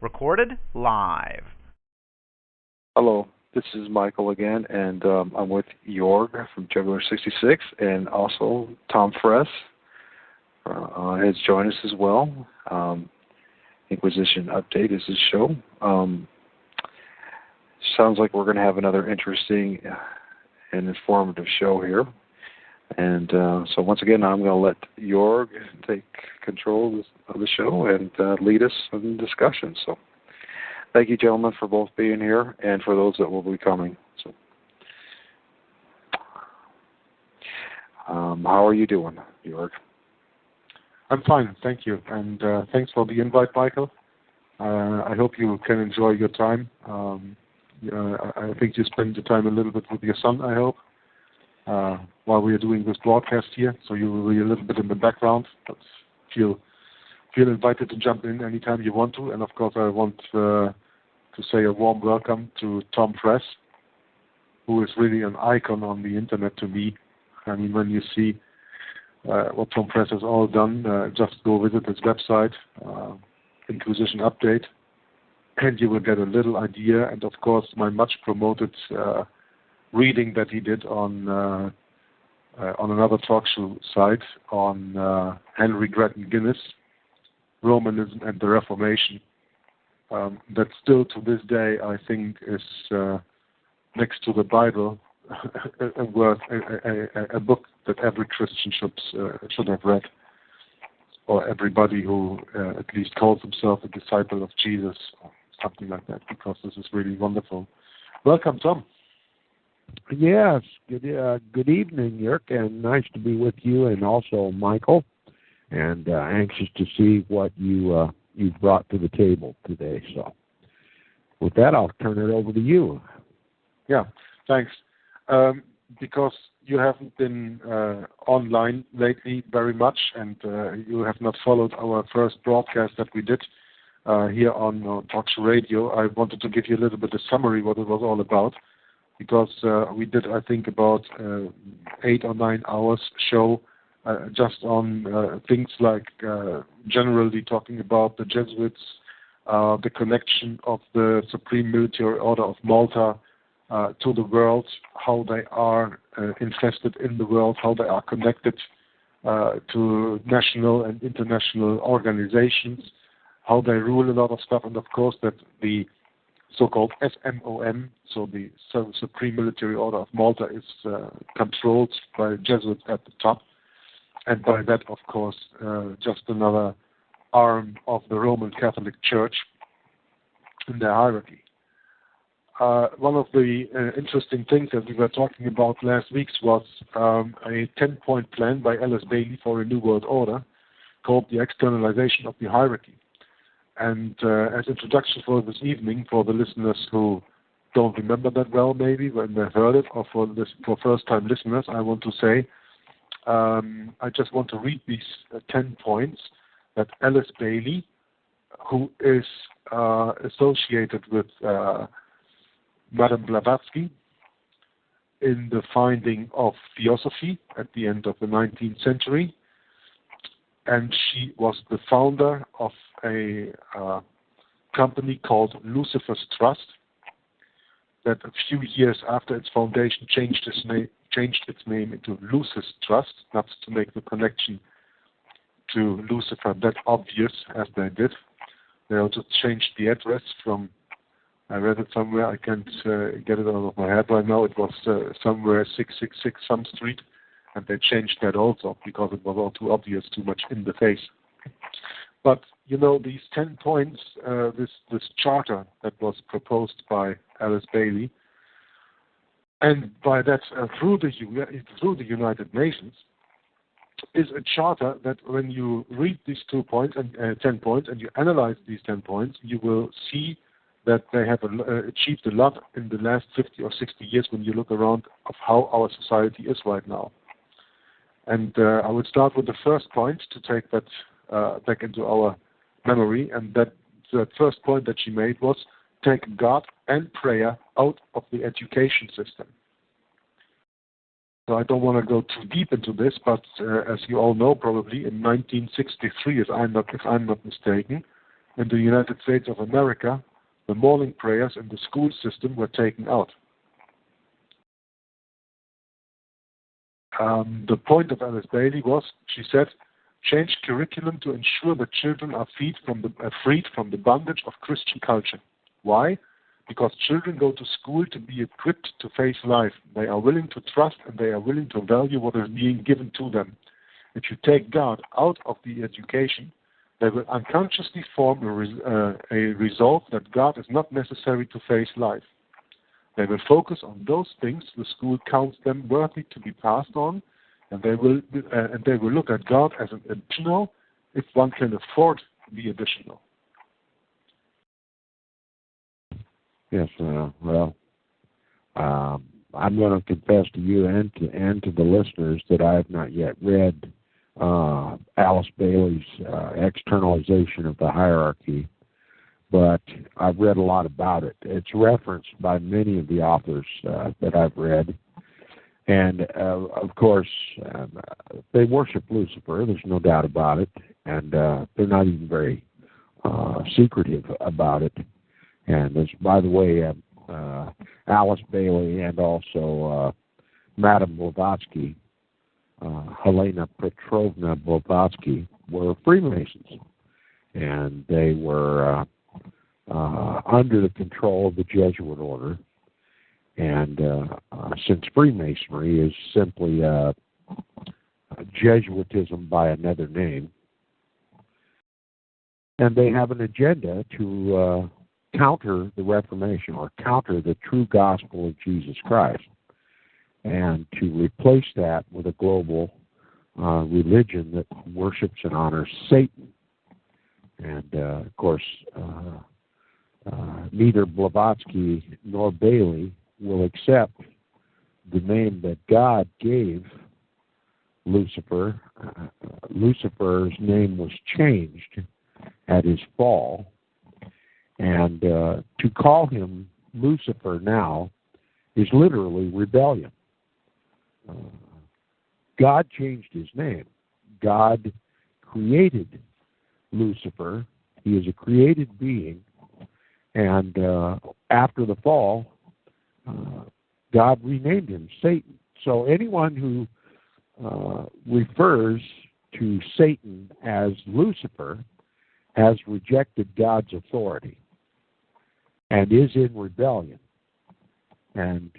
Recorded live. Hello, this is Michael again, and I'm with Jorg from Juggler 66, and also Tom Fress has joined us as well. Inquisition Update is his show. Sounds like we're going to have another interesting and informative show here. And so once again, I'm going to let Jorg take control of the show and lead us in discussion. So thank you, gentlemen, for both being here and for those that will be coming. So, how are you doing, Jorg? I'm fine, thank you. And thanks for the invite, Michael. I hope you can enjoy your time. I think you spend the time a little bit with your son, I hope. While we are doing this broadcast here, so you will be a little bit in the background, but feel invited to jump in anytime you want to. And of course, I want to say a warm welcome to Tom Fress, who is really an icon on the internet to me. I mean, when you see what Tom Fress has all done, just go visit his website, Inquisition Update, and you will get a little idea. And of course, my much promoted reading that he did on another talk show site on H.Grattan Guinness, Romanism and the Reformation. That still to this day I think is next to the Bible a book that every Christian should have read, or everybody who at least calls himself a disciple of Jesus or something like that, because this is really wonderful. Welcome, Tom. Yes, good evening, Jörg, and nice to be with you, and also Michael, and anxious to see what you've brought to the table today. So with that, I'll turn it over to you. Yeah, thanks. Because you haven't been online lately very much, and you have not followed our first broadcast that we did here on Talkshow Radio, I wanted to give you a little bit of summary what it was all about. Because we did, I think, about 8 or 9 hours show just on things like generally talking about the Jesuits, the connection of the Supreme Military Order of Malta to the world, how they are infested in the world, how they are connected to national and international organizations, how they rule a lot of stuff, and of course that the so-called SMOM, so the Supreme Military Order of Malta, is controlled by Jesuits at the top, and by that, of course, just another arm of the Roman Catholic Church in their hierarchy. One of the interesting things that we were talking about last week was a 10-point plan by Alice Bailey for a New World Order called the externalization of the hierarchy. And as introduction for this evening, for the listeners who don't remember that well, maybe when they've heard it, or for first-time listeners, I want to say, I just want to read these 10 points that Alice Bailey, who is associated with Madame Blavatsky in the finding of Theosophy at the end of the 19th century, and she was the founder of a company called Lucis Trust that a few years after its foundation changed its name into Lucis Trust, not to make the connection to Lucifer that obvious as they did. They also changed the address from, I read it somewhere, I can't get it out of my head right now, it was somewhere 666 some street, and they changed that also because it was all too obvious, too much in the face. But, you know, these 10 points, this charter that was proposed by Alice Bailey, and by that through the United Nations, is a charter that when you read these 10 points and you analyze these 10 points, you will see that they have achieved a lot in the last 50 or 60 years when you look around of how our society is right now. And I would start with the first point to take that back into our memory, and that the first point that she made was take God and prayer out of the education system. So I don't want to go too deep into this, but as you all know, probably in 1963, if I'm not mistaken, in the United States of America, the morning prayers in the school system were taken out. The point of Alice Bailey was, she said, change curriculum to ensure that children are freed from the bondage of Christian culture. Why? Because children go to school to be equipped to face life. They are willing to trust and they are willing to value what is being given to them. If you take God out of the education, they will unconsciously form a resolve that God is not necessary to face life. They will focus on those things the school counts them worthy to be passed on, and they will look at God as an additional, if one can afford the additional. Yes, well, I'm going to confess to you and to the listeners that I have not yet read Alice Bailey's Externalization of the Hierarchy, but I've read a lot about it. It's referenced by many of the authors that I've read, and of course, they worship Lucifer. There's no doubt about it, and they're not even very secretive about it. And there's, by the way, Alice Bailey and also Madame Blavatsky, Helena Petrovna Blavatsky, were Freemasons, and they were under the control of the Jesuit order. And since Freemasonry is simply Jesuitism by another name, and they have an agenda to counter the Reformation or counter the true gospel of Jesus Christ, and to replace that with a global religion that worships and honors Satan. And, of course, neither Blavatsky nor Bailey will accept the name that God gave Lucifer. Lucifer's name was changed at his fall, and to call him Lucifer now is literally rebellion. God changed his name. God created Lucifer. He is a created being, and after the fall, God renamed him Satan. So anyone who refers to Satan as Lucifer has rejected God's authority and is in rebellion. And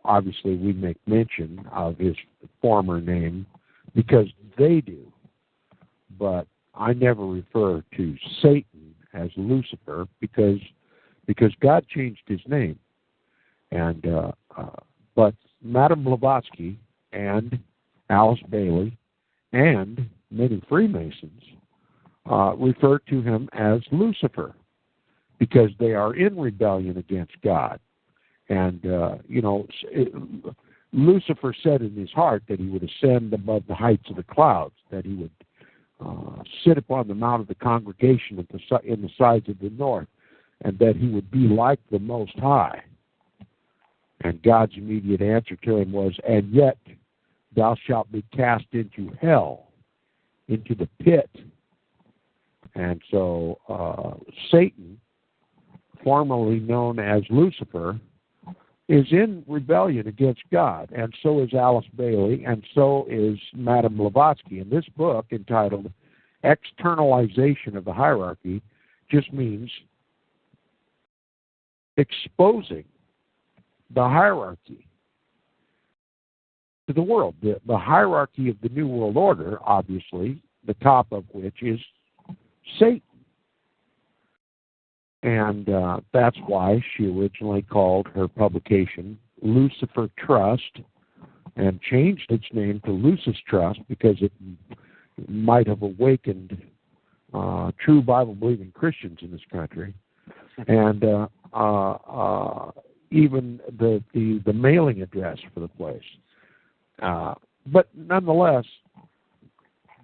obviously we make mention of his former name because they do. But I never refer to Satan as Lucifer because God changed his name. And but Madame Blavatsky and Alice Bailey and many Freemasons refer to him as Lucifer because they are in rebellion against God. And, Lucifer said in his heart that he would ascend above the heights of the clouds, that he would sit upon the mount of the congregation in the sides of the north, and that he would be like the Most High. And God's immediate answer to him was, and yet thou shalt be cast into hell, into the pit. And so Satan, formerly known as Lucifer, is in rebellion against God, and so is Alice Bailey, and so is Madame Blavatsky. And this book, entitled Externalization of the Hierarchy, just means exposing the hierarchy to the world. The hierarchy of the New World Order, obviously, the top of which is Satan. And that's why she originally called her publication Lucifer Trust and changed its name to Lucis Trust because it might have awakened true Bible-believing Christians in this country. And even the mailing address for the place. But nonetheless,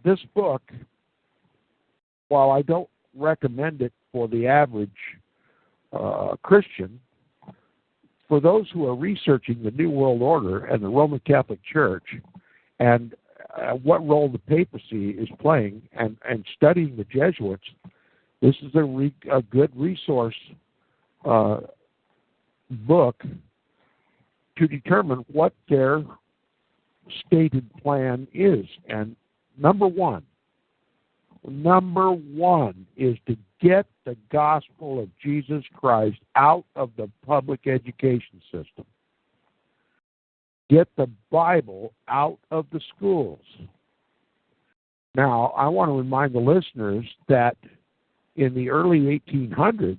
this book, while I don't recommend it for the average Christian, for those who are researching the New World Order and the Roman Catholic Church and what role the papacy is playing and studying the Jesuits, This is a good resource book to determine what their stated plan is. And number one is to get the gospel of Jesus Christ out of the public education system. Get the Bible out of the schools. Now, I want to remind the listeners that in the early 1800s,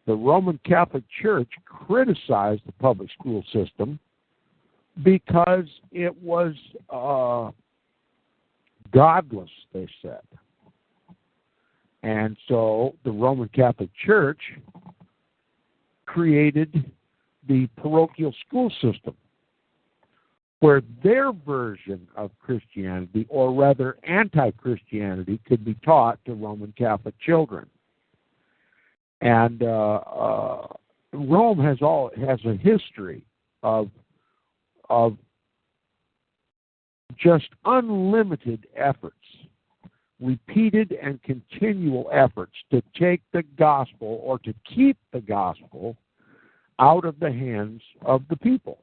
the Roman Catholic Church criticized the public school system because it was godless, they said. And so the Roman Catholic Church created the parochial school system, where their version of Christianity, or rather anti-Christianity, could be taught to Roman Catholic children. And Rome has a history of just unlimited efforts, repeated and continual efforts to take the gospel or to keep the gospel out of the hands of the people.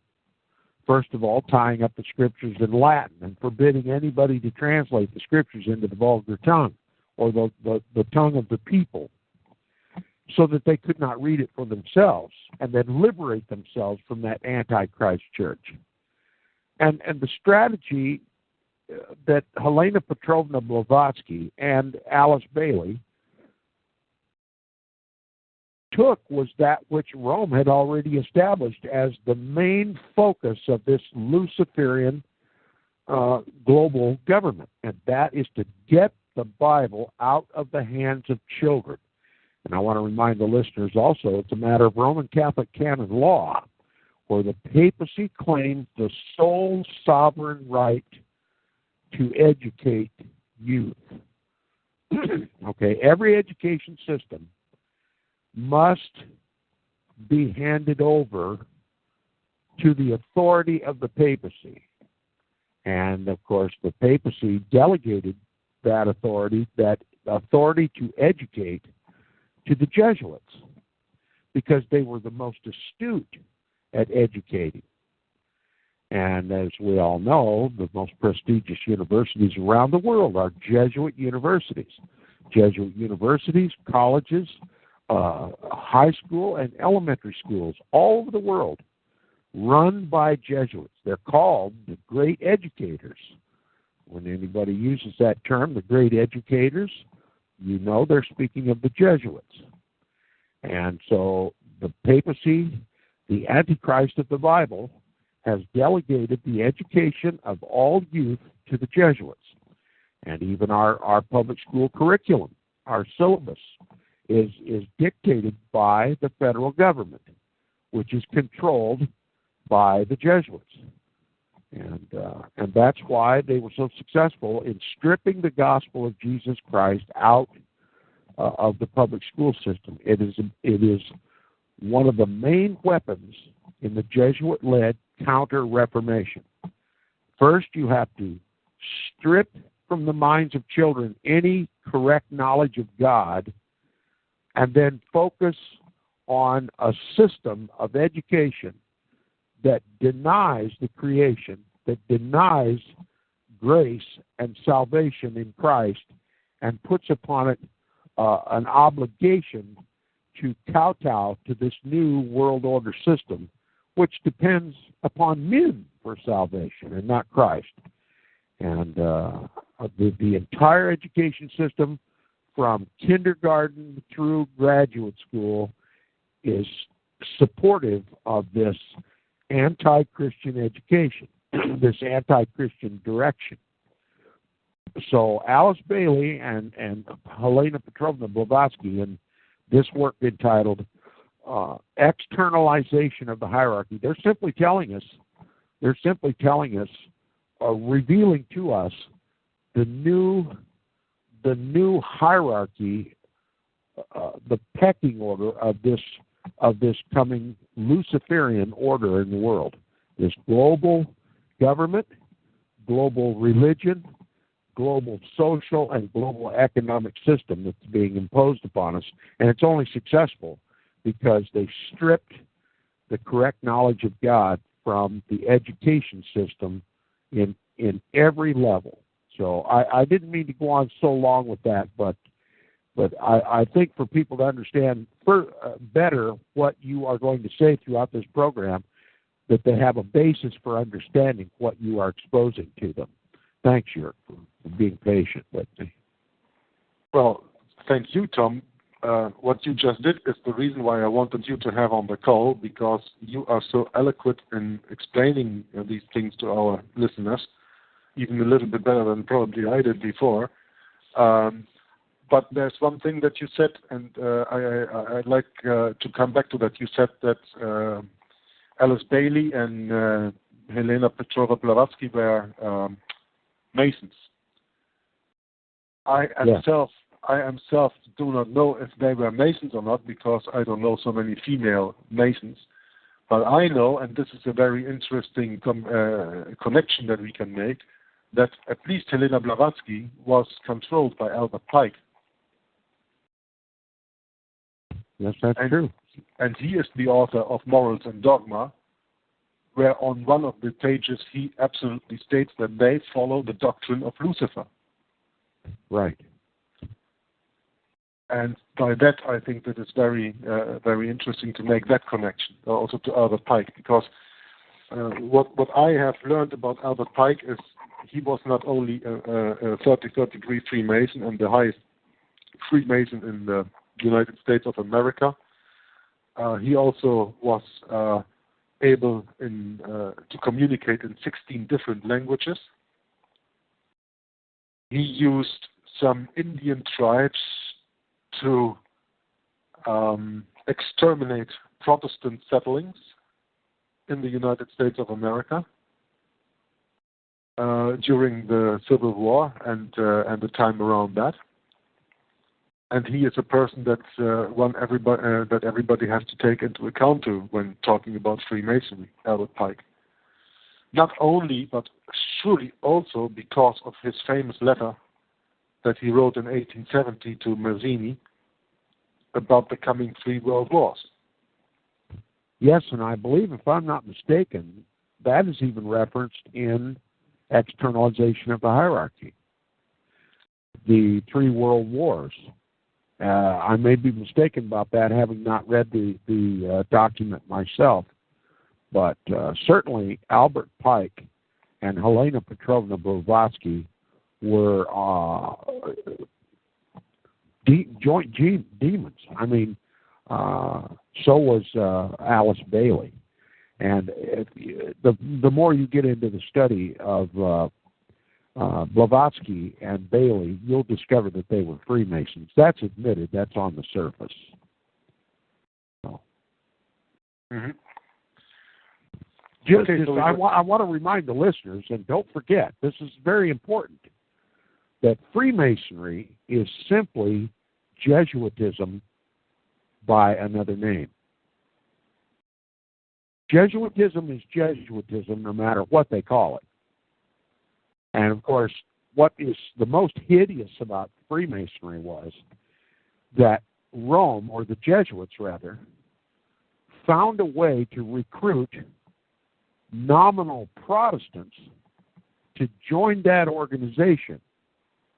First of all, tying up the scriptures in Latin and forbidding anybody to translate the scriptures into the vulgar tongue or the tongue of the people, so that they could not read it for themselves and then liberate themselves from that Antichrist church. And the strategy that Helena Petrovna Blavatsky and Alice Bailey took was that which Rome had already established as the main focus of this Luciferian global government, and that is to get the Bible out of the hands of children. And I want to remind the listeners also, it's a matter of Roman Catholic canon law, where the papacy claims the sole sovereign right to educate youth. Okay, every education system must be handed over to the authority of the papacy. And, of course, the papacy delegated that authority to educate, to the Jesuits, because they were the most astute at educating. And as we all know, the most prestigious universities around the world are Jesuit universities. Jesuit universities, colleges, high school and elementary schools all over the world run by Jesuits. They're called the great educators. When anybody uses that term, the great educators, you know they're speaking of the Jesuits. And so the papacy, the Antichrist of the Bible, has delegated the education of all youth to the Jesuits. And even our public school curriculum, our syllabus, is dictated by the federal government, which is controlled by the Jesuits. And that's why they were so successful in stripping the gospel of Jesus Christ out of the public school system. It is one of the main weapons in the Jesuit-led counter-reformation. First, you have to strip from the minds of children any correct knowledge of God, and then focus on a system of education that denies the creation, that denies grace and salvation in Christ, and puts upon it an obligation to kowtow to this new world order system, which depends upon men for salvation and not Christ. And the entire education system, from kindergarten through graduate school, is supportive of this anti-Christian education, this anti-Christian direction. So Alice Bailey and Helena Petrovna Blavatsky, in this work entitled Externalization of the Hierarchy, they're simply telling us, revealing to us the new hierarchy, the pecking order of this coming Luciferian order in the world. This global government, global religion, global social and global economic system that's being imposed upon us, and it's only successful because they stripped the correct knowledge of God from the education system in every level. So I didn't mean to go on so long with that, but I think for people to understand better what you are going to say throughout this program, that they have a basis for understanding what you are exposing to them. Thanks, Jörg, for being patient with me. Well, thank you, Tom. What you just did is the reason why I wanted you to have on the call, because you are so eloquent in explaining these things to our listeners, even a little bit better than probably I did before. But there's one thing that you said, and I'd like to come back to that. You said that Alice Bailey and Helena Petrova Blavatsky were Masons. I myself do not know if they were Masons or not, because I don't know so many female Masons. But I know, and this is a very interesting connection that we can make, that at least Helena Blavatsky was controlled by Albert Pike. Yes, that's true. And he is the author of Morals and Dogma, where on one of the pages he absolutely states that they follow the doctrine of Lucifer. Right. And by that, I think that it's very, very interesting to make that connection, also to Albert Pike, because what I have learned about Albert Pike is he was not only a 33rd degree Freemason and the highest Freemason in the United States of America. He also was able to communicate in 16 different languages. He used some Indian tribes to exterminate Protestant settlings in the United States of America during the Civil War and the time around that. And he is a person that everybody has to take into account when talking about Freemasonry, Albert Pike. Not only, but surely also because of his famous letter that he wrote in 1870 to Mazzini about the coming 3 world wars. Yes, and I believe, if I'm not mistaken, that is even referenced in Externalization of the Hierarchy, the 3 world wars. I may be mistaken about that, having not read the document myself, but certainly Albert Pike and Helena Petrovna Blavatsky were joint demons. I mean, so was Alice Bailey. And the more you get into the study of Blavatsky and Bailey, you'll discover that they were Freemasons. That's admitted. That's on the surface. So. Mm-hmm. I want to remind the listeners, and don't forget, this is very important, that Freemasonry is simply Jesuitism by another name. Jesuitism is Jesuitism no matter what they call it. And, of course, what is the most hideous about Freemasonry was that Rome, or the Jesuits rather, found a way to recruit nominal Protestants to join that organization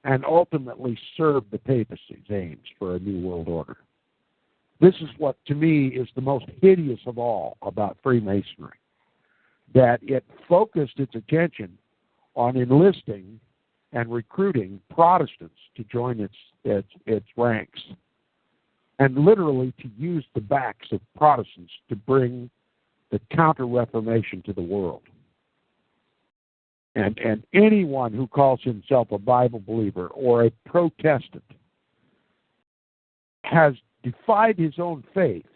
and ultimately serve the papacy's aims for a new world order. This is what, to me, is the most hideous of all about Freemasonry, that it focused its attention on enlisting and recruiting Protestants to join its ranks, and literally to use the backs of Protestants to bring the Counter-Reformation to the world. And anyone who calls himself a Bible believer or a Protestant has defied his own faith,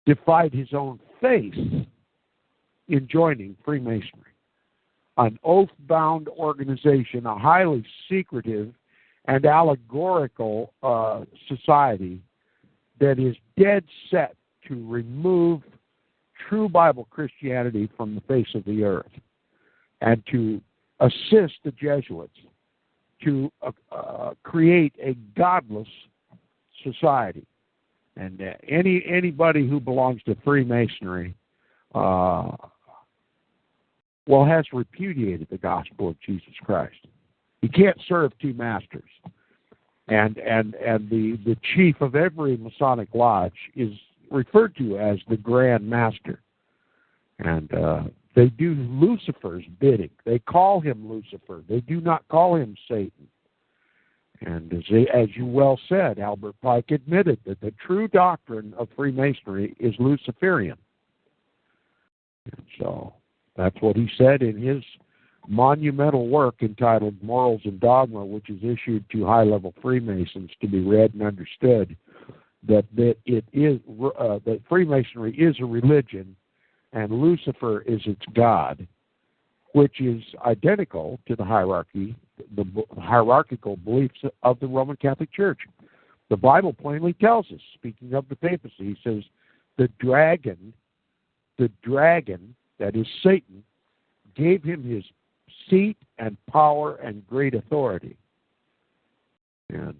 defied his own faith in joining Freemasonry, an oath-bound organization, a highly secretive and allegorical society that is dead set to remove true Bible Christianity from the face of the earth and to assist the Jesuits to create a godless society. And anybody who belongs to Freemasonry has repudiated the gospel of Jesus Christ. You can't serve two masters. And the chief of every Masonic lodge is referred to as the Grand Master. And they do Lucifer's bidding. They call him Lucifer. They do not call him Satan. And as you well said, Albert Pike admitted that the true doctrine of Freemasonry is Luciferian. And so that's what he said in his monumental work entitled Morals and Dogma, which is issued to high-level Freemasons to be read and understood, that Freemasonry is a religion and Lucifer is its god, which is identical to the hierarchical beliefs of the Roman Catholic Church. The Bible plainly tells us, speaking of the papacy, he says, the dragon, that is Satan, gave him his seat and power and great authority. And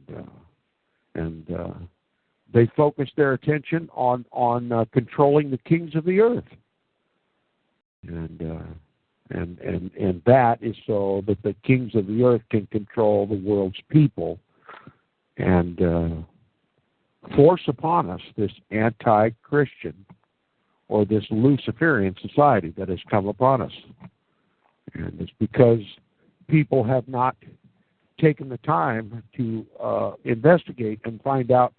they focused their attention on controlling the kings of the earth. And that is so that the kings of the earth can control the world's people and force upon us this anti-Christian or this Luciferian society that has come upon us. And it's because people have not taken the time to investigate and find out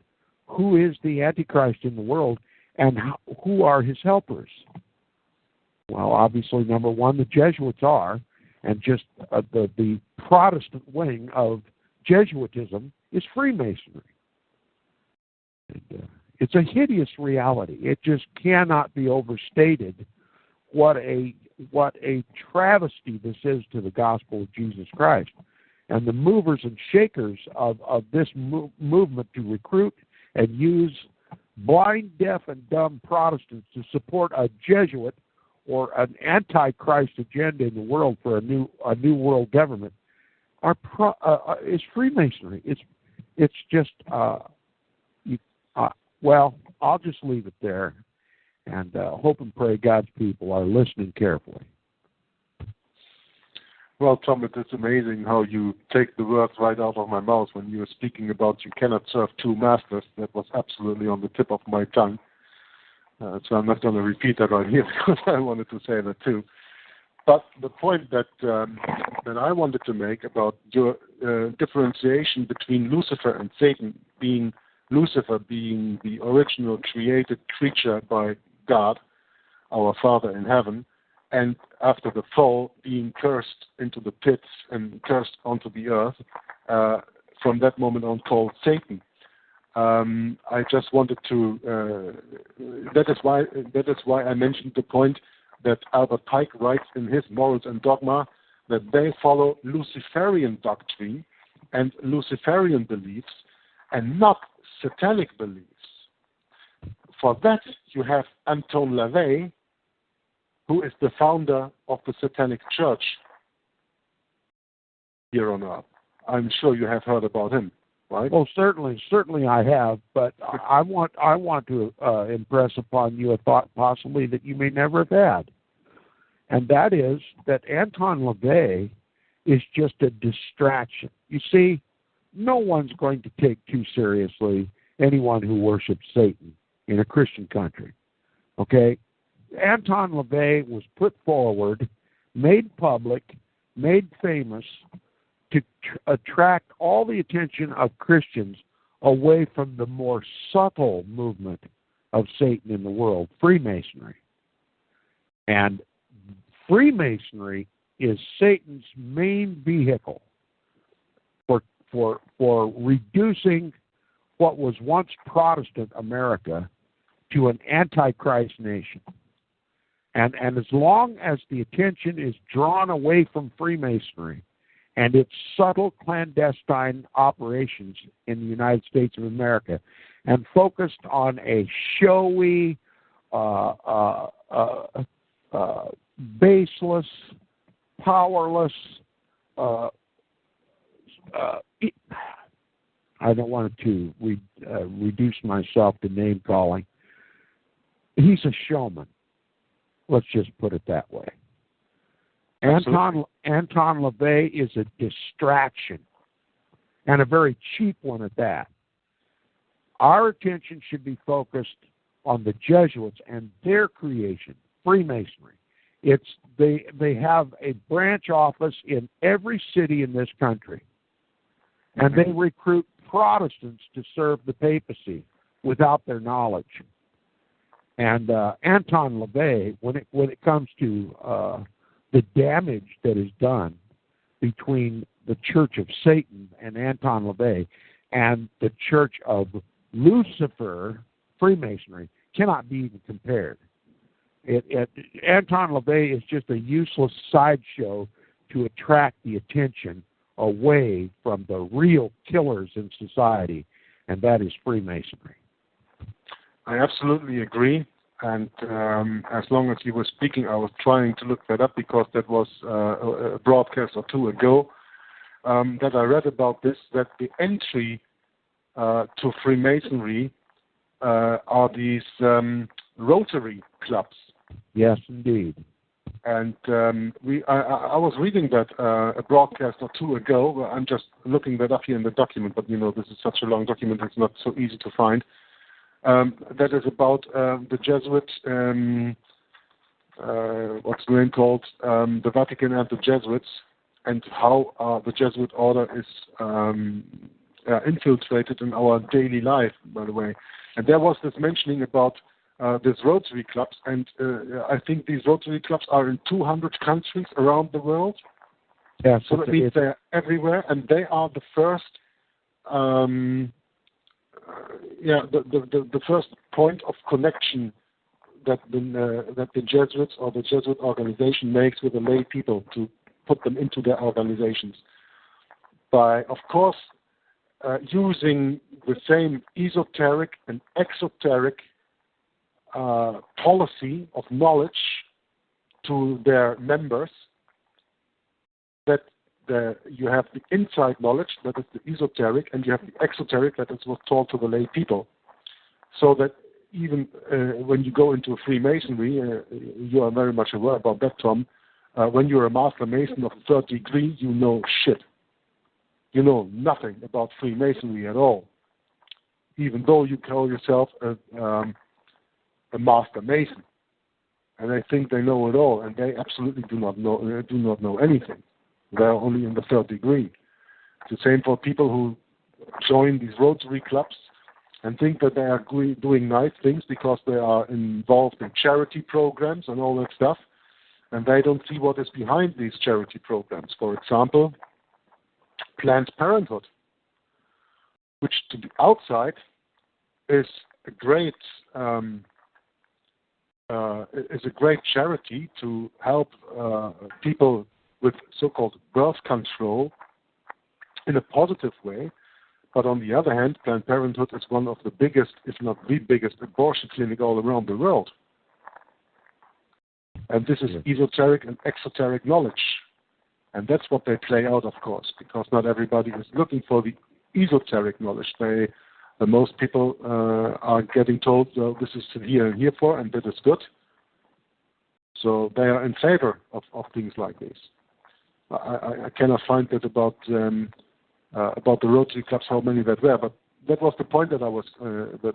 who is the Antichrist in the world and who are his helpers. Well, obviously, number one, the Jesuits are, and just the Protestant wing of Jesuitism is Freemasonry. And, it's a hideous reality. It just cannot be overstated what a travesty this is to the gospel of Jesus Christ. And the movers and shakers of this movement to recruit and use blind, deaf, and dumb Protestants to support a Jesuit or an antichrist agenda in the world for a new world government is Freemasonry. It's just well, I'll just leave it there, and hope and pray God's people are listening carefully. Well, Tom, it is amazing how you take the words right out of my mouth when you were speaking about you cannot serve two masters. That was absolutely on the tip of my tongue. So I'm not going to repeat that right here because I wanted to say that too. But the point that I wanted to make about your differentiation between Lucifer and Satan, being Lucifer being the original created creature by God, our Father in heaven, and after the fall being cursed into the pits and cursed onto the earth, from that moment on called Satan. I just wanted to. That is why I mentioned the point that Albert Pike writes in his Morals and Dogma that they follow Luciferian doctrine and Luciferian beliefs and not Satanic beliefs. For that, you have Anton LaVey, who is the founder of the Satanic Church here on earth. I'm sure you have heard about him, right? Well, certainly I have, but I want to impress upon you a thought possibly that you may never have had, and that is that Anton LaVey is just a distraction. You see, no one's going to take too seriously anyone who worships Satan in a Christian country. Okay? Anton LaVey was put forward, made public, made famous to attract all the attention of Christians away from the more subtle movement of Satan in the world, Freemasonry. And Freemasonry is Satan's main vehicle for reducing what was once Protestant America to an antichrist nation. And as long as the attention is drawn away from Freemasonry and its subtle clandestine operations in the United States of America and focused on a showy, baseless, powerless I don't want to reduce myself to name calling. He's a showman. Let's just put it that way. Anton LaVey is a distraction, and a very cheap one at that. Our attention should be focused on the Jesuits and their creation, Freemasonry. They have a branch office in every city in this country, and they recruit Protestants to serve the papacy without their knowledge. And Anton LaVey, when it comes to the damage that is done between the Church of Satan and Anton LaVey and the Church of Lucifer, Freemasonry, cannot be even compared. Anton LaVey is just a useless sideshow to attract the attention away from the real killers in society, and that is Freemasonry. I absolutely agree. And as long as you were speaking, I was trying to look that up because that was a broadcast or two ago that I read about this, that the entry to Freemasonry are these Rotary clubs. Yes, indeed. And I was reading that a broadcast or two ago. I'm just looking that up here in the document, but this is such a long document, it's not so easy to find. That is about the Jesuits, what's the name called, the Vatican and the Jesuits, and how the Jesuit order is infiltrated in our daily life, by the way. And there was this mentioning about these Rotary clubs, and I think these Rotary clubs are in 200 countries around the world. Yes, so that means they're everywhere, and they are the first the first point of connection that the Jesuits or the Jesuit organization makes with the lay people to put them into their organizations. By, of course, using the same esoteric and exoteric policy of knowledge to their members, that you have the inside knowledge, that is the esoteric, and you have the exoteric, that is what's told to the lay people. So that even when you go into Freemasonry, you are very much aware about that, Tom, when you're a Master Mason of the third degree, you know shit. You know nothing about Freemasonry at all, even though you call yourself a Master Mason. And they think they know it all, and they absolutely do not know anything. They're only in the third degree. It's the same for people who join these Rotary clubs and think that they are doing nice things because they are involved in charity programs and all that stuff, and they don't see what is behind these charity programs. For example, Planned Parenthood, which to the outside is a great charity to help people with so-called birth control in a positive way. But on the other hand, Planned Parenthood is one of the biggest, if not the biggest, abortion clinic all around the world. And this is esoteric and exoteric knowledge. And that's what they play out, of course, because not everybody is looking for the esoteric knowledge. Most people are getting told, this is here and here for, and that is good. So they are in favor of things like this. I cannot find that about the Rotary clubs, how many that were, but that was the point that I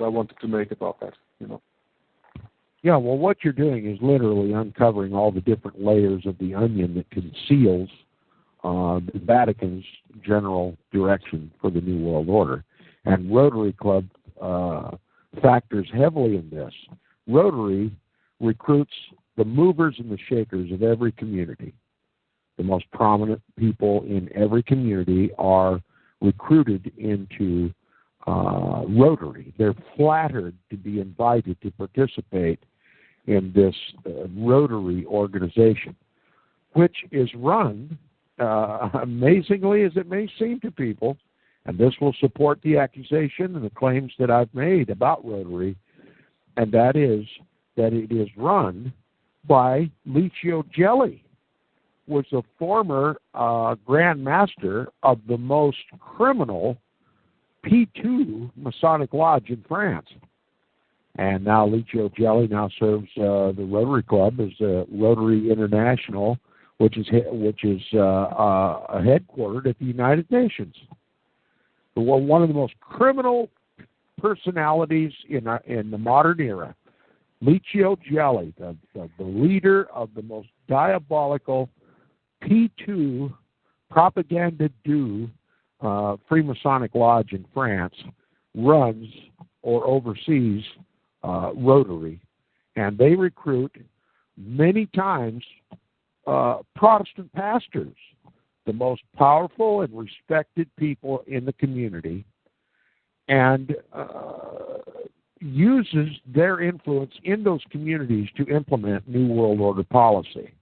wanted to make about that. Yeah, well, what you're doing is literally uncovering all the different layers of the onion that conceals the Vatican's general direction for the New World Order. And Rotary Club factors heavily in this. Rotary recruits the movers and the shakers of every community. The most prominent people in every community are recruited into Rotary. They're flattered to be invited to participate in this Rotary organization, which is run, amazingly as it may seem to people, and this will support the accusation and the claims that I've made about Rotary, and that is that it is run by Licio Gelli, was a former Grand Master of the most criminal P2 Masonic Lodge in France. And now Lucio Gelli now serves the Rotary Club as Rotary International, which is headquartered at the United Nations. Well, one of the most criminal personalities in the modern era, Lucio Gelli, the leader of the most diabolical P2 propaganda do Freemasonic Lodge in France, runs or oversees Rotary, and they recruit many times Protestant pastors, the most powerful and respected people in the community, and uses their influence in those communities to implement New World Order policy.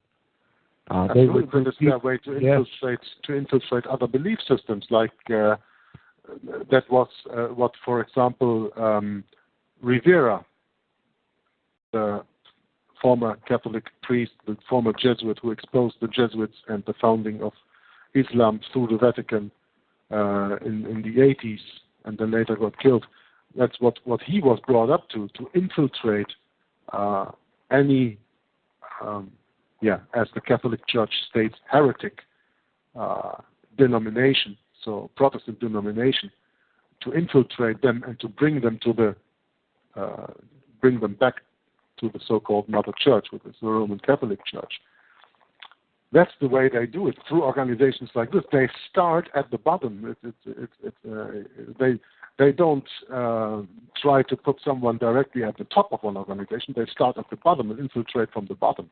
They recruit this is their way to infiltrate other belief systems, like that was what, for example, Rivera, the former Catholic priest, the former Jesuit who exposed the Jesuits and the founding of Islam through the Vatican in the 80s, and then later got killed. That's what he was brought up to infiltrate any, as the Catholic Church states, heretic denomination, so Protestant denomination, to infiltrate them and to bring them back to the so-called Mother Church, which is the Roman Catholic Church. That's the way they do it, through organizations like this. They start at the bottom. They don't try to put someone directly at the top of an organization. They start at the bottom and infiltrate from the bottom.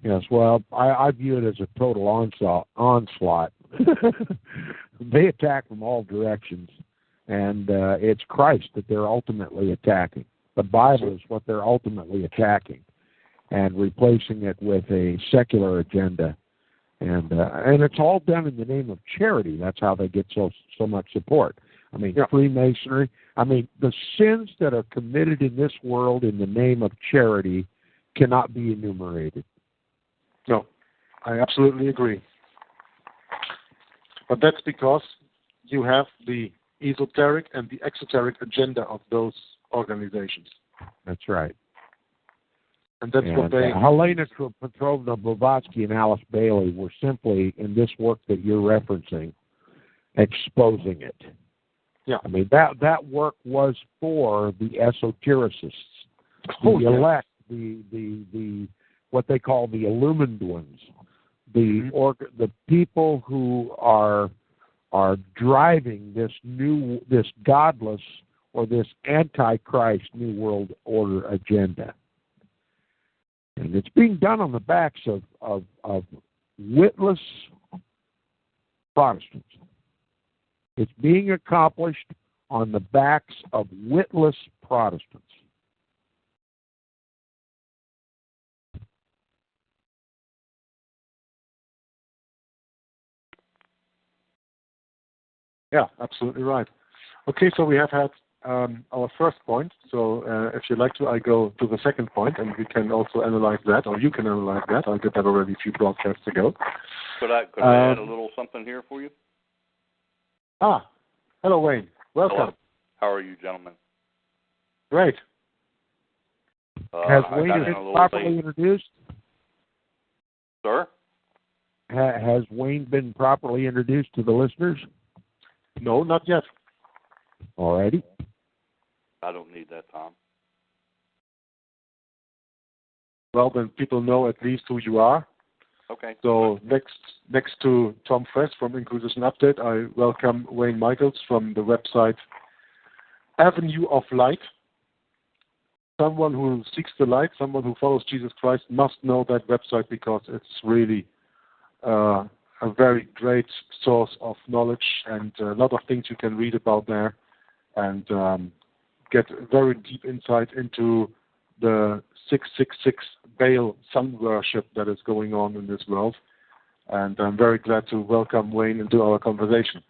Yes, well, I view it as a total onslaught. They attack from all directions, and it's Christ that they're ultimately attacking. The Bible is what they're ultimately attacking, and replacing it with a secular agenda, and it's all done in the name of charity. That's how they get so much support. I mean, Freemasonry. I mean, the sins that are committed in this world in the name of charity cannot be enumerated. No, I absolutely agree. But that's because you have the esoteric and the exoteric agenda of those organizations. That's right. And that's what they... Helena Petrovna Blavatsky and Alice Bailey were simply, in this work that you're referencing, exposing it. Yeah. I mean, that work was for the esotericists, the elect, the what they call the illumined ones, the people who are driving this godless or this antichrist New World Order agenda. And it's being done on the backs of witless Protestants. It's being accomplished on the backs of witless Protestants. Yeah, absolutely right. Okay, so we have had our first point. So if you'd like to, I go to the second point, and we can also analyze that, or you can analyze that. I did that already a few broadcasts ago. Could I add a little something here for you? Hello, Wayne. Welcome. Hello. How are you, gentlemen? Great. Has Wayne been properly introduced? Sir? Has Wayne been properly introduced to the listeners? No, not yet. All righty. I don't need that, Tom. Well, then people know at least who you are. Okay. So next to Tom Fress from Inquisition Update, I welcome Wayne Michaels from the website Avenue of Light. Someone who seeks the light, someone who follows Jesus Christ must know that website, because it's really a very great source of knowledge, and a lot of things you can read about there, and get very deep insight into the 666 Baal sun worship that is going on in this world. And I'm very glad to welcome Wayne into our conversation.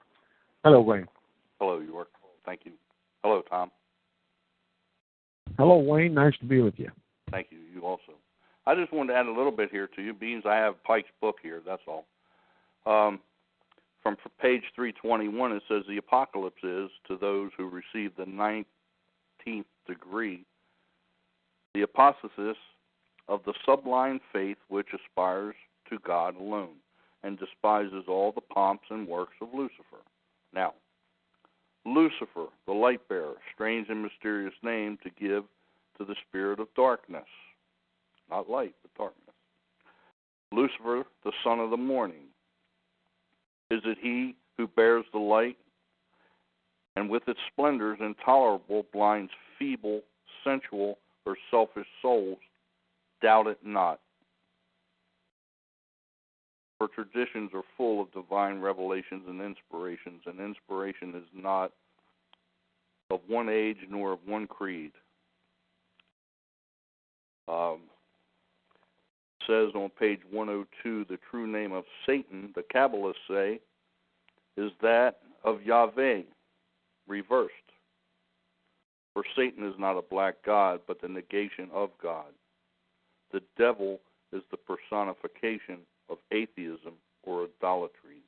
Hello, Wayne. Hello, York. Thank you. Hello, Tom. Hello, Wayne. Nice to be with you. Thank you. You also. I just wanted to add a little bit here to you, being I have Pike's book here, that's all. from page 321, it says, the apocalypse is, to those who receive the 19th degree, the apostasis of the sublime faith which aspires to God alone and despises all the pomps and works of Lucifer. Now, Lucifer, the light bearer, strange and mysterious name to give to the spirit of darkness. Not light, but darkness. Lucifer, the son of the morning. Is it he who bears the light, and with its splendors intolerable blinds feeble, sensual, or selfish souls? Doubt it not. For traditions are full of divine revelations and inspiration is not of one age nor of one creed. Says on page 102, the true name of Satan, the Kabbalists say, is that of Yahweh, reversed. For Satan is not a black god, but the negation of God. The devil is the personification of atheism or idolatry.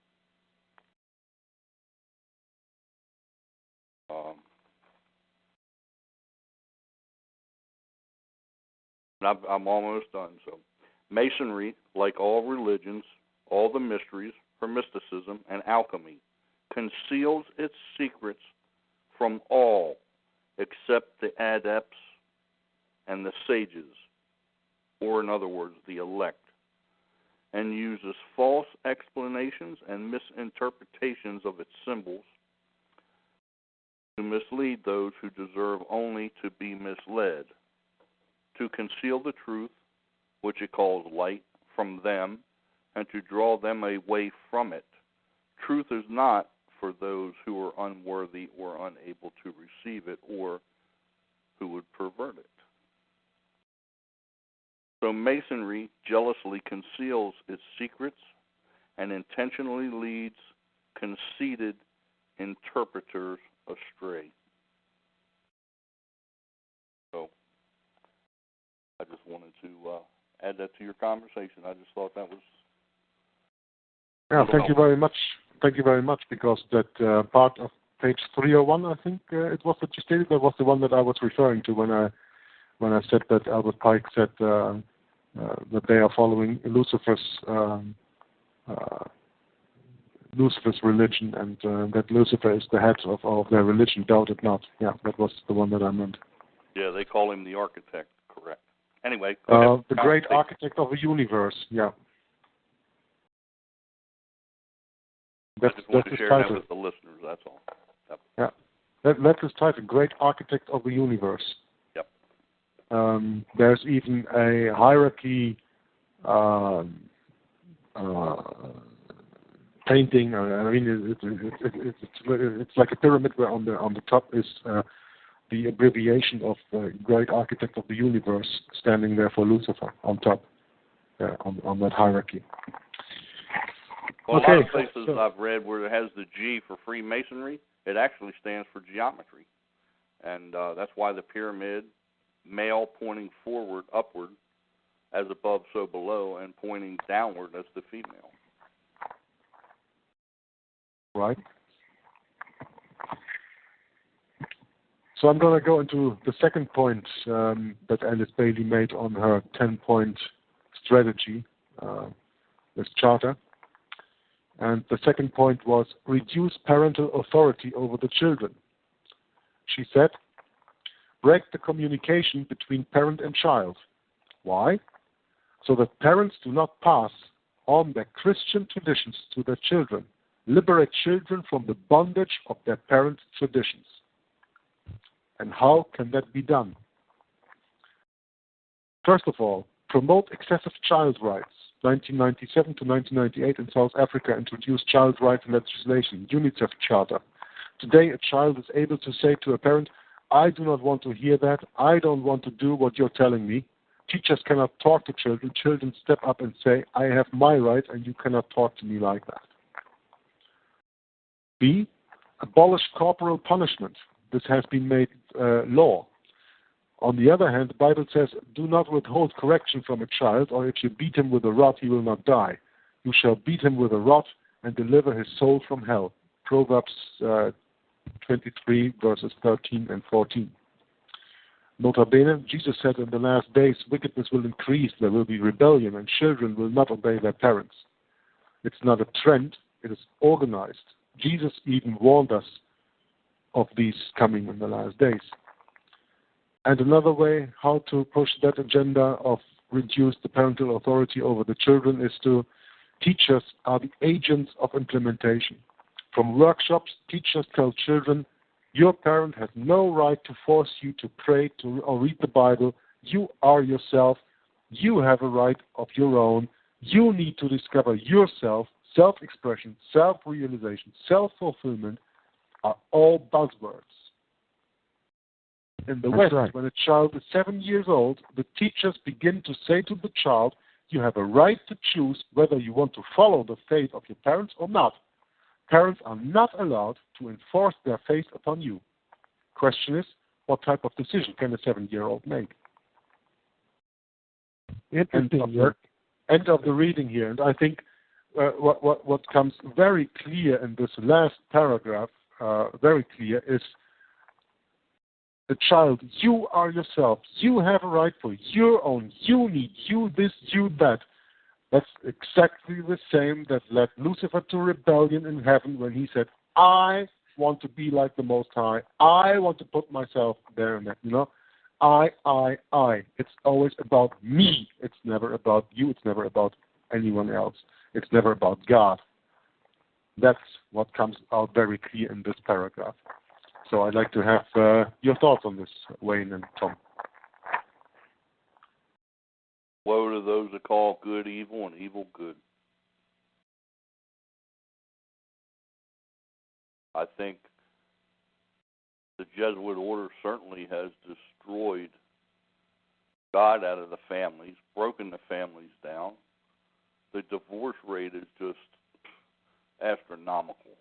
I'm almost done. So, Masonry, like all religions, all the mysteries, her mysticism, and alchemy, conceals its secrets from all except the adepts and the sages, or in other words, the elect, and uses false explanations and misinterpretations of its symbols to mislead those who deserve only to be misled, to conceal the truth, which it calls light, from them, and to draw them away from it. Truth is not for those who are unworthy or unable to receive it, or who would pervert it. So Masonry jealously conceals its secrets and intentionally leads conceited interpreters astray. So I just wanted to add that to your conversation. I just thought that was... Yeah, thank you very much. Thank you very much, because that part of page 301, I think it was that you stated, that was the one that I was referring to when I said that Albert Pike said that they are following Lucifer's religion, and that Lucifer is the head of their religion. Doubt it not. Yeah, that was the one that I meant. Yeah, they call him the architect. Correct. Anyway, the great architect of the universe. Yeah. I just wanted to share that with the listeners, that's all. Yep. Yeah. That's his title, Great Architect of the Universe. Yep. There's even a hierarchy painting. I mean, it's like a pyramid where on the top is the abbreviation of Great Architect of the Universe, standing there for Lucifer on top, on that hierarchy. Well, a lot of places I've read where it has the G for Freemasonry, it actually stands for geometry. And that's why the pyramid, male pointing forward, upward, as above, so below, and pointing downward, that's the female. Right. So I'm going to go into the second point that Alice Bailey made on her 10-point strategy, this charter. And the second point was reduce parental authority over the children. She said, break the communication between parent and child. Why? So that parents do not pass on their Christian traditions to their children. Liberate children from the bondage of their parents' traditions. And how can that be done? First of all, promote excessive child rights. 1997 to 1998 in South Africa introduced child rights legislation, UNICEF Charter. Today, a child is able to say to a parent, I do not want to hear that. I don't want to do what you're telling me. Teachers cannot talk to children. Children step up and say, I have my right and you cannot talk to me like that. B, abolish corporal punishment. This has been made law. On the other hand, the Bible says, do not withhold correction from a child, or if you beat him with a rod, he will not die. You shall beat him with a rod and deliver his soul from hell. Proverbs 23, verses 13 and 14. Nota bene, Jesus said in the last days, wickedness will increase, there will be rebellion, and children will not obey their parents. It's not a trend, it is organized. Jesus even warned us of these coming in the last days. And another way how to push that agenda of reduce the parental authority over the children is to teachers are the agents of implementation. From workshops, teachers tell children, your parent has no right to force you to pray or read the Bible. You are yourself. You have a right of your own. You need to discover yourself. Self-expression, self-realization, self-fulfillment are all buzzwords. In the West, when a child is 7 years old, the teachers begin to say to the child, you have a right to choose whether you want to follow the faith of your parents or not. Parents are not allowed to enforce their faith upon you. Question is, what type of decision can a 7-year-old make? Interesting. End of the reading here. And I think what comes very clear in this last paragraph, very clear, is the child, you are yourself. You have a right for your own. You need, you this, you that. That's exactly the same that led Lucifer to rebellion in heaven when he said, I want to be like the Most High. I want to put myself there and that, I. It's always about me. It's never about you. It's never about anyone else. It's never about God. That's what comes out very clear in this paragraph. So I'd like to have your thoughts on this, Wayne and Tom. Woe to those that call good evil and evil good. I think the Jesuit order certainly has destroyed God out of the families, broken the families down. The divorce rate is just astronomical.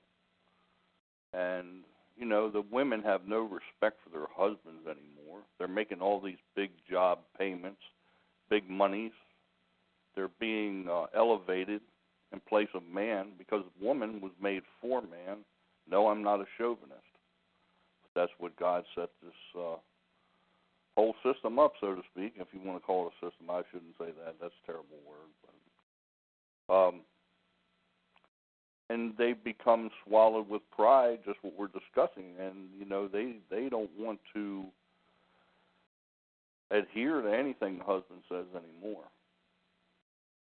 And, the women have no respect for their husbands anymore. They're making all these big job payments, big monies. They're being elevated in place of man because woman was made for man. No, I'm not a chauvinist. But that's what God set this whole system up, so to speak. If you want to call it a system, I shouldn't say that. That's a terrible word. And they become swallowed with pride, just what we're discussing. And, they don't want to adhere to anything the husband says anymore.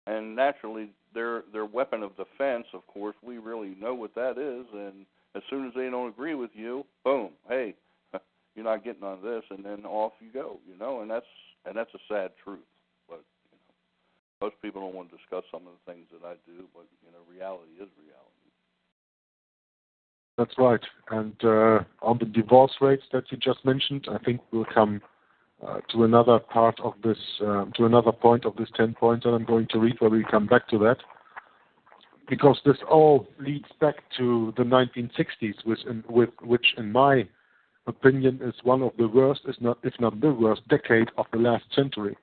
And naturally, their weapon of defense, of course, we really know what that is. And as soon as they don't agree with you, boom, hey, you're not getting on this, and then off you go, and that's a sad truth. But most people don't want to discuss some of the things that I do, but reality is reality. That's right. And on the divorce rates that you just mentioned, I think we'll come to another part of this, to another point of this 10 points that I'm going to read, where we come back to that, because this all leads back to the 1960s, which in my opinion is one of the worst, if not the worst, decade of the last century.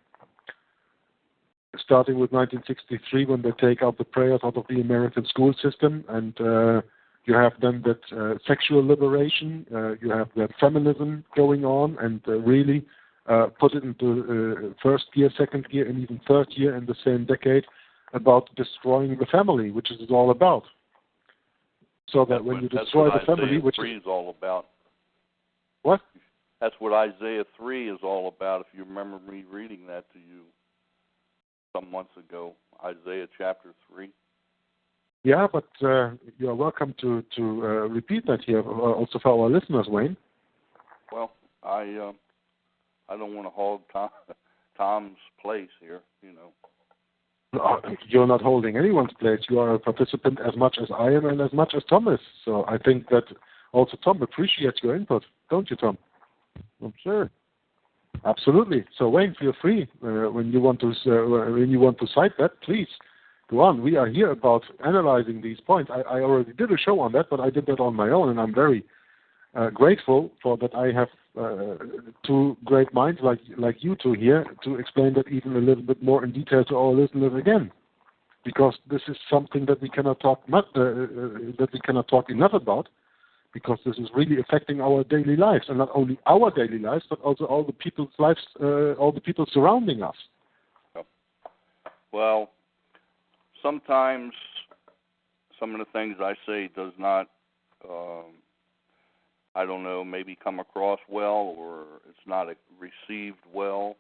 Starting with 1963, when they take out the prayers out of the American school system, and you have then that sexual liberation, you have that feminism going on, and really put it into first gear, second gear, and even third gear in the same decade, about destroying the family, which is all about. So that when you destroy the family, which is all about. What? That's what Isaiah 3 is all about, if you remember me reading that to you some months ago, Isaiah chapter 3. Yeah, but you are welcome to repeat that here, also for our listeners, Wayne. Well, I don't want to hog Tom's place here, No, you're not holding anyone's place. You are a participant as much as I am and as much as Tom is. So I think that also Tom appreciates your input, don't you, Tom? I'm sure. Absolutely. So Wayne, feel free when you want to cite that, please go on. We are here about analyzing these points. I already did a show on that, but I did that on my own, and I'm very grateful for that. I have two great minds like you two here to explain that even a little bit more in detail to our listeners again. because this is something that we cannot talk enough about, because this is really affecting our daily lives, and not only our daily lives, but also all the people's lives, all the people surrounding us. Well, sometimes some of the things I say does not, I don't know, maybe come across well, or it's not received well.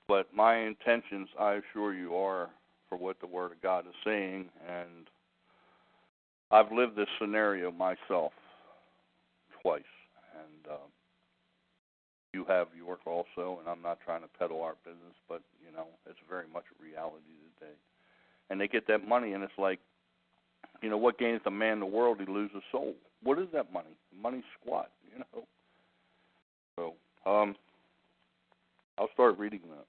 But my intentions, I assure you, are for what the Word of God is saying, and I've lived this scenario myself twice, and you have yours also, and I'm not trying to peddle our business, but, you know, it's very much a reality today. And they get that money, and it's like, you know, what gaineth a man the world, he loses his soul. What is that money? Money's squat, you know. So, I'll start reading that.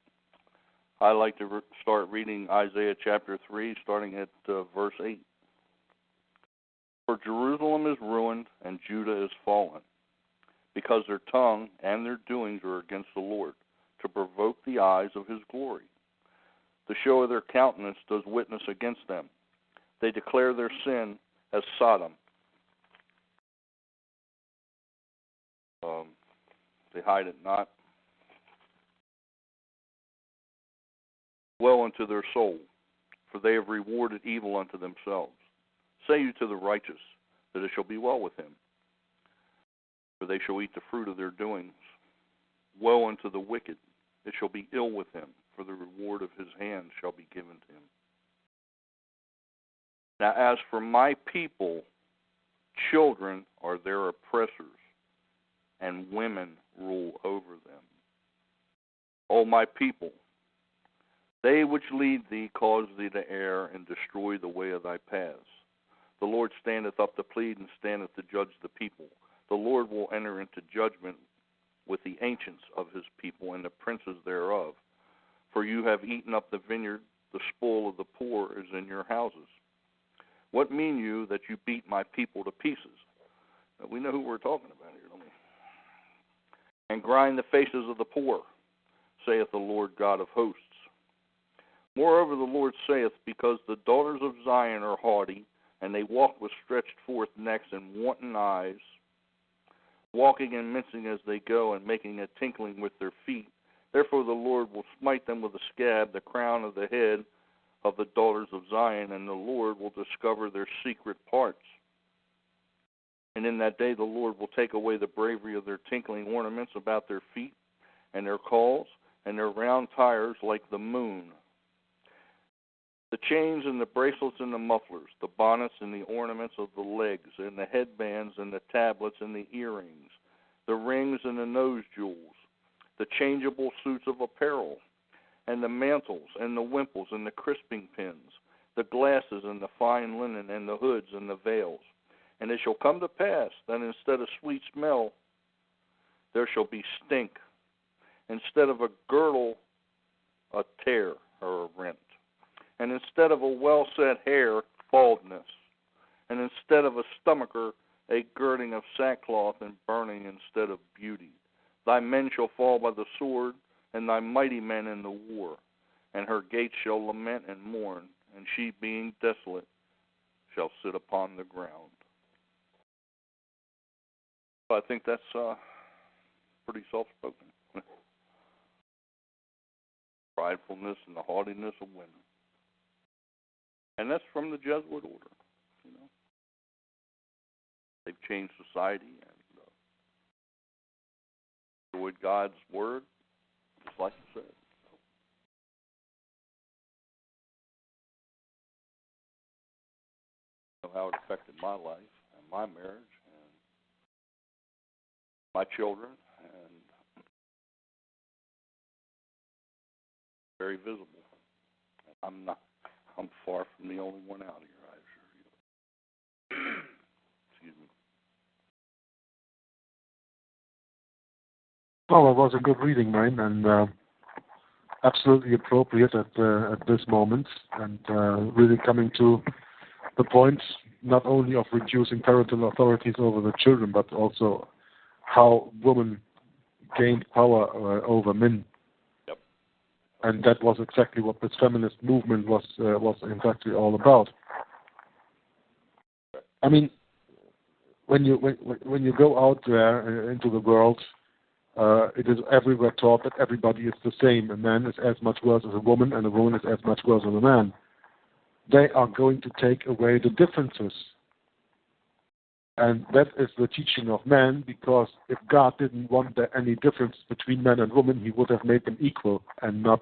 I like to start reading Isaiah chapter 3, starting at verse 8. For Jerusalem is ruined, and Judah is fallen, because their tongue and their doings are against the Lord, to provoke the eyes of his glory. The show of their countenance does witness against them. They declare their sin as Sodom. They hide it not. Woe unto their soul, for they have rewarded evil unto themselves. Say you to the righteous, that it shall be well with him, for they shall eat the fruit of their doings. Woe unto the wicked, it shall be ill with him, for the reward of his hand shall be given to him. Now as for my people, children are their oppressors, and women rule over them. O my people, they which lead thee cause thee to err, and destroy the way of thy paths. The Lord standeth up to plead, and standeth to judge the people. The Lord will enter into judgment with the ancients of his people, and the princes thereof. For you have eaten up the vineyard, the spoil of the poor is in your houses. What mean you that you beat my people to pieces? Now, we know who we're talking about here, don't we? And grind the faces of the poor, saith the Lord God of hosts. Moreover, the Lord saith, because the daughters of Zion are haughty, and they walk with stretched forth necks and wanton eyes, walking and mincing as they go, and making a tinkling with their feet. Therefore the Lord will smite them with a scab, the crown of the head of the daughters of Zion, and the Lord will discover their secret parts. And in that day the Lord will take away the bravery of their tinkling ornaments about their feet, and their calls, and their round tires like the moon. The chains and the bracelets and the mufflers, the bonnets and the ornaments of the legs, and the headbands and the tablets and the earrings, the rings and the nose jewels, the changeable suits of apparel, and the mantles and the wimples and the crisping pins, the glasses and the fine linen and the hoods and the veils. And it shall come to pass that instead of sweet smell, there shall be stink. Instead of a girdle, a tear or a rent. And instead of a well-set hair, baldness. And instead of a stomacher, a girding of sackcloth and burning instead of beauty. Thy men shall fall by the sword, and thy mighty men in the war. And her gates shall lament and mourn, and she, being desolate, shall sit upon the ground. So I think that's pretty self-spoken. Pridefulness and the haughtiness of women. And that's from the Jesuit order, you know. They've changed society and destroyed God's word, just like you said. So, how it affected my life and my marriage and my children, and very visible. I'm far from the only one out here, I assure you. Excuse me. Well, it was a good reading, man, and absolutely appropriate at this moment, and really coming to the point not only of reducing parental authorities over the children, but also how women gained power over men. Yep. And that was exactly what this feminist movement was exactly all about. I mean, when you go out there into the world, it is everywhere taught that everybody is the same. A man is as much worth as a woman, and a woman is as much worth as a man. They are going to take away the differences. And that is the teaching of man, because if God didn't want any difference between man and woman, he would have made them equal and not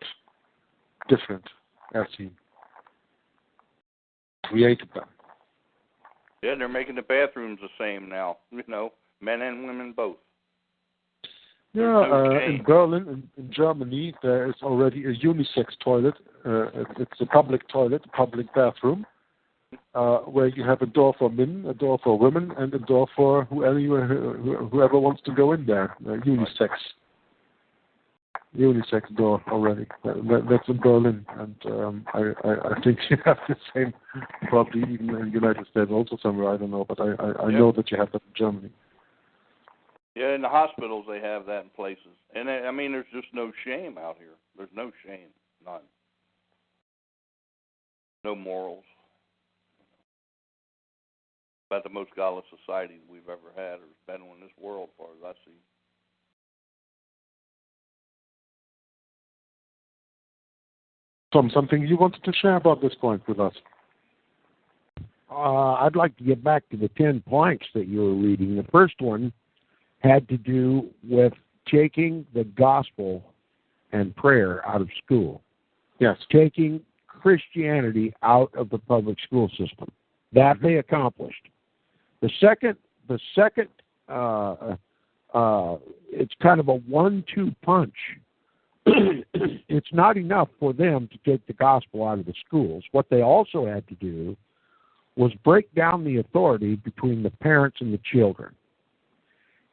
different as he created them. Yeah, they're making the bathrooms the same now, men and women both. Yeah, in Berlin, in Germany, there is already a unisex toilet. It's a public toilet, a public bathroom, where you have a door for men, a door for women, and a door for whoever wants to go in there. Unisex door already. That's in Berlin, and I think you have the same, probably even in the United States, also somewhere. I don't know, but I know that you have that in Germany. Yeah, in the hospitals they have that in places. And there's just no shame out here. There's no shame. None. No morals. About the most godless society we've ever had or been in this world, as far as I see. Tom, something you wanted to share about this point with us? I'd like to get back to the 10 planks that you were reading. The first one had to do with taking the gospel and prayer out of school. Yes. Taking Christianity out of the public school system. That they accomplished. The second, it's kind of a 1-2 punch. It's not enough for them to take the gospel out of the schools. What they also had to do was break down the authority between the parents and the children,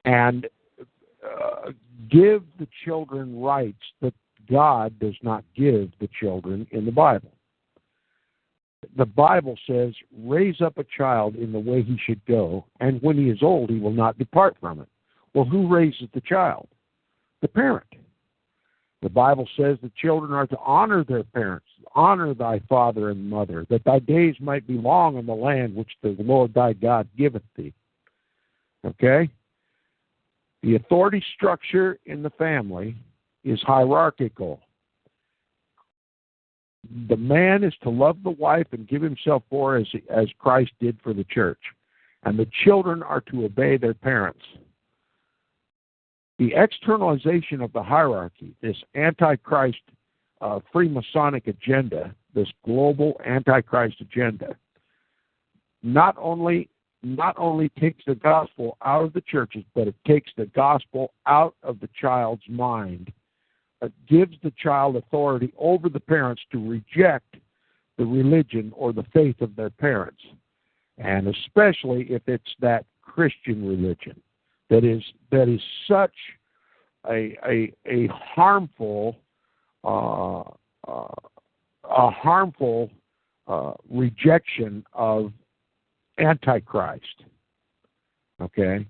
and give the children rights that God does not give the children in the Bible. The Bible says, raise up a child in the way he should go, and when he is old, he will not depart from it. Well, who raises the child? The parent. The Bible says the children are to honor their parents. Honor thy father and mother, that thy days might be long in the land which the Lord thy God giveth thee. Okay? The authority structure in the family is hierarchical. The man is to love the wife and give himself for her as Christ did for the church. And the children are to obey their parents. The externalization of the hierarchy, this Antichrist Freemasonic agenda, this global Antichrist agenda, not only takes the gospel out of the churches, but it takes the gospel out of the child's mind. It gives the child authority over the parents to reject the religion or the faith of their parents, and especially if it's that Christian religion that is such a harmful rejection of Antichrist. Okay?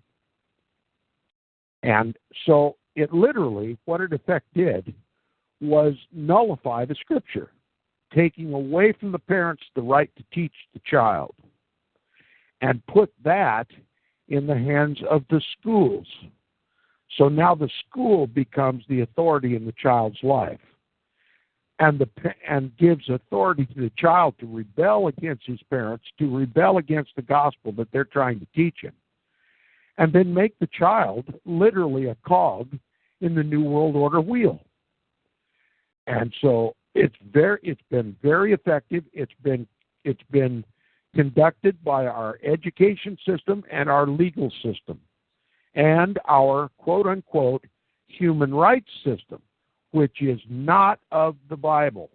And so it literally, what it effect did was nullify the Scripture, taking away from the parents the right to teach the child, and put that in the hands of the schools. So now the school becomes the authority in the child's life, and gives authority to the child to rebel against his parents, to rebel against the gospel that they're trying to teach him, and then make the child literally a cog in the New World Order wheel. And so it's been very effective. It's been conducted by our education system and our legal system and our quote-unquote human rights system, which is not of the Bible.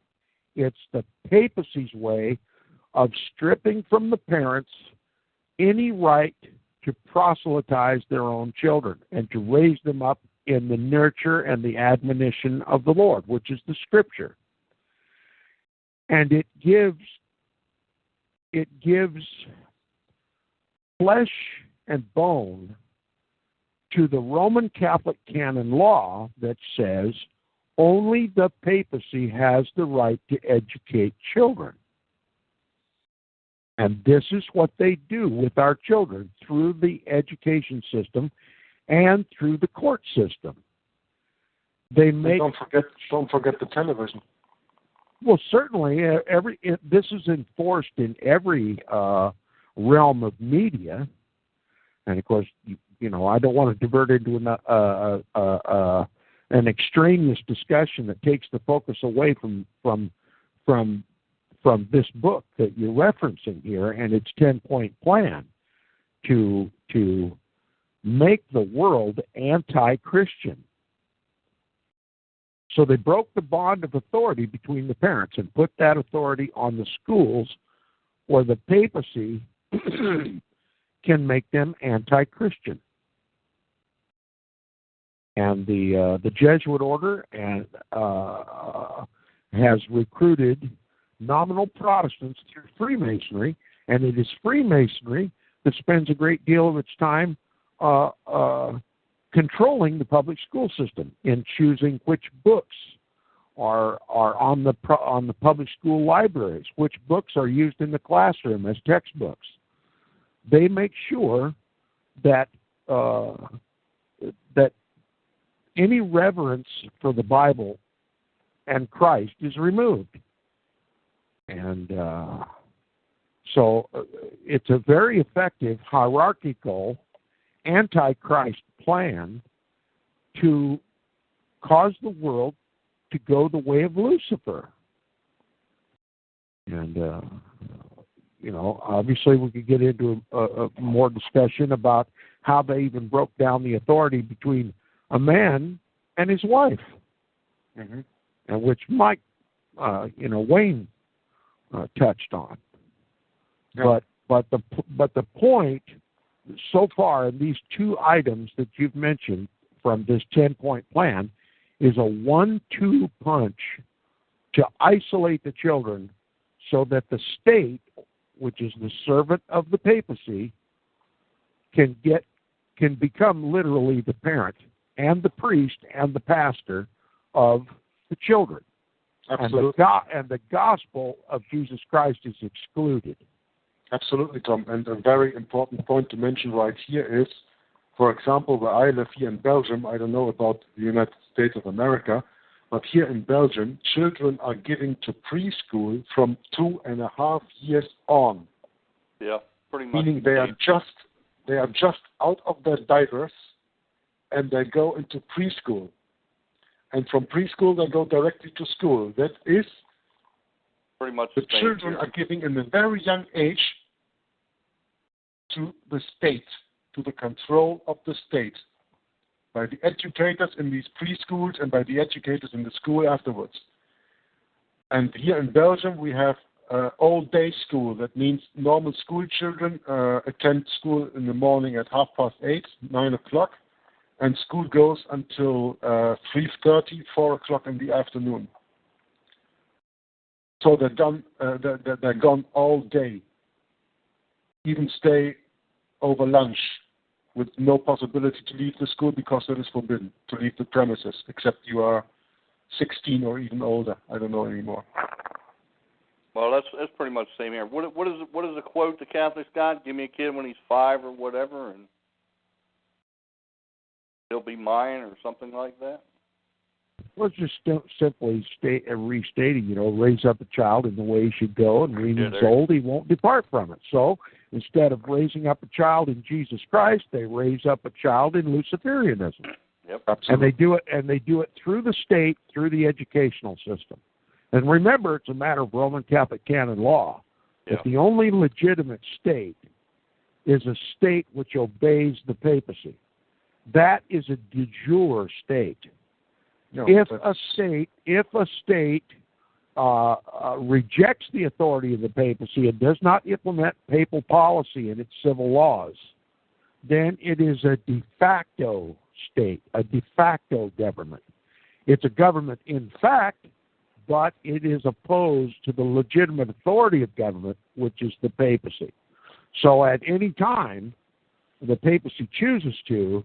It's the papacy's way of stripping from the parents any right to proselytize their own children and to raise them up in the nurture and the admonition of the Lord, which is the Scripture. And it gives flesh and bone to the Roman Catholic canon law that says Only the papacy has the right to educate children. And this is what they do with our children through the education system and through the court system. Don't forget the television. Well, certainly, this is enforced in every realm of media, and of course, I don't want to divert into an extraneous discussion that takes the focus away from this book that you're referencing here and its 10-point plan to make the world anti-Christian. So they broke the bond of authority between the parents and put that authority on the schools, where the papacy can make them anti-Christian. And the Jesuit order has recruited nominal Protestants through Freemasonry, and it is Freemasonry that spends a great deal of its time controlling the public school system in choosing which books are on the public school libraries, which books are used in the classroom as textbooks. They make sure that that any reverence for the Bible and Christ is removed. And so it's a very effective hierarchical antichrist plan to cause the world to go the way of Lucifer. And, obviously we could get into a more discussion about how they even broke down the authority between a man and his wife, and which Mike, Wayne touched on. Yeah. But the point so far in these two items that you've mentioned from this 10-point plan is a 1-2 punch to isolate the children so that the state, which is the servant of the papacy, can become literally the parent and the priest and the pastor of the children. Absolutely. And the gospel of Jesus Christ is excluded. Absolutely, Tom. And a very important point to mention right here is, for example, where I live here in Belgium, I don't know about the United States of America, but here in Belgium, children are given to preschool from 2.5 years on. Yeah, pretty much. Meaning they are just out of their diapers and they go into preschool. And from preschool they go directly to school. That is pretty much the children are given in a very young age to the state, to the control of the state, by the educators in these preschools and by the educators in the school afterwards. And here in Belgium we have all-day school. That means normal school children attend school in the morning at 8:30, 9 o'clock, and school goes until 3:30, 4 o'clock in the afternoon. So they're gone all day. Even stay over lunch with no possibility to leave the school because it is forbidden to leave the premises, except you are 16 or even older. I don't know anymore. Well, that's pretty much the same here. What is the quote the Catholics got? Give me a kid when he's 5 or whatever, and he'll be mine, or something like that. Well, it's just simply restating, raise up a child in the way he should go, and when he's old, he won't depart from it. So instead of raising up a child in Jesus Christ, they raise up a child in Luciferianism. Yep, absolutely. And they do it through the state, through the educational system. And remember, it's a matter of Roman Catholic canon law. Yeah. That the only legitimate state is a state which obeys the papacy. That is a de jure state. No, if a state rejects the authority of the papacy and does not implement papal policy in its civil laws, then it is a de facto state, a de facto government. It's a government in fact, but it is opposed to the legitimate authority of government, which is the papacy. So at any time the papacy chooses to,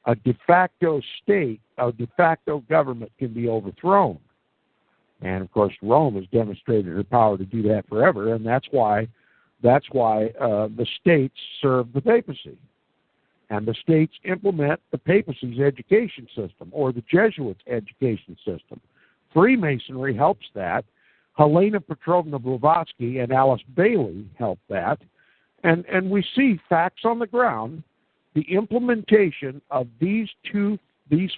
a de facto state, a de facto government can be overthrown. And of course, Rome has demonstrated her power to do that forever, and that's why the states serve the papacy, and the states implement the papacy's education system or the Jesuits' education system. Freemasonry helps that. Helena Petrovna Blavatsky and Alice Bailey helped that, and we see facts on the ground. The implementation of these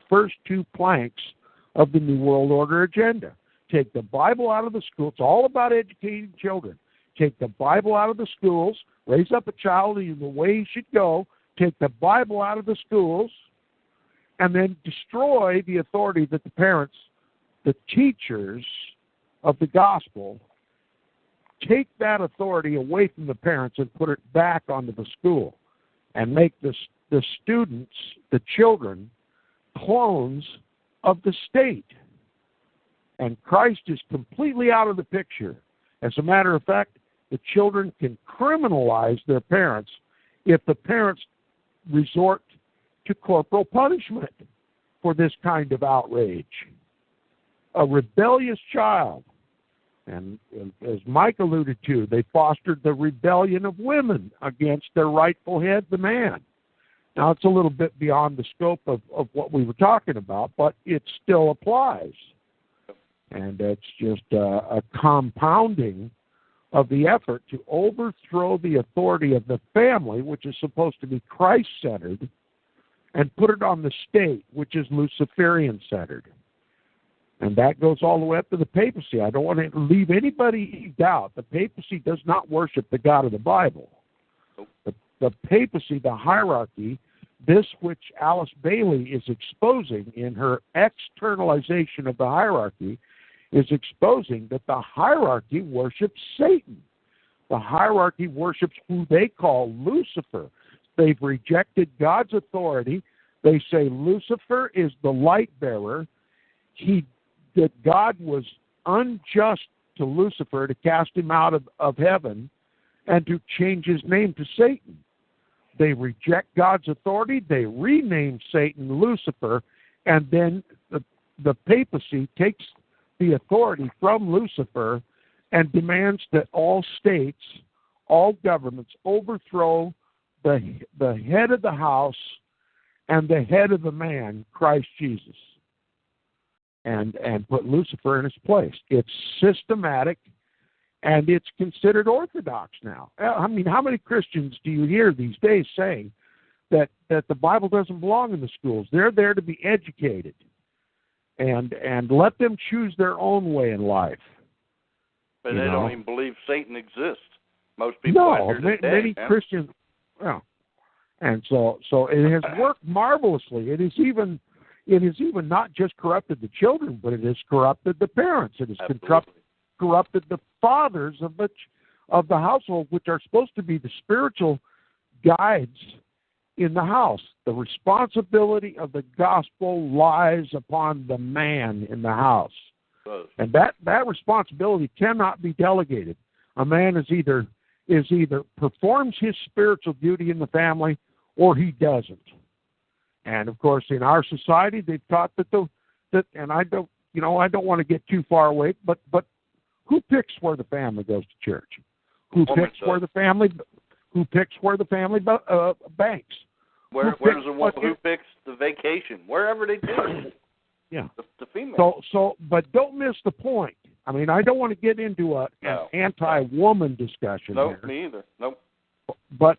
first two planks of the New World Order agenda. Take the Bible out of the school. It's all about educating children. Take the Bible out of the schools, raise up a child in the way he should go, take the Bible out of the schools, and then destroy the authority that the parents, the teachers of the gospel, take that authority away from the parents and put it back onto the school, and make the students, the children, clones of the state. And Christ is completely out of the picture. As a matter of fact, the children can criminalize their parents if the parents resort to corporal punishment for this kind of outrage. A rebellious child, and as Mike alluded to, they fostered the rebellion of women against their rightful head, the man. Now, it's a little bit beyond the scope of what we were talking about, but it still applies. And it's just a compounding of the effort to overthrow the authority of the family, which is supposed to be Christ-centered, and put it on the state, which is Luciferian-centered. And that goes all the way up to the papacy. I don't want to leave anybody in doubt. The papacy does not worship the God of the Bible. The papacy, the hierarchy, this which Alice Bailey is exposing in her externalization of the hierarchy, is exposing that the hierarchy worships Satan. The hierarchy worships who they call Lucifer. They've rejected God's authority. They say Lucifer is the light bearer. That God was unjust to Lucifer to cast him out of heaven and to change his name to Satan. They reject God's authority. They rename Satan Lucifer, and then the papacy takes the authority from Lucifer and demands that all states, all governments overthrow the head of the house and the head of the man, Christ Jesus, and put Lucifer in his place. It's systematic, and it's considered orthodox now. I mean, how many Christians do you hear these days saying that the Bible doesn't belong in the schools? They're there to be educated, and let them choose their own way in life. But they don't even believe Satan exists. Most people out here today, many Christians. Well, and so it has worked marvelously. It has even not just corrupted the children, but it has corrupted the parents. It has corrupted the fathers of the household, which are supposed to be the spiritual guides in the house. The responsibility of the gospel lies upon the man in the house. And that responsibility cannot be delegated. A man is either performs his spiritual duty in the family or he doesn't. And of course, in our society, they've taught that and I don't want to get too far away, but who picks where the family goes to church? Who picks where the family banks? Who picks the vacation? Wherever they do. Yeah. The female. But don't miss the point. I mean, I don't want to get into an anti-woman discussion. No, me either. Nope. But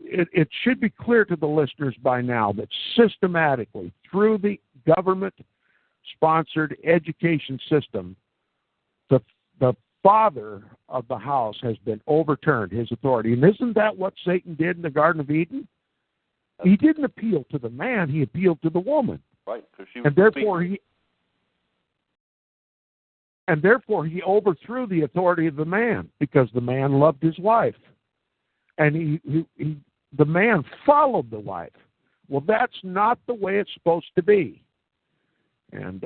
it should be clear to the listeners by now that systematically, through the government-sponsored education system, the father of the house has been overturned, his authority. And isn't that what Satan did in the Garden of Eden? He didn't appeal to the man, he appealed to the woman. Right, because she was and therefore he overthrew the authority of the man because the man loved his wife. And the man followed the wife. Well, that's not the way it's supposed to be. And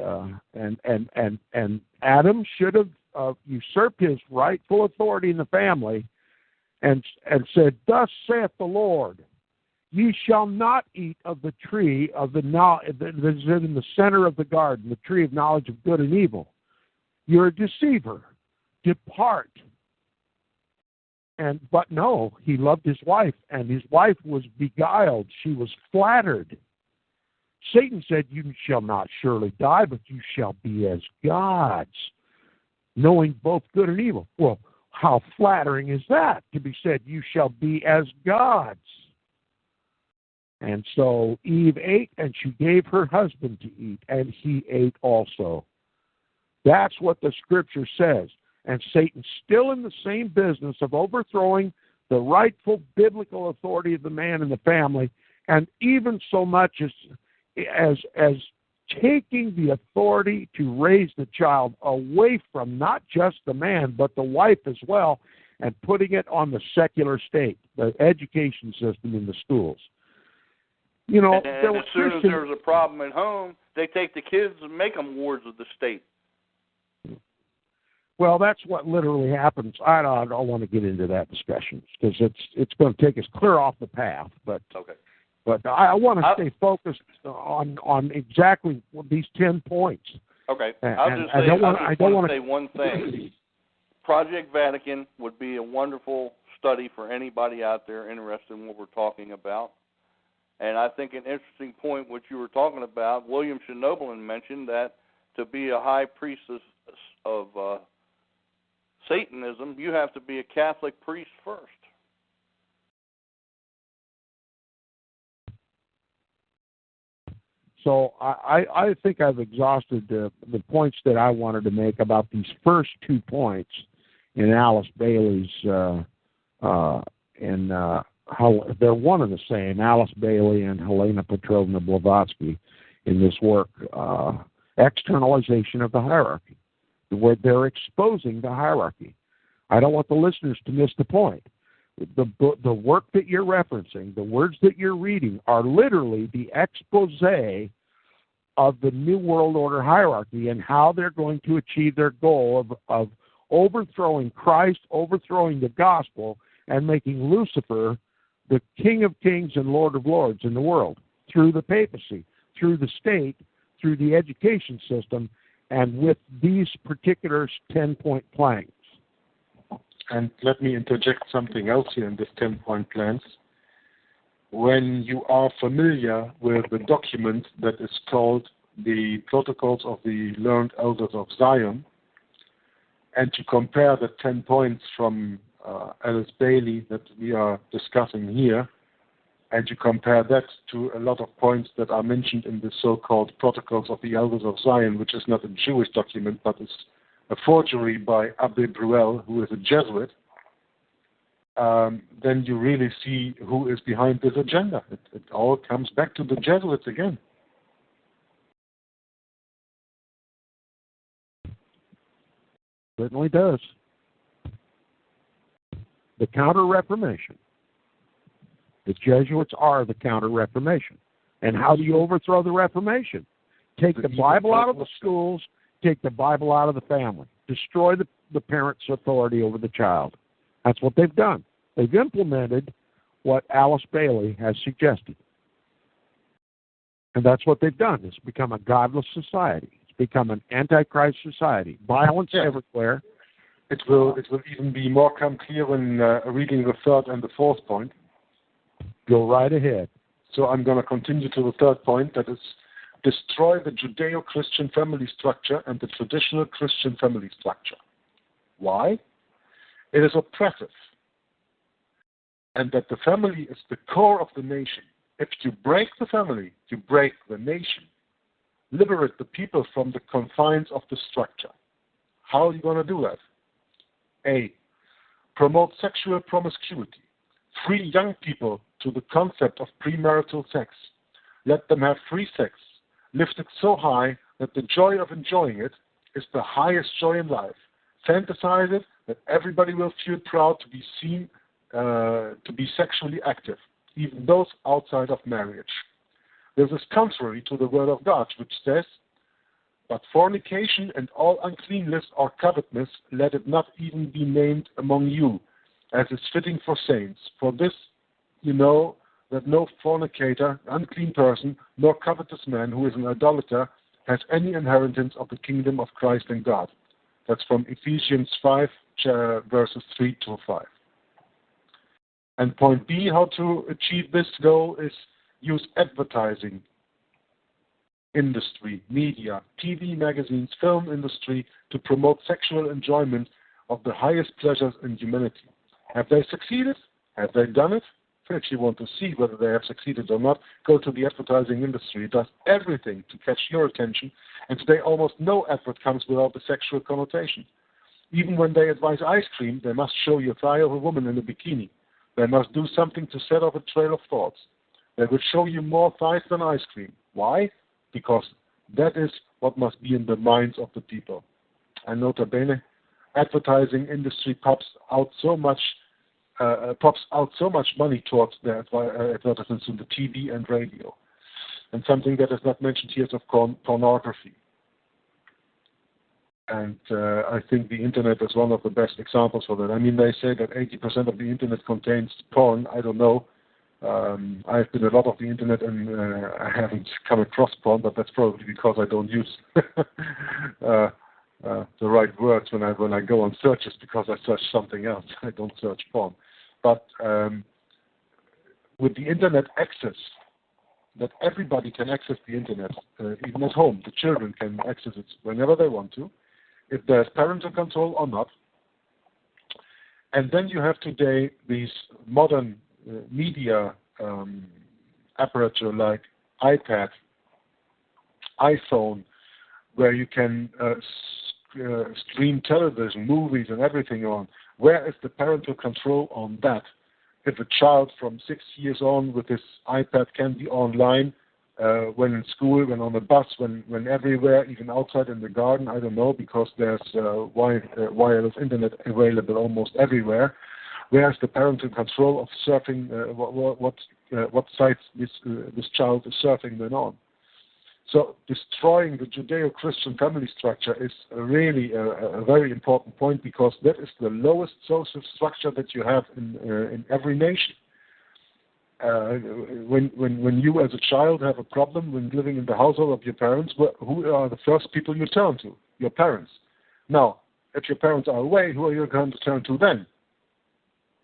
Adam should have usurped his rightful authority in the family and said, "Thus saith the Lord." "Ye shall not eat of the tree of the that is in the center of the garden, the tree of knowledge of good and evil. You're a deceiver. Depart." But no, he loved his wife, and his wife was beguiled. She was flattered. Satan said, "You shall not surely die, but you shall be as gods, knowing both good and evil." Well, how flattering is that, to be said, "You shall be as gods"? And so Eve ate, and she gave her husband to eat, and he ate also. That's what the Scripture says. And Satan's still in the same business of overthrowing the rightful biblical authority of the man in the family, and even so much as taking the authority to raise the child away from not just the man, but the wife as well, and putting it on the secular state, the education system in the schools. You know, and as soon as there's a problem at home, they take the kids and make them wards of the state. Well, that's what literally happens. I don't want to get into that discussion because it's going to take us clear off the path. But okay. But I want to stay focused on exactly these 10 points. Okay. I just want to say one thing. Project Vatican would be a wonderful study for anybody out there interested in what we're talking about. And I think an interesting point, what you were talking about, William Shinoblin mentioned that to be a high priestess of Satanism, you have to be a Catholic priest first. So I think I've exhausted the points that I wanted to make about these first 2 points in Alice Bailey's, how they're one and the same, Alice Bailey and Helena Petrovna Blavatsky, in this work, Externalization of the Hierarchy, where they're exposing the hierarchy. I don't want the listeners to miss the point. The work that you're referencing, the words that you're reading, are literally the expose of the New World Order hierarchy and how they're going to achieve their goal of overthrowing Christ, overthrowing the gospel, and making Lucifer the King of Kings and Lord of Lords in the world through the papacy, through the state, through the education system, and with these particular 10-point plans. And let me interject something else here in this 10-point plans. When you are familiar with the document that is called the Protocols of the Learned Elders of Zion, and to compare the 10 points from Alice Bailey that we are discussing here, and you compare that to a lot of points that are mentioned in the so-called Protocols of the Elders of Zion, which is not a Jewish document, but is a forgery by Abbé Bruel, who is a Jesuit, then you really see who is behind this agenda. It all comes back to the Jesuits again. Certainly does. The Counter-Reformation. The Jesuits are the Counter-Reformation. And how do you overthrow the Reformation? Take the Bible out of the schools, take the Bible out of the family. Destroy the parent's authority over the child. That's what they've done. They've implemented what Alice Bailey has suggested. And that's what they've done. It's become a godless society. It's become an antichrist society. Violence everywhere. It will even be more clear when reading the third and the fourth point. Go right ahead. So I'm going to continue to the third point, that is, destroy the Judeo-Christian family structure and the traditional Christian family structure. Why? It is oppressive. And that the family is the core of the nation. If you break the family, you break the nation. Liberate the people from the confines of the structure. How are you going to do that? A. Promote sexual promiscuity. Free young people to the concept of premarital sex. Let them have free sex. Lift it so high that the joy of enjoying it is the highest joy in life. Fantasize it that everybody will feel proud to be seen to be sexually active, even those outside of marriage. This is contrary to the Word of God, which says, "But fornication and all uncleanness or covetousness, let it not even be named among you, as is fitting for saints. For this, you know, that no fornicator, unclean person, nor covetous man who is an idolater has any inheritance of the kingdom of Christ and God. That's from Ephesians 5, verses 3 to 5. And point B, how to achieve this goal is use advertising industry, media, TV, magazines, film industry to promote sexual enjoyment of the highest pleasures in humanity. Have they succeeded? Have they done it? If you actually want to see whether they have succeeded or not, go to the advertising industry. It does everything to catch your attention, and today almost no advert comes without a sexual connotation. Even when they advise ice cream, they must show you a thigh of a woman in a bikini. They must do something to set off a trail of thoughts. They will show you more thighs than ice cream. Why? Because that is what must be in the minds of the people. And nota bene, advertising industry pops out so much money towards the advertisements in the TV and radio. And something that is not mentioned here is of pornography. And I think the internet is one of the best examples for that. I mean, they say that 80% of the internet contains porn. I don't know. I've been a lot of the internet and I haven't come across porn, but that's probably because I don't use the right words when I go on searches, because I search something else. I don't search porn. But with the internet access, that everybody can access the internet, even at home. The children can access it whenever they want to, if there's parental control or not. And then you have today these modern media apparatus like iPad, iPhone, where you can stream television, movies, and everything on. Where is the parental control on that? If a child from 6 years on with his iPad can be online when in school, when on the bus, when everywhere, even outside in the garden, I don't know, because there's wireless internet available almost everywhere. Where's the parental control of surfing, what sites this child is surfing then on? So destroying the Judeo-Christian family structure is really a very important point, because that is the lowest social structure that you have in every nation. When you as a child have a problem when living in the household of your parents, who are the first people you turn to? Your parents. Now, if your parents are away, who are you going to turn to then?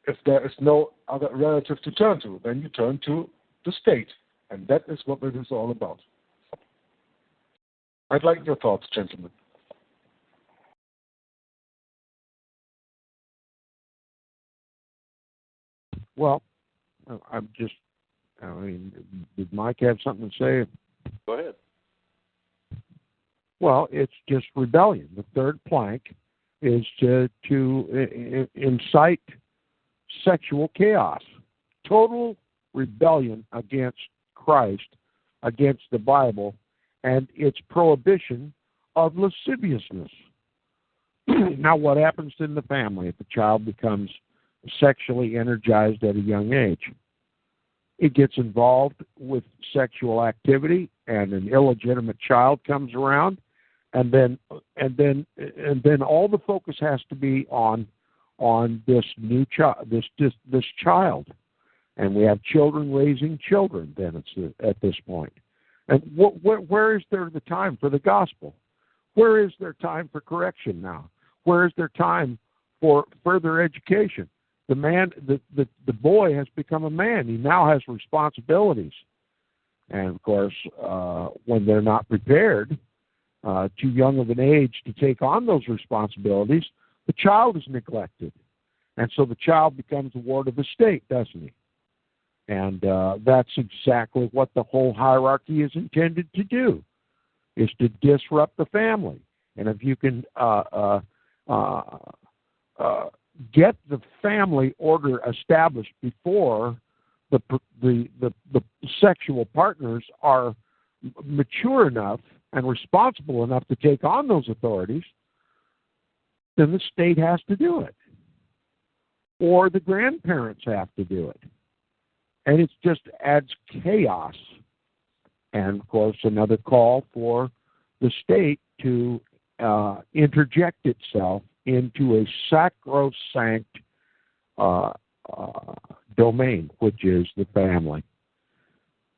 If there is no other relative to turn to, then you turn to the state. And that is what it is all about. I'd like your thoughts, gentlemen. Well, did Mike have something to say? Go ahead. Well, it's just rebellion. The third plank is to incite sexual chaos, total rebellion against Christ, against the Bible, and its prohibition of lasciviousness. Now, what happens in the family if a child becomes sexually energized at a young age? It gets involved with sexual activity, and an illegitimate child comes around, and then all the focus has to be on this new child, this child, and we have children raising children. Then it's at this point. And where is there the time for the gospel? Where is there time for correction now? Where is there time for further education? The boy has become a man. He now has responsibilities. And, of course, when they're not prepared, too young of an age to take on those responsibilities, the child is neglected. And so the child becomes a ward of the state, doesn't he? And that's exactly what the whole hierarchy is intended to do, is to disrupt the family. And if you can get the family order established before the sexual partners are mature enough and responsible enough to take on those authorities, then the state has to do it. Or the grandparents have to do it. And it just adds chaos. And, of course, another call for the state to interject itself into a sacrosanct domain, which is the family.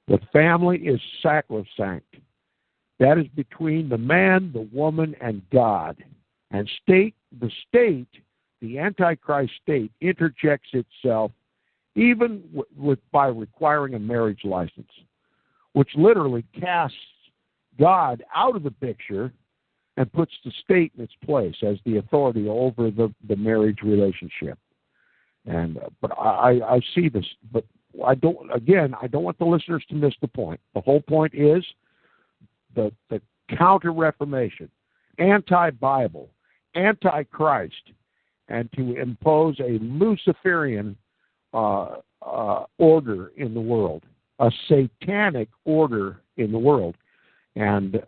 The family is sacrosanct. That is between the man, the woman, and God. And the state, the Antichrist state, interjects itself even by requiring a marriage license, which literally casts God out of the picture and puts the state in its place as the authority over the marriage relationship. And but I see this, but I don't want the listeners to miss the point. The whole point is the counter-Reformation, anti-Bible, anti-Christ, and to impose a Luciferian order in the world, a satanic order in the world. And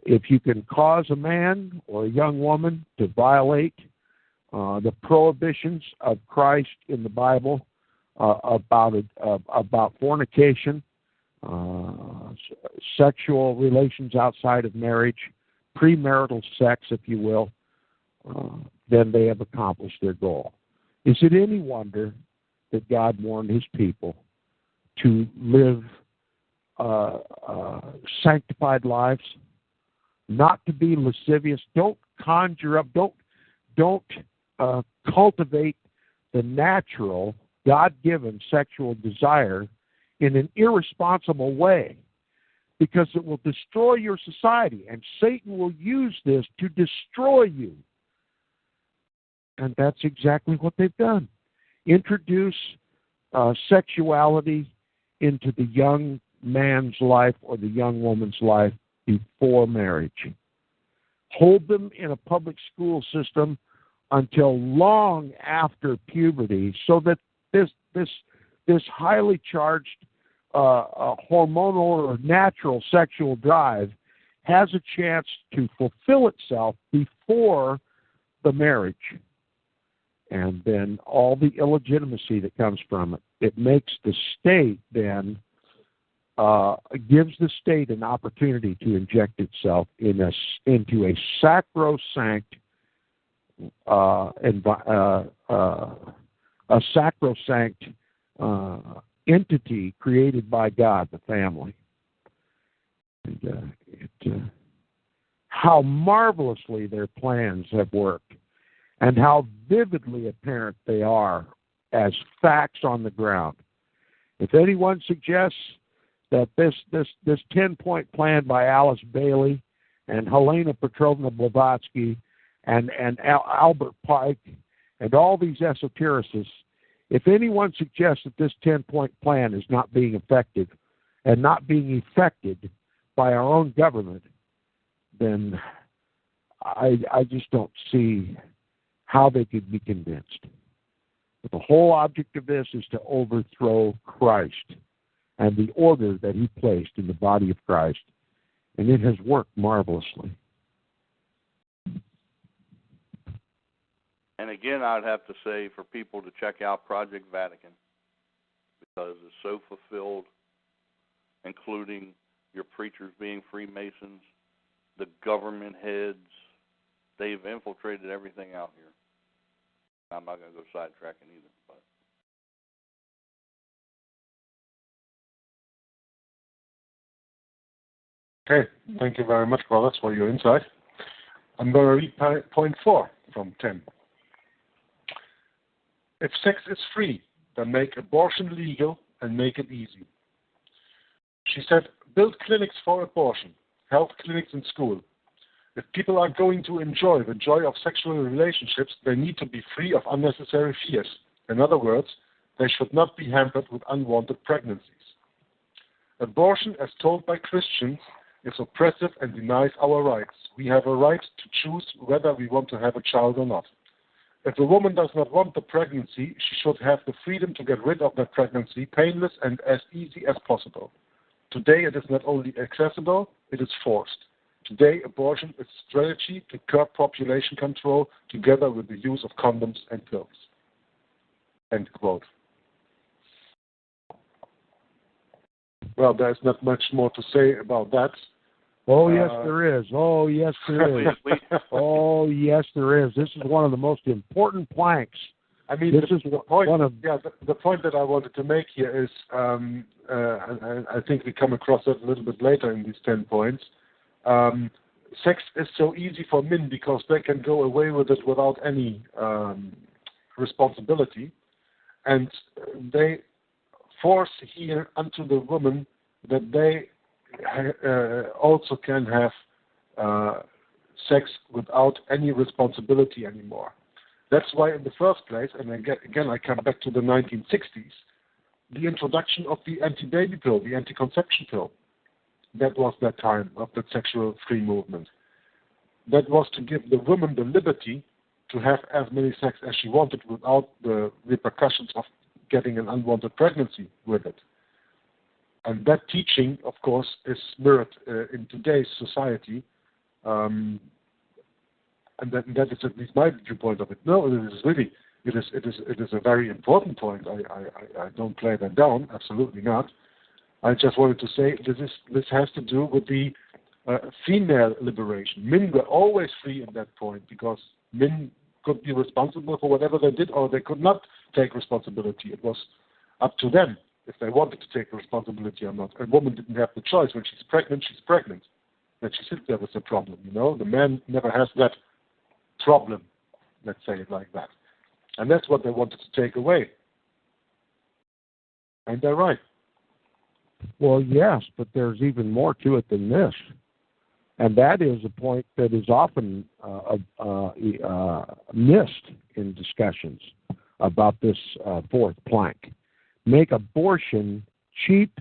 if you can cause a man or a young woman to violate the prohibitions of Christ in the Bible about fornication, sexual relations outside of marriage, premarital sex, if you will, then they have accomplished their goal. Is it any wonder that God warned his people to live sanctified lives, not to be lascivious? Don't conjure up, don't cultivate the natural, God-given sexual desire in an irresponsible way, because it will destroy your society, and Satan will use this to destroy you. And that's exactly what they've done. Introduce sexuality into the young man's life or the young woman's life before marriage. Hold them in a public school system until long after puberty, so that this highly charged hormonal or natural sexual drive has a chance to fulfill itself before the marriage. And then all the illegitimacy that comes from it, it makes the state then, gives the state an opportunity to inject itself into a sacrosanct entity created by God, the family. And how marvelously their plans have worked, and how vividly apparent they are as facts on the ground. If anyone suggests that this 10-point plan by Alice Bailey and Helena Petrovna Blavatsky and Albert Pike and all these esotericists, if anyone suggests that this 10-point plan is not being effective and not being effected by our own government, then I just don't see how they could be convinced. But the whole object of this is to overthrow Christ and the order that he placed in the body of Christ. And it has worked marvelously. And again, I'd have to say for people to check out Project Vatican, because it's so fulfilled, including your preachers being Freemasons, the government heads. They've infiltrated everything out here. I'm not going to go sidetracking either. But. Okay, thank you very much, brothers, for your insight. I'm going to read point 4 from 10. If sex is free, then make abortion legal and make it easy. She said, build clinics for abortion, health clinics in school. If people are going to enjoy the joy of sexual relationships, they need to be free of unnecessary fears. In other words, they should not be hampered with unwanted pregnancies. Abortion, as told by Christians, is oppressive and denies our rights. We have a right to choose whether we want to have a child or not. If a woman does not want the pregnancy, she should have the freedom to get rid of that pregnancy, painless and as easy as possible. Today it is not only accessible, it is forced. Today, abortion is a strategy to curb population control together with the use of condoms and pills. End quote. Well, there's not much more to say about that. Oh, yes, there is. Oh, yes, there is. Oh, yes, there is. This is one of the most important planks I mean, the point that I wanted to make here is, and I think we come across that a little bit later in these 10 points. Sex is so easy for men because they can go away with it without any responsibility, and they force here unto the woman that they also can have sex without any responsibility anymore. That's why in the first place, and again I come back to the 1960s, the introduction of the anti-baby pill, the anti-conception pill, that was that time of the sexual free movement. That was to give the woman the liberty to have as many sex as she wanted without the repercussions of getting an unwanted pregnancy with it. And that teaching, of course, is mirrored in today's society. And that is at least my viewpoint of it. No, it is a very important point. I don't play that down, absolutely not. I just wanted to say this has to do with the female liberation. Men were always free at that point because men could be responsible for whatever they did, or they could not take responsibility. It was up to them if they wanted to take responsibility or not. A woman didn't have the choice. When she's pregnant, she's pregnant. That she sits there with a problem, The man never has that problem, let's say it like that. And that's what they wanted to take away. Ain't that right? Well, yes, but there's even more to it than this. And that is a point that is often missed in discussions about this fourth plank. Make abortion cheap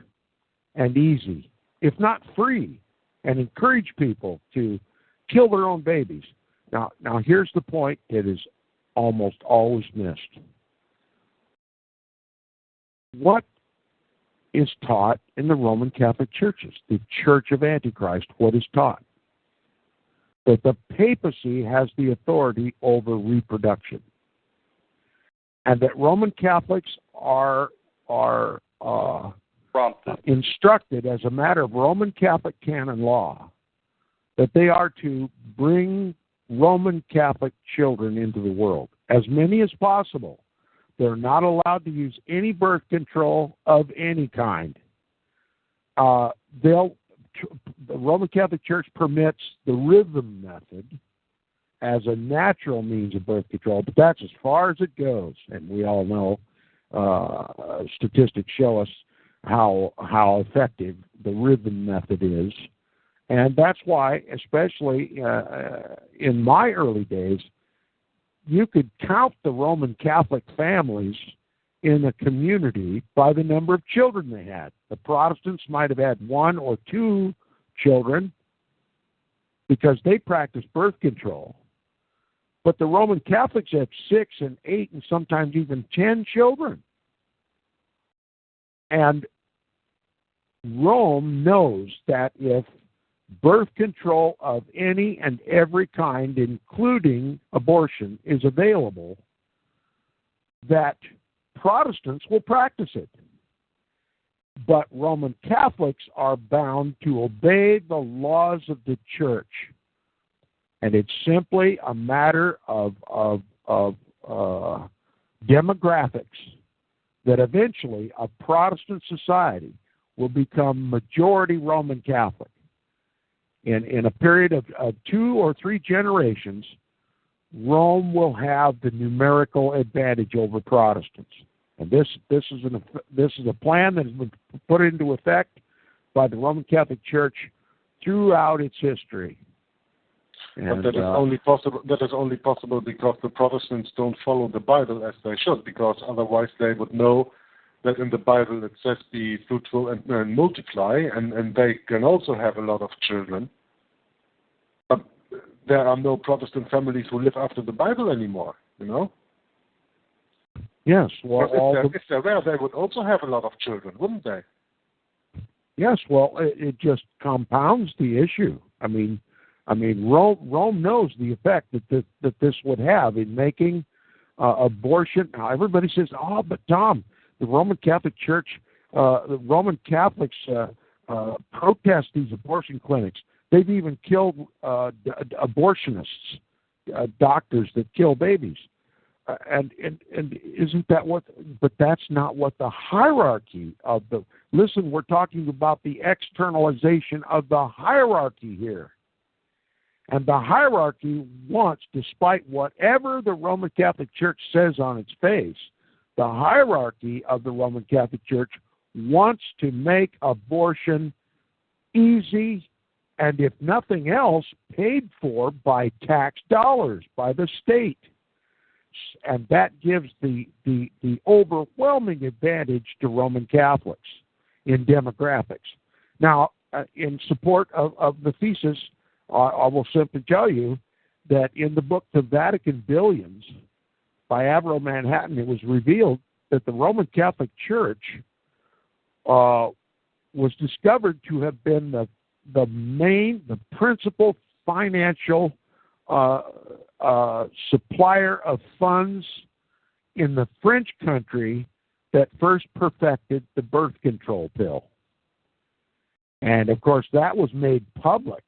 and easy, if not free, and encourage people to kill their own babies. Now here's the point that is almost always missed. What is taught in the Roman Catholic churches, the Church of Antichrist, what is taught? That the papacy has the authority over reproduction. And that Roman Catholics are instructed as a matter of Roman Catholic canon law that they are to bring Roman Catholic children into the world, as many as possible. They're not allowed to use any birth control of any kind. The Roman Catholic Church permits the rhythm method as a natural means of birth control, but that's as far as it goes. And we all know statistics show us how effective the rhythm method is. And that's why, especially in my early days, you could count the Roman Catholic families in a community by the number of children they had. The Protestants might have had 1 or 2 children because they practiced birth control. But the Roman Catholics had 6 and 8 and sometimes even 10 children. And Rome knows that if birth control of any and every kind, including abortion, is available, that Protestants will practice it. But Roman Catholics are bound to obey the laws of the Church. And it's simply a matter of demographics that eventually a Protestant society will become majority Roman Catholic. In a period of 2 or 3 generations, Rome will have the numerical advantage over Protestants. And this is a plan that has been put into effect by the Roman Catholic Church throughout its history. And but that is only possible because the Protestants don't follow the Bible as they should, because otherwise they would know that in the Bible it says be fruitful and multiply, and they can also have a lot of children. But there are no Protestant families who live after the Bible anymore, Yes. Well, if they're there, they would also have a lot of children, wouldn't they? Yes. Well, it just compounds the issue. I mean, Rome knows the effect that this would have in making abortion. Now, everybody says, "Oh, but Tom, the Roman Catholic Church, the Roman Catholics protest these abortion clinics. They've even killed abortionists, doctors that kill babies." and isn't that what? But that's not what the hierarchy of the. Listen, we're talking about the externalization of the hierarchy here, and the hierarchy wants, despite whatever the Roman Catholic Church says on its face, the hierarchy of the Roman Catholic Church wants to make abortion easy, and if nothing else, paid for by tax dollars, by the state. And that gives the overwhelming advantage to Roman Catholics in demographics. Now, in support of the thesis, I will simply tell you that in the book The Vatican Billions by Avro Manhattan, it was revealed that the Roman Catholic Church was discovered to have been the principal financial supplier of funds in the French country that first perfected the birth control pill. And of course, that was made public.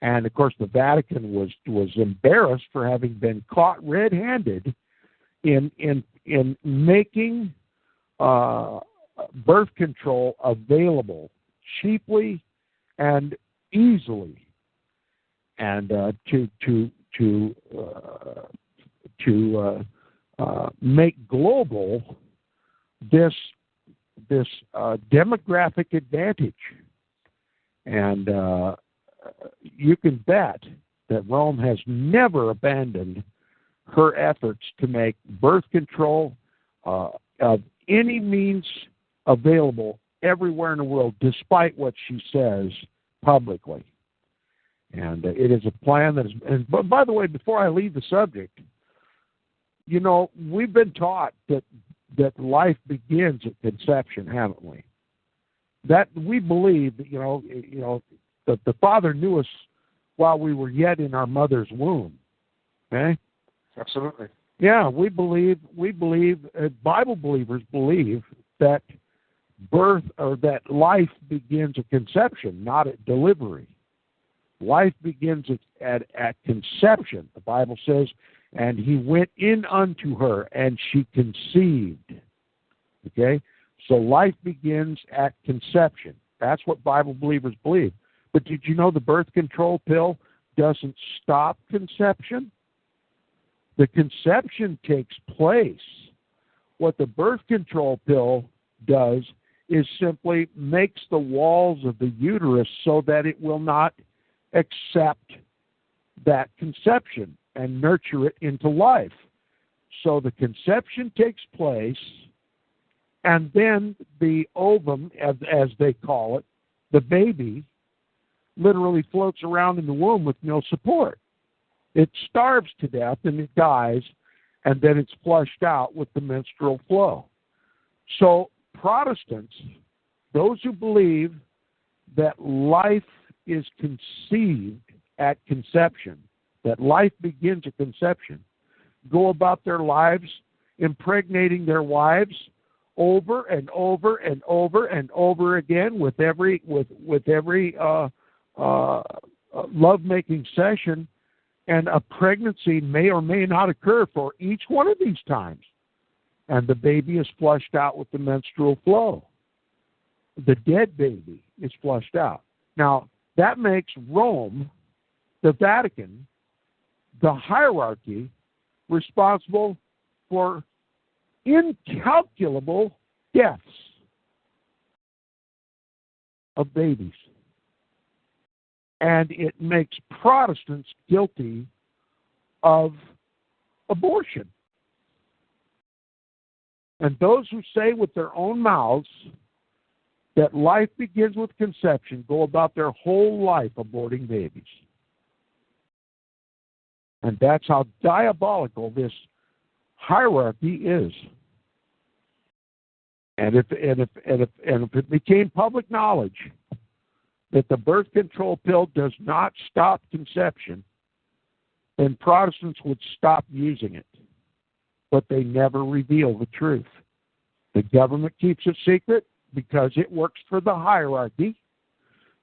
And of course, the Vatican was embarrassed for having been caught red-handed in making birth control available cheaply and easily, and to make global this demographic advantage. And you can bet that Rome has never abandoned her efforts to make birth control of any means available everywhere in the world, despite what she says publicly. And it is a plan that is. And by the way, before I leave the subject, you know, we've been taught that life begins at conception, haven't we? That we believe that that the Father knew us while we were yet in our mother's womb. Okay? Absolutely. Yeah, we believe. Bible believers believe that birth or that life begins at conception, not at delivery. Life begins at conception. The Bible says, and he went in unto her, and she conceived. Okay? So life begins at conception. That's what Bible believers believe. But did you know the birth control pill doesn't stop conception? The conception takes place. What the birth control pill does is simply makes the walls of the uterus so that it will not accept that conception and nurture it into life. So the conception takes place, and then the ovum, as they call it, the baby, literally floats around in the womb with no support. It starves to death and it dies, and then it's flushed out with the menstrual flow. So Protestants, those who believe that life is conceived at conception, that life begins at conception, go about their lives impregnating their wives over and over and over and over again with every love-making session, and a pregnancy may or may not occur for each one of these times, and the baby is flushed out with the menstrual flow. The dead baby is flushed out. Now, that makes Rome, the Vatican, the hierarchy, responsible for incalculable deaths of babies. And it makes Protestants guilty of abortion. And those who say with their own mouths that life begins with conception go about their whole life aborting babies. And that's how diabolical this hierarchy is. And if it became public knowledge that the birth control pill does not stop conception, then Protestants would stop using it. But they never reveal the truth. The government keeps it secret because it works for the hierarchy.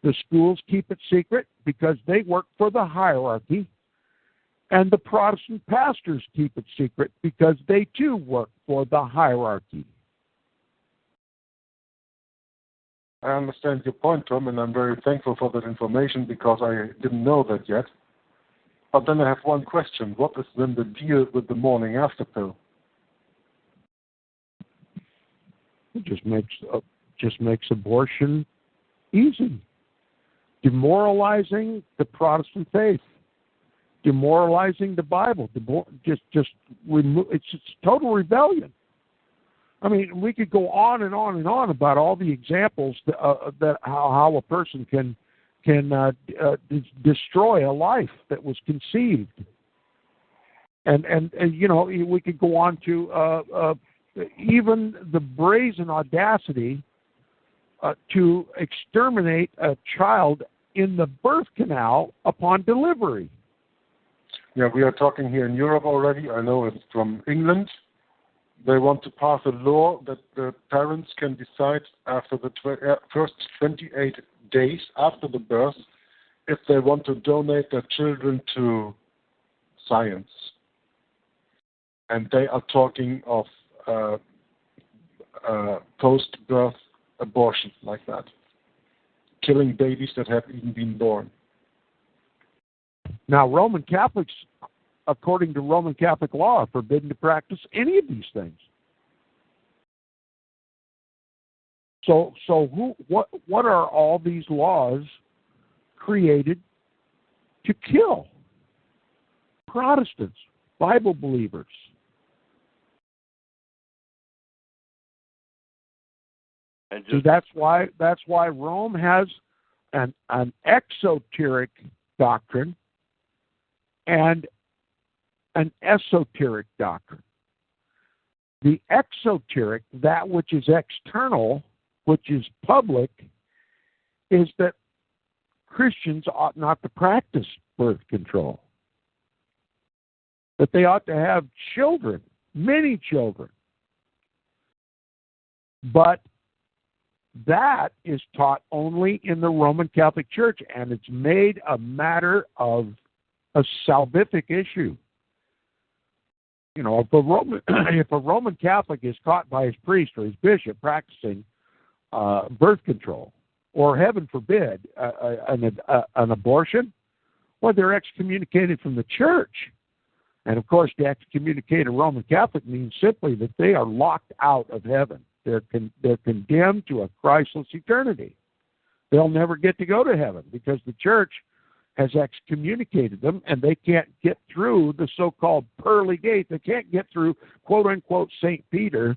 The schools keep it secret because they work for the hierarchy. And the Protestant pastors keep it secret because they too work for the hierarchy. I understand your point, Tom, and I'm very thankful for that information because I didn't know that yet. But then I have one question. What is then the deal with the morning after pill? It just makes abortion easy. Demoralizing the Protestant faith. Demoralizing the Bible. It's total rebellion. I mean, we could go on and on and on about all the examples that how a person can destroy a life that was conceived, and you know, we could go on to even the brazen audacity to exterminate a child in the birth canal upon delivery. Yeah, we are talking here in Europe already. I know it's from England. They want to pass a law that the parents can decide after the first 28 days after the birth if they want to donate their children to science. And they are talking of post-birth abortion like that, killing babies that have even been born. Now, Roman Catholics, according to Roman Catholic law, are forbidden to practice any of these things. So what are all these laws created to kill? Protestants, Bible believers. And So that's why Rome has an exoteric doctrine and an esoteric doctrine. The exoteric, that which is external, which is public, is that Christians ought not to practice birth control. That they ought to have children, many children. But that is taught only in the Roman Catholic Church, and it's made a matter of a salvific issue. You know, if a Roman Catholic is caught by his priest or his bishop practicing birth control, or heaven forbid, an abortion, well, they're excommunicated from the church. And of course, to excommunicate a Roman Catholic means simply that they are locked out of heaven. They're condemned to a Christless eternity. They'll never get to go to heaven because the church has excommunicated them, and they can't get through the so-called pearly gate. They can't get through, quote-unquote, St. Peter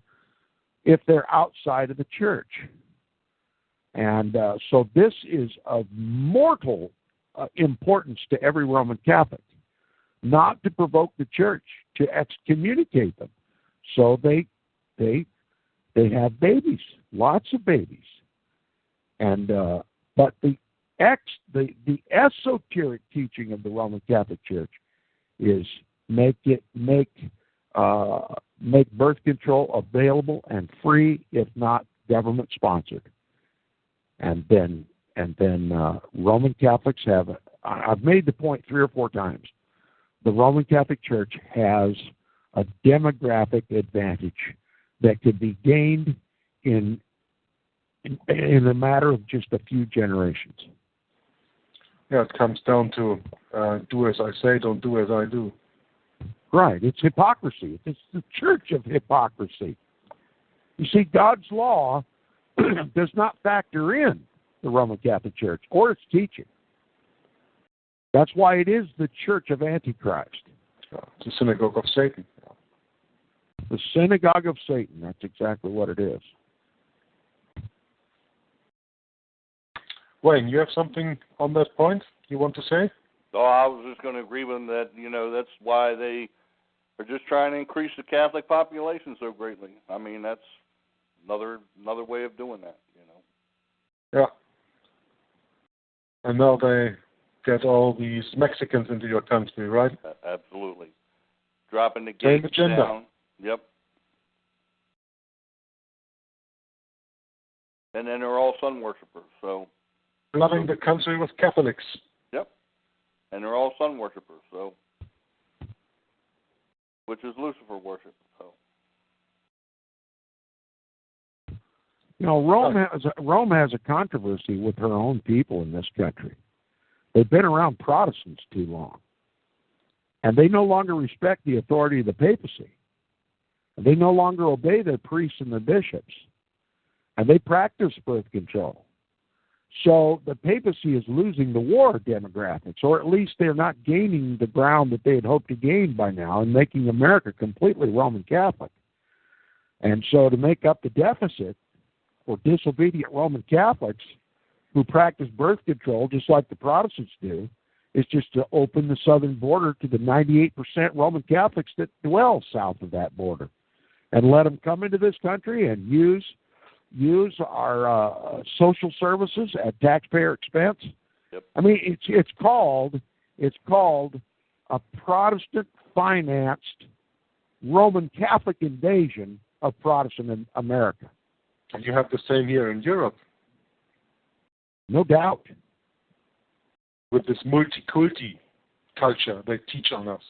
if they're outside of the church. And so this is of mortal importance to every Roman Catholic, not to provoke the church to excommunicate them. So they have babies, lots of babies. And but the esoteric teaching of the Roman Catholic Church is make birth control available and free, if not government sponsored. And then Roman Catholics have. I've made the point 3 or 4 times. The Roman Catholic Church has a demographic advantage that could be gained in a matter of just a few generations. Yeah, it comes down to do as I say, don't do as I do. Right. It's hypocrisy. It's the church of hypocrisy. You see, God's law does not factor in the Roman Catholic Church or its teaching. That's why it is the church of Antichrist. It's the synagogue of Satan. The synagogue of Satan. That's exactly what it is. Wayne, you have something on that point you want to say? Oh, I was just going to agree with them that, that's why they are just trying to increase the Catholic population so greatly. I mean, that's another way of doing that, Yeah. And now they get all these Mexicans into your country, right? Absolutely. Dropping the gates down. Yep. And then they're all sun worshippers, so. Flooding the country with Catholics. Yep. And they're all sun worshippers, so. which is Lucifer worship. So. You know, Rome has a controversy with her own people in this country. They've been around Protestants too long, and they no longer respect the authority of the papacy. They no longer obey their priests and their bishops, and they practice birth control. So the papacy is losing the war of demographics, or at least they're not gaining the ground that they had hoped to gain by now and making America completely Roman Catholic. And so to make up the deficit for disobedient Roman Catholics who practice birth control just like the Protestants do is just to open the southern border to the 98% Roman Catholics that dwell south of that border and let them come into this country and use our social services at taxpayer expense. Yep. I mean, it's called a Protestant-financed Roman Catholic invasion of Protestant America. And you have the same here in Europe. No doubt. With this multi-culti culture they teach on us.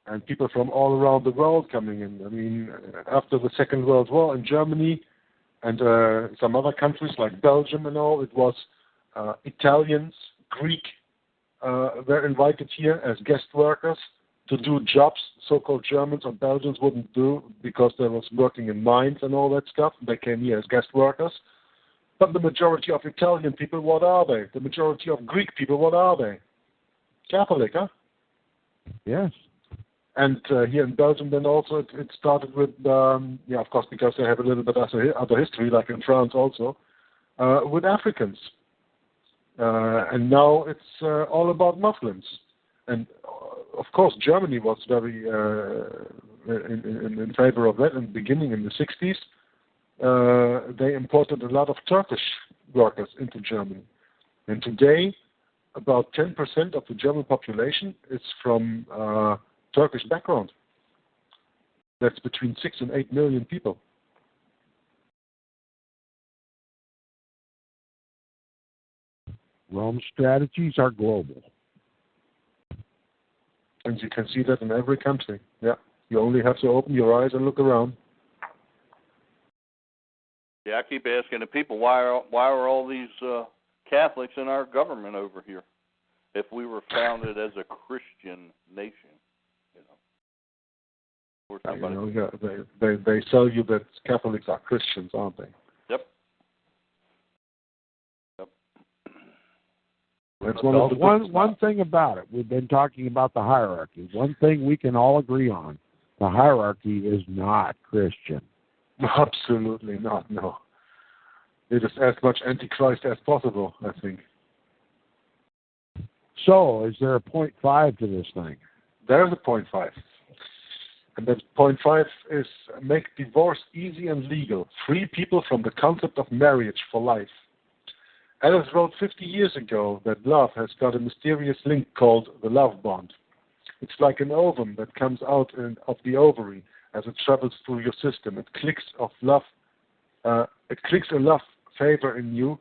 And people from all around the world coming in. I mean, after the Second World War in Germany and some other countries like Belgium and all, it was Italians, Greek were invited here as guest workers to do jobs so-called Germans or Belgians wouldn't do because they was working in mines and all that stuff. They came here as guest workers. But the majority of Italian people, what are they? The majority of Greek people, what are they? Catholic, huh? Yes. And here in Belgium, then also it started with, of course, because they have a little bit other history, like in France also, with Africans. And now it's all about Muslims. And of course, Germany was very in favor of that in the beginning in the 60s. They imported a lot of Turkish workers into Germany. And today, about 10% of the German population is from Turkish background. That's between 6 and 8 million people. Rome's strategies are global. And you can see that in every country. Yeah, you only have to open your eyes and look around. Yeah, I keep asking the people, why are all these Catholics in our government over here if we were founded as a Christian nation? They sell you that Catholics are Christians, aren't they? Yep. That's one thing about it. We've been talking about the hierarchy. One thing we can all agree on: the hierarchy is not Christian. Absolutely not. No. It is as much Antichrist as possible, I think. So, is there a 0.5 to this thing? There is a 0.5. And that 0.5 is make divorce easy and legal. Free people from the concept of marriage for life. Alice wrote 50 years ago that love has got a mysterious link called the love bond. It's like an ovum that comes out of the ovary as it travels through your system. It clicks of love. It clicks a love favor in you,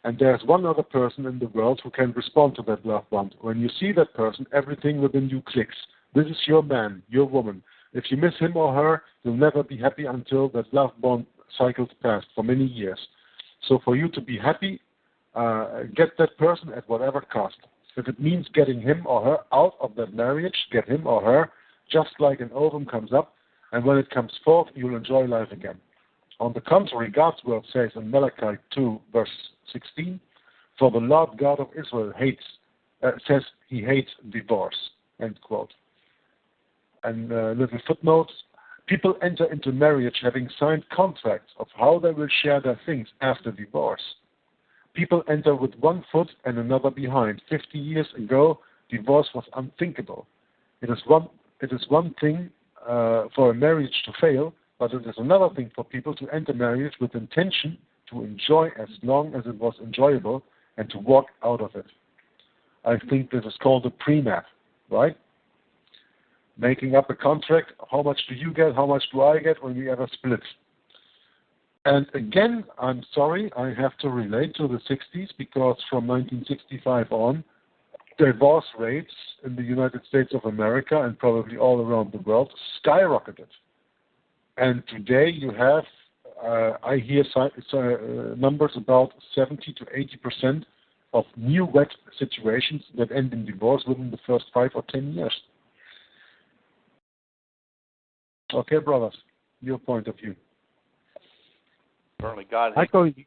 and there's one other person in the world who can respond to that love bond. When you see that person, everything within you clicks. This is your man, your woman. If you miss him or her, you'll never be happy until that love bond cycles past for many years. So for you to be happy, get that person at whatever cost. If it means getting him or her out of that marriage, get him or her, just like an ovum comes up, and when it comes forth, you'll enjoy life again. On the contrary, God's word says in Malachi 2, verse 16, for the Lord God of Israel says he hates divorce, end quote. And little footnotes, people enter into marriage having signed contracts of how they will share their things after divorce. People enter with one foot and another behind. 50 years ago, divorce was unthinkable. It is one thing for a marriage to fail, but it is another thing for people to enter marriage with intention to enjoy as long as it was enjoyable and to walk out of it. I think this is called a pre-nap, right? Making up a contract, how much do you get, how much do I get when we ever split? And again, I'm sorry, I have to relate to the 60s because from 1965 on, divorce rates in the United States of America and probably all around the world skyrocketed. And today you have, I hear numbers about 70 to 80% of new wed situations that end in divorce within the first 5 or 10 years. Okay, brothers, your point of view. Certainly God hates Michael, you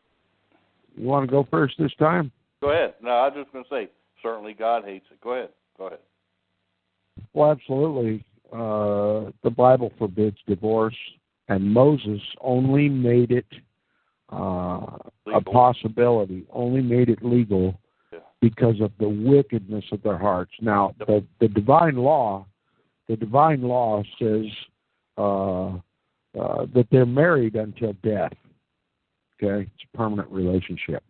want to go first this time? Go ahead. No, I was just going to say, certainly God hates it. Go ahead. Well, absolutely. The Bible forbids divorce, and Moses only made it a possibility, only made it legal because of the wickedness of their hearts. Now, the divine law says that they're married until death. Okay, it's a permanent relationship.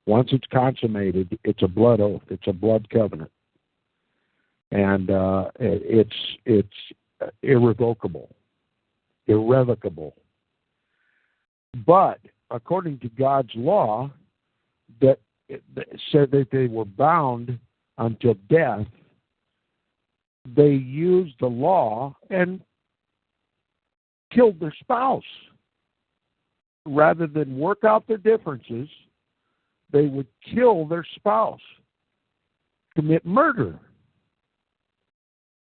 Once it's consummated, it's a blood oath. It's a blood covenant, and it's irrevocable, irrevocable. But according to God's law, that said that they were bound until death, they used the law and killed their spouse. Rather than work out their differences, they would kill their spouse, commit murder.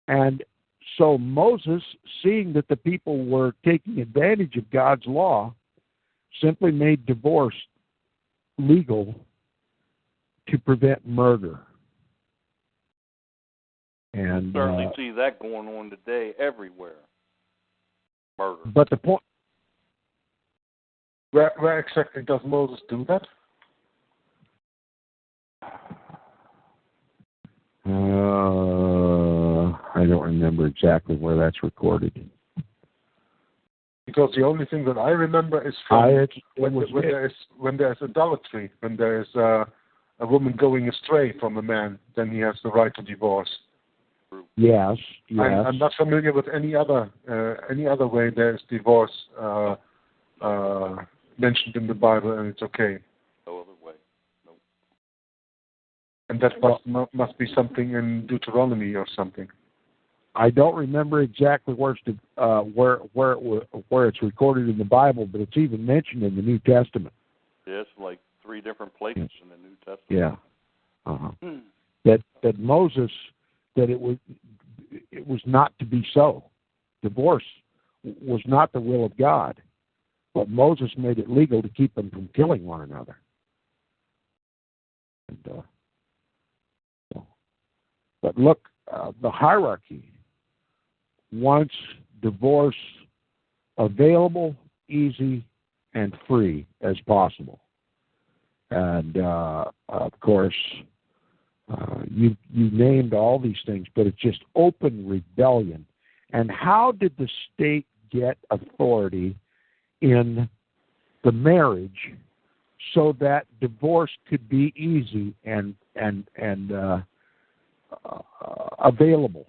And so Moses, seeing that the people were taking advantage of God's law, simply made divorce legal to prevent murder. And certainly see that going on today everywhere. Murder. But the point... Where exactly does Moses do that? I don't remember exactly where that's recorded. Because the only thing that I remember is from when there's adultery, when there's a woman going astray from a man, then he has the right to divorce. Yes. I'm not familiar with any other way there's divorce mentioned in the Bible, and it's okay. No other way. Nope. And that must be something in Deuteronomy or something. I don't remember exactly where it's recorded in the Bible, but it's even mentioned in the New Testament. Yes, like 3 different places in the New Testament. Yeah. That Moses, that it was not to be so. Divorce was not the will of God. But Moses made it legal to keep them from killing one another. And, but look, the hierarchy wants divorce available, easy, and free as possible. And, of course, you named all these things, but it's just open rebellion. And how did the state get authority in the marriage so that divorce could be easy and available?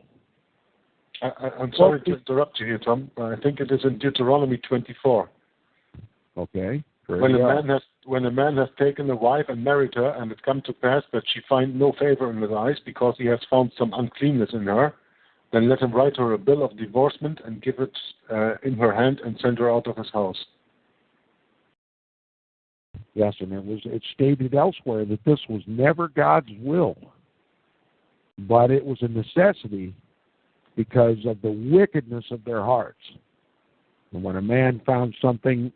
I'm sorry to interrupt you here, Tom. I think it is in Deuteronomy 24. Okay. When a man has taken a wife and married her, and it come to pass that she find no favor in his eyes because he has found some uncleanness in her, then let him write her a bill of divorcement and give it in her hand and send her out of his house. Yes, and it's stated elsewhere that this was never God's will, but it was a necessity because of the wickedness of their hearts. And when a man found something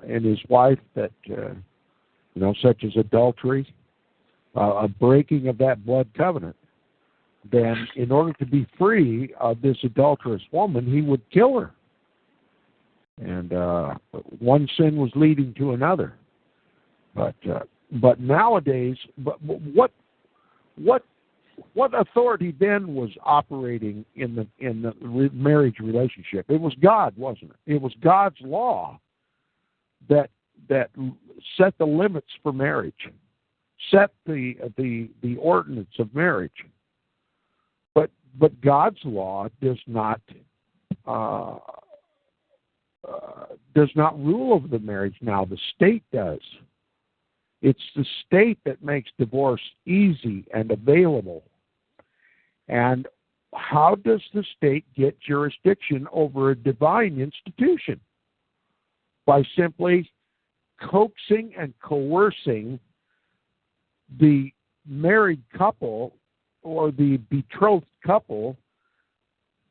in his wife that, such as adultery, a breaking of that blood covenant, then in order to be free of this adulterous woman, he would kill her. And one sin was leading to another. But nowadays, what authority then was operating in the marriage relationship? It was God, wasn't it? It was God's law that set the limits for marriage, set the ordinance of marriage. But God's law does not rule over the marriage now. The state does. It's the state that makes divorce easy and available. And how does the state get jurisdiction over a divine institution? By simply coaxing and coercing the married couple or the betrothed couple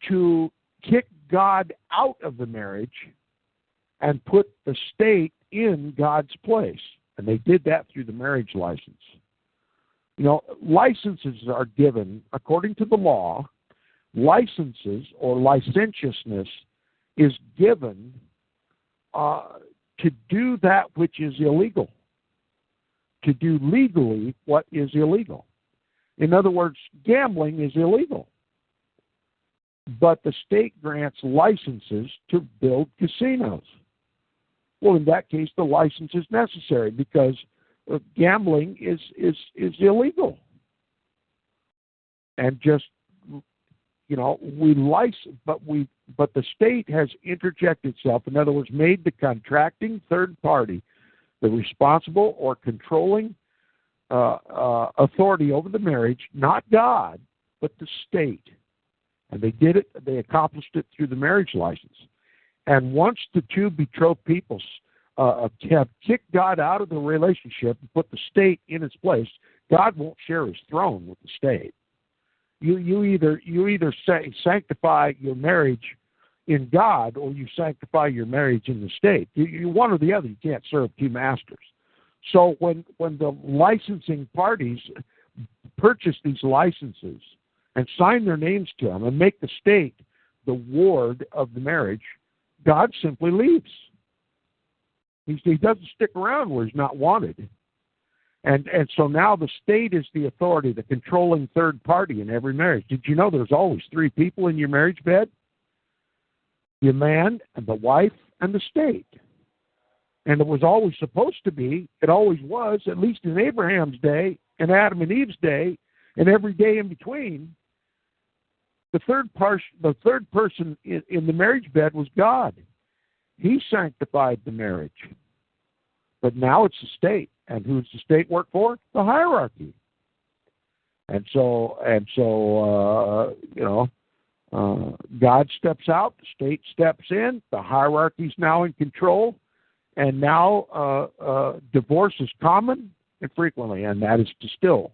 to kick God out of the marriage and put the state in God's place. And they did that through the marriage license. You know, licenses are given, according to the law, licenses or licentiousness is given to do that which is illegal, to do legally what is illegal. In other words, gambling is illegal. But the state grants licenses to build casinos. Well, in that case, the license is necessary because gambling is illegal. And just, you know, but the state has interjected itself. In other words, made the contracting third party the responsible or controlling authority over the marriage, not God, but the state. And they did it, they accomplished it through the marriage license. And once the two betrothed peoples have kicked God out of the relationship and put the state in its place, God won't share his throne with the state. You either sanctify your marriage in God or you sanctify your marriage in the state. You one or the other. You can't serve two masters. So when the licensing parties purchase these licenses and sign their names to them and make the state the ward of the marriage, God simply leaves. He doesn't stick around where he's not wanted. And so now the state is the authority, the controlling third party in every marriage. Did you know there's always three people in your marriage bed? The man and the wife and the state. And it was always supposed to be, it always was, at least in Abraham's day and Adam and Eve's day and every day in between, the third person in the marriage bed was God. He sanctified the marriage. But now it's the state. And who does the state work for? The hierarchy. And so God steps out, the state steps in, the hierarchy's now in control, and now divorce is common and frequently, and that is to still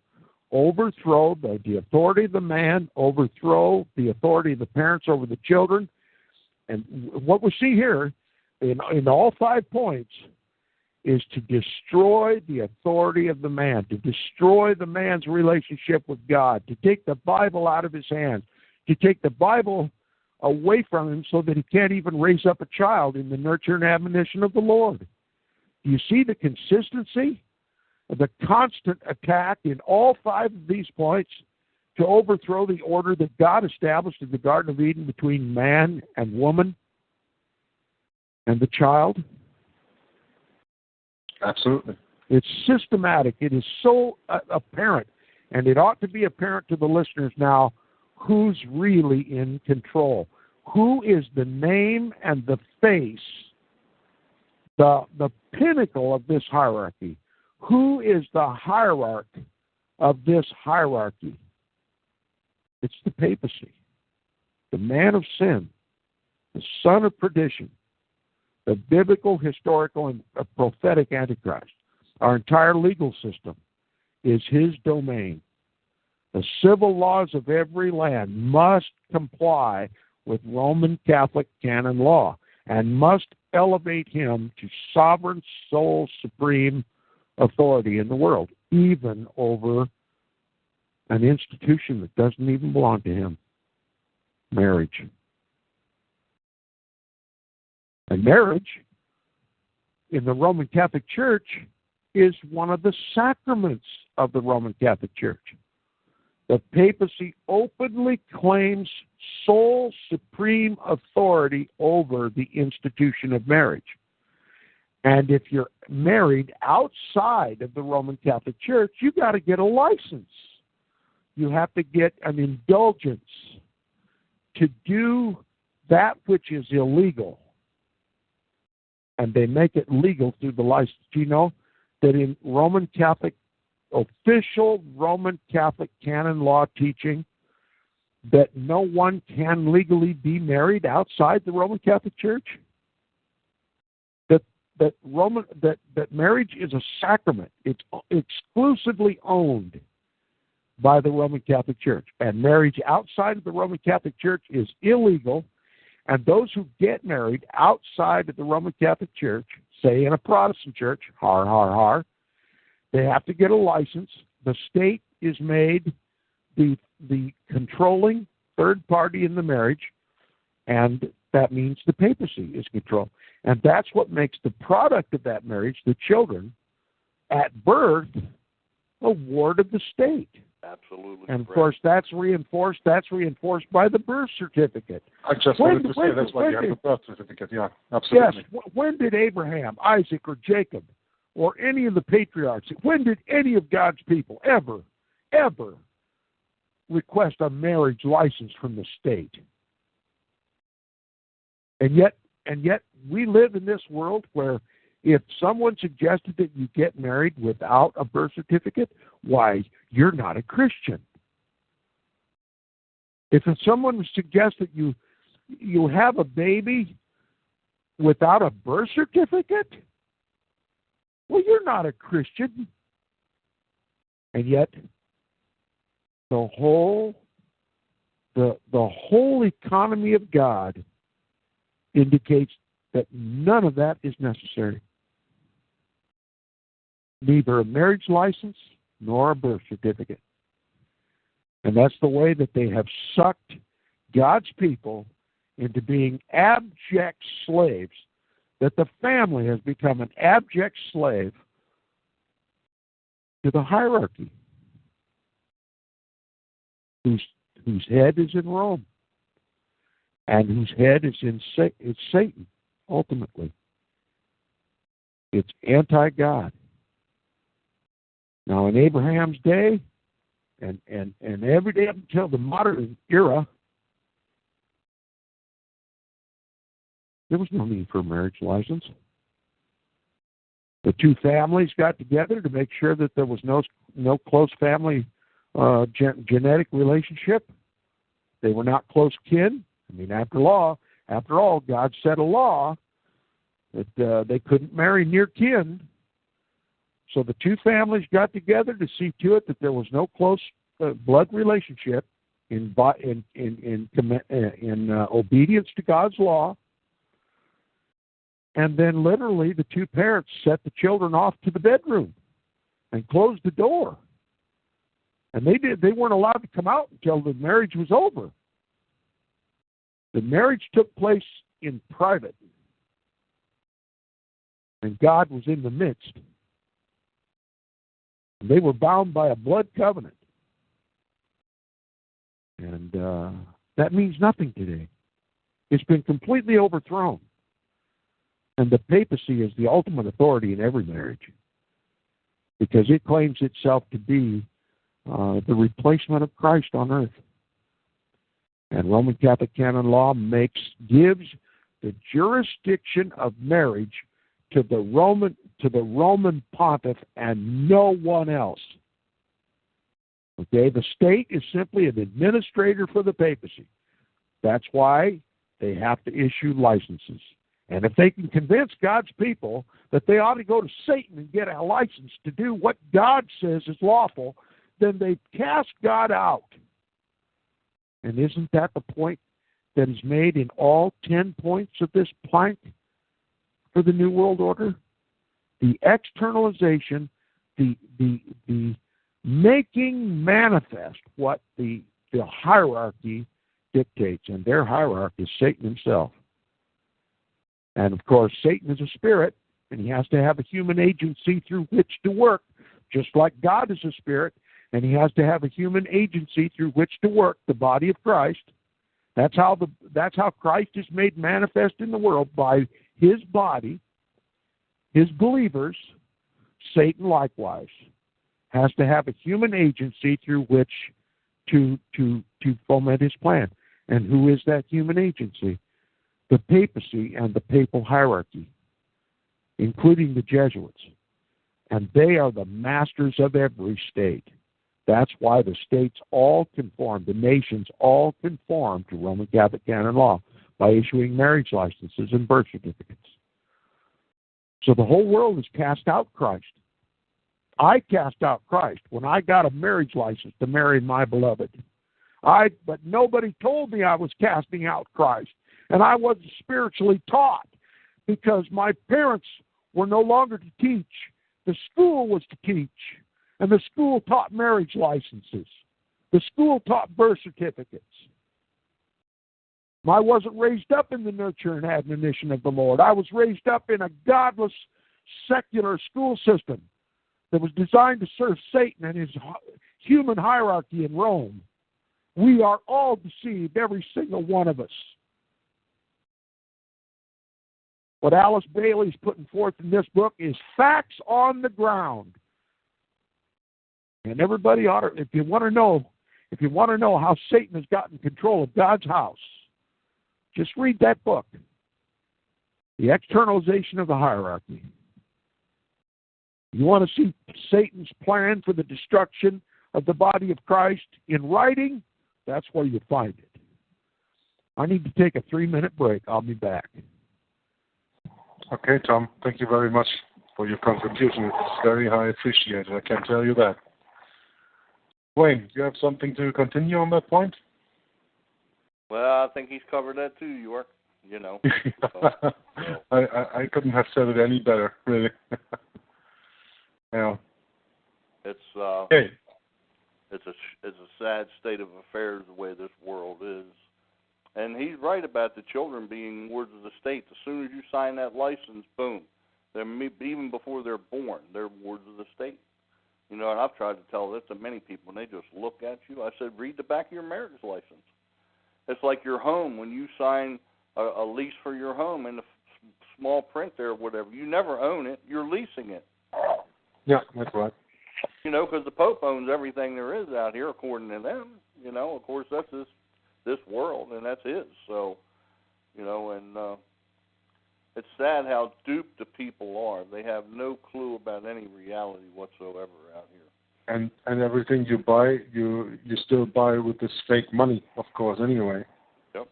overthrow the authority of the man, overthrow the authority of the parents over the children. And what we see here in all 5 points is to destroy the authority of the man, to destroy the man's relationship with God, to take the Bible out of his hands, to take the Bible away from him so that he can't even raise up a child in the nurture and admonition of the Lord. Do you see the consistency? The constant attack in all 5 of these points to overthrow the order that God established in the Garden of Eden between man and woman and the child. Absolutely. It's systematic. It is so apparent, and it ought to be apparent to the listeners now who's really in control. Who is the name and the face, the pinnacle of this hierarchy? Who is the hierarch of this hierarchy? It's the papacy, the man of sin, the son of perdition, the biblical, historical, and prophetic Antichrist. Our entire legal system is his domain. The civil laws of every land must comply with Roman Catholic canon law and must elevate him to sovereign, sole, supreme authority in the world, even over an institution that doesn't even belong to him, marriage. And marriage in the Roman Catholic Church is one of the sacraments of the Roman Catholic Church. The papacy openly claims sole supreme authority over the institution of marriage. And if you're married outside of the Roman Catholic Church, you got to get a license. You have to get an indulgence to do that which is illegal. And they make it legal through the license. Do you know that in Roman Catholic, official Roman Catholic canon law teaching, that no one can legally be married outside the Roman Catholic Church? That marriage is a sacrament. It's exclusively owned by the Roman Catholic Church. And marriage outside of the Roman Catholic Church is illegal. And those who get married outside of the Roman Catholic Church, say in a Protestant church, they have to get a license. The state is made the controlling third party in the marriage, and that means the papacy is controlled. And that's what makes the product of that marriage, the children, at birth, a ward of the state. Absolutely. And of course, that's reinforced by the birth certificate. I just wanted to say that's why you have the birth certificate. Yeah, absolutely. Yes. When did Abraham, Isaac, or Jacob, or any of the patriarchs, when did any of God's people ever request a marriage license from the state? And yet we live in this world where if someone suggested that you get married without a birth certificate, why, you're not a Christian. If someone suggests that you have a baby without a birth certificate, well, you're not a Christian. And yet the whole economy of God indicates that none of that is necessary. Neither a marriage license nor a birth certificate. And that's the way that they have sucked God's people into being abject slaves, that the family has become an abject slave to the hierarchy, whose head is in Rome, and whose head is it's Satan, ultimately. It's anti-God. Now, in Abraham's day, and every day up until the modern era, there was no need for a marriage license. The two families got together to make sure that there was no close family genetic relationship. They were not close kin. I mean, after all, God set a law that they couldn't marry near kin. So the two families got together to see to it that there was no close blood relationship in obedience to God's law. And then literally the two parents set the children off to the bedroom and closed the door. And they weren't allowed to come out until the marriage was over. The marriage took place in private. And God was in the midst. They were bound by a blood covenant. And that means nothing today. It's been completely overthrown. And the papacy is the ultimate authority in every marriage because it claims itself to be the replacement of Christ on earth. And Roman Catholic canon law gives the jurisdiction of marriage to the Roman pontiff and no one else. Okay, the state is simply an administrator for the papacy. That's why they have to issue licenses. And if they can convince God's people that they ought to go to Satan and get a license to do what God says is lawful, then they cast God out. And isn't that the point that is made in all 10 points of this plank for the New World Order? The externalization, the making manifest what the hierarchy dictates. And their hierarchy is Satan himself. And, of course, Satan is a spirit, and he has to have a human agency through which to work, just like God is a spirit, and he has to have a human agency through which to work, the body of Christ. That's how Christ is made manifest in the world, by his body, his believers. Satan likewise has to have a human agency through which to foment his plan. And who is that human agency? The papacy and the papal hierarchy, including the Jesuits. and they are the masters of every state. That's why the states all conform, the nations all conform to Roman Catholic canon law by issuing marriage licenses and birth certificates. So the whole world has cast out Christ. I cast out Christ when I got a marriage license to marry my beloved. But nobody told me I was casting out Christ. And I wasn't spiritually taught because my parents were no longer to teach. The school was to teach. And the school taught marriage licenses. The school taught birth certificates. I wasn't raised up in the nurture and admonition of the Lord. I was raised up in a godless, secular school system that was designed to serve Satan and his human hierarchy in Rome. We are all deceived, every single one of us. What Alice Bailey's putting forth in this book is facts on the ground. And everybody ought to, if you want to know how Satan has gotten control of God's house, just read that book, The Externalization of the Hierarchy. You want to see Satan's plan for the destruction of the body of Christ in writing? That's where you find it. I need to take a 3-minute break. I'll be back. Okay, Tom. Thank you very much for your contribution. It's very high appreciated. I can tell you that. Wayne, you have something to continue on that point? Well, I think he's covered that too, York. You know. I couldn't have said it any better, really. Yeah. It's hey. It's a sad state of affairs the way this world is, and he's right about the children being wards of the state. As soon as you sign that license, boom, they're even before they're born, they're wards of the state. You know, and I've tried to tell this to many people, and they just look at you. I said, read the back of your marriage license. It's like your home. When you sign a lease for your home in the small print there or whatever, you never own it. You're leasing it. Yeah, that's right. You know, because the Pope owns everything there is out here, according to them. You know, of course, that's this world, and that's his. So, you know, and it's sad how duped the people are. They have no clue about any reality whatsoever out here. And everything you buy, you still buy with this fake money, of course, anyway. Yep.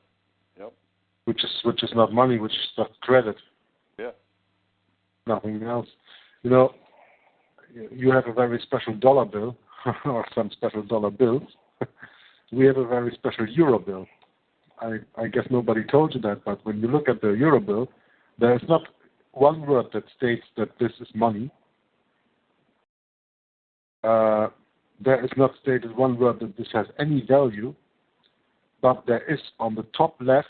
Which is not money, which is just credit. Yeah. Nothing else. You know, you have a very special dollar bill, or some special dollar bills. We have a very special euro bill. I guess nobody told you that, but when you look at the euro bill, there is not one word that states that this is money. There is not stated one word that this has any value, but there is on the top left,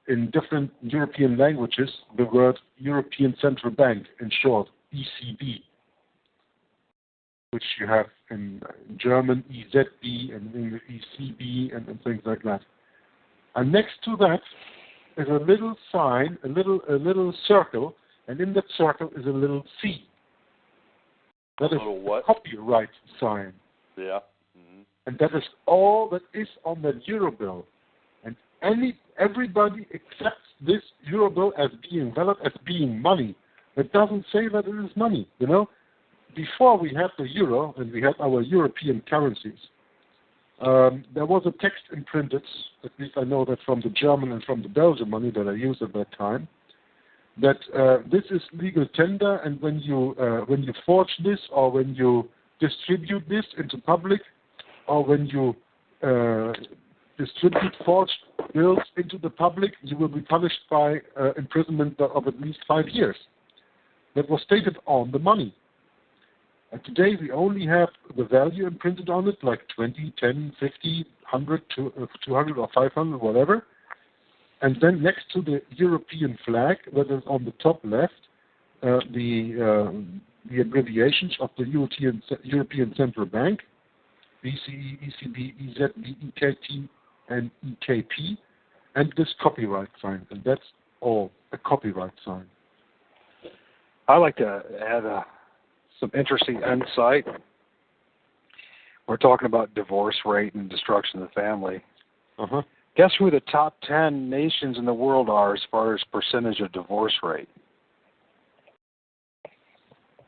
in different European languages, the word European Central Bank, in short, ECB, which you have in German, EZB, and in ECB, and things like that. And next to that is a little sign, a little circle, and in that circle is a little C. That is a copyright sign. Yeah. Mm-hmm. And that is all that is on the euro bill. And everybody accepts this euro bill as being valid, as being money. It doesn't say that it is money, you know. Before we had the euro and we had our European currencies, there was a text imprinted, at least I know that from the German and from the Belgian money that I used at that time, that this is legal tender, and when you forge this, or when you distribute this into public, or when you distribute forged bills into the public, you will be punished by imprisonment of at least 5 years. That was stated on the money. And today we only have the value imprinted on it, like 20, 10, 50, 100, 200 or 500, whatever. And then next to the European flag, that is on the top left, the abbreviations of the European Central Bank, BCE, ECB, EZB, EKT, and EKP, and this copyright sign. And that's all, a copyright sign. I'd like to add some interesting insight. We're talking about divorce rate and destruction of the family. Uh-huh. Guess who the top 10 nations in the world are as far as percentage of divorce rate?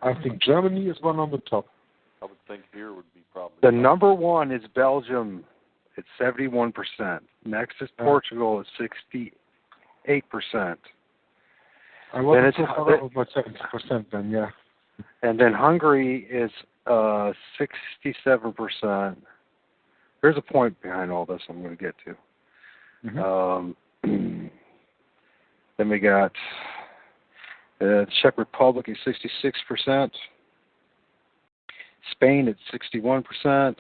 I think Germany is one on the top. I would think here would be probably The number one is Belgium. It's 71%. Next is Portugal at 68%. I wasn't so far over 70% then, yeah. And then Hungary is 67%. There's a point behind all this I'm going to get to. Mm-hmm. Then we got the Czech Republic is 66%. Spain at 61%.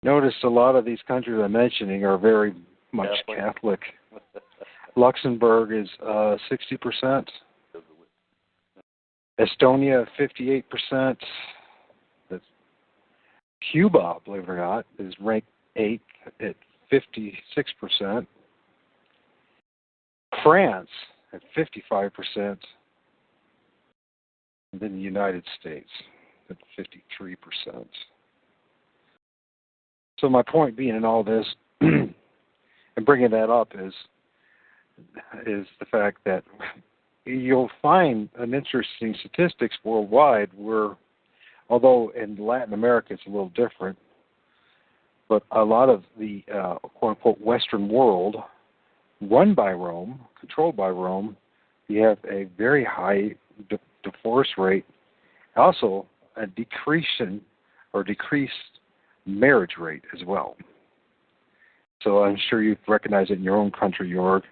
Notice a lot of these countries I'm mentioning are very much Catholic. Luxembourg is 60%. Estonia 58%. That's Cuba, believe it or not, is ranked 8th at 56%. France at 55%. And then the United States at 53%. So my point being in all this, and bringing that up, is the fact that you'll find an interesting statistics worldwide where, although in Latin America it's a little different, but a lot of the quote-unquote Western world run by Rome, controlled by Rome, you have a very high divorce rate, also a decreased marriage rate as well. So I'm sure you've recognized it in your own country, Jorg.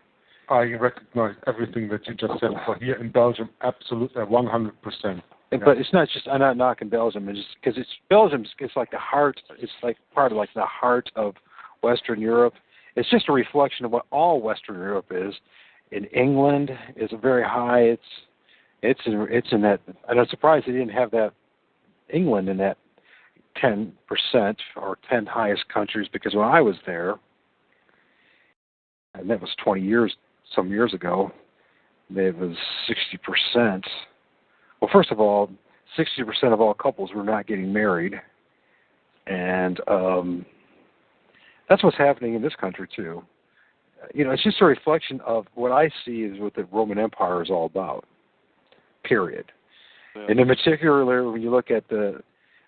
I recognize everything that you just said. For here in Belgium, absolutely 100%. But it's not just, I'm not knocking Belgium, it's just because Belgium is like the heart, it's like part of like the heart of Western Europe. It's just a reflection of what all Western Europe is. In England is very high. It's in that, and I'm surprised they didn't have that England in that 10% or 10 highest countries, because when I was there, and that was some years ago, it was 60%. Well, first of all, 60% of all couples were not getting married, and that's what's happening in this country too. It's just a reflection of what I see is what the Roman Empire is all about. Period. Yeah. And in particular, when you look at the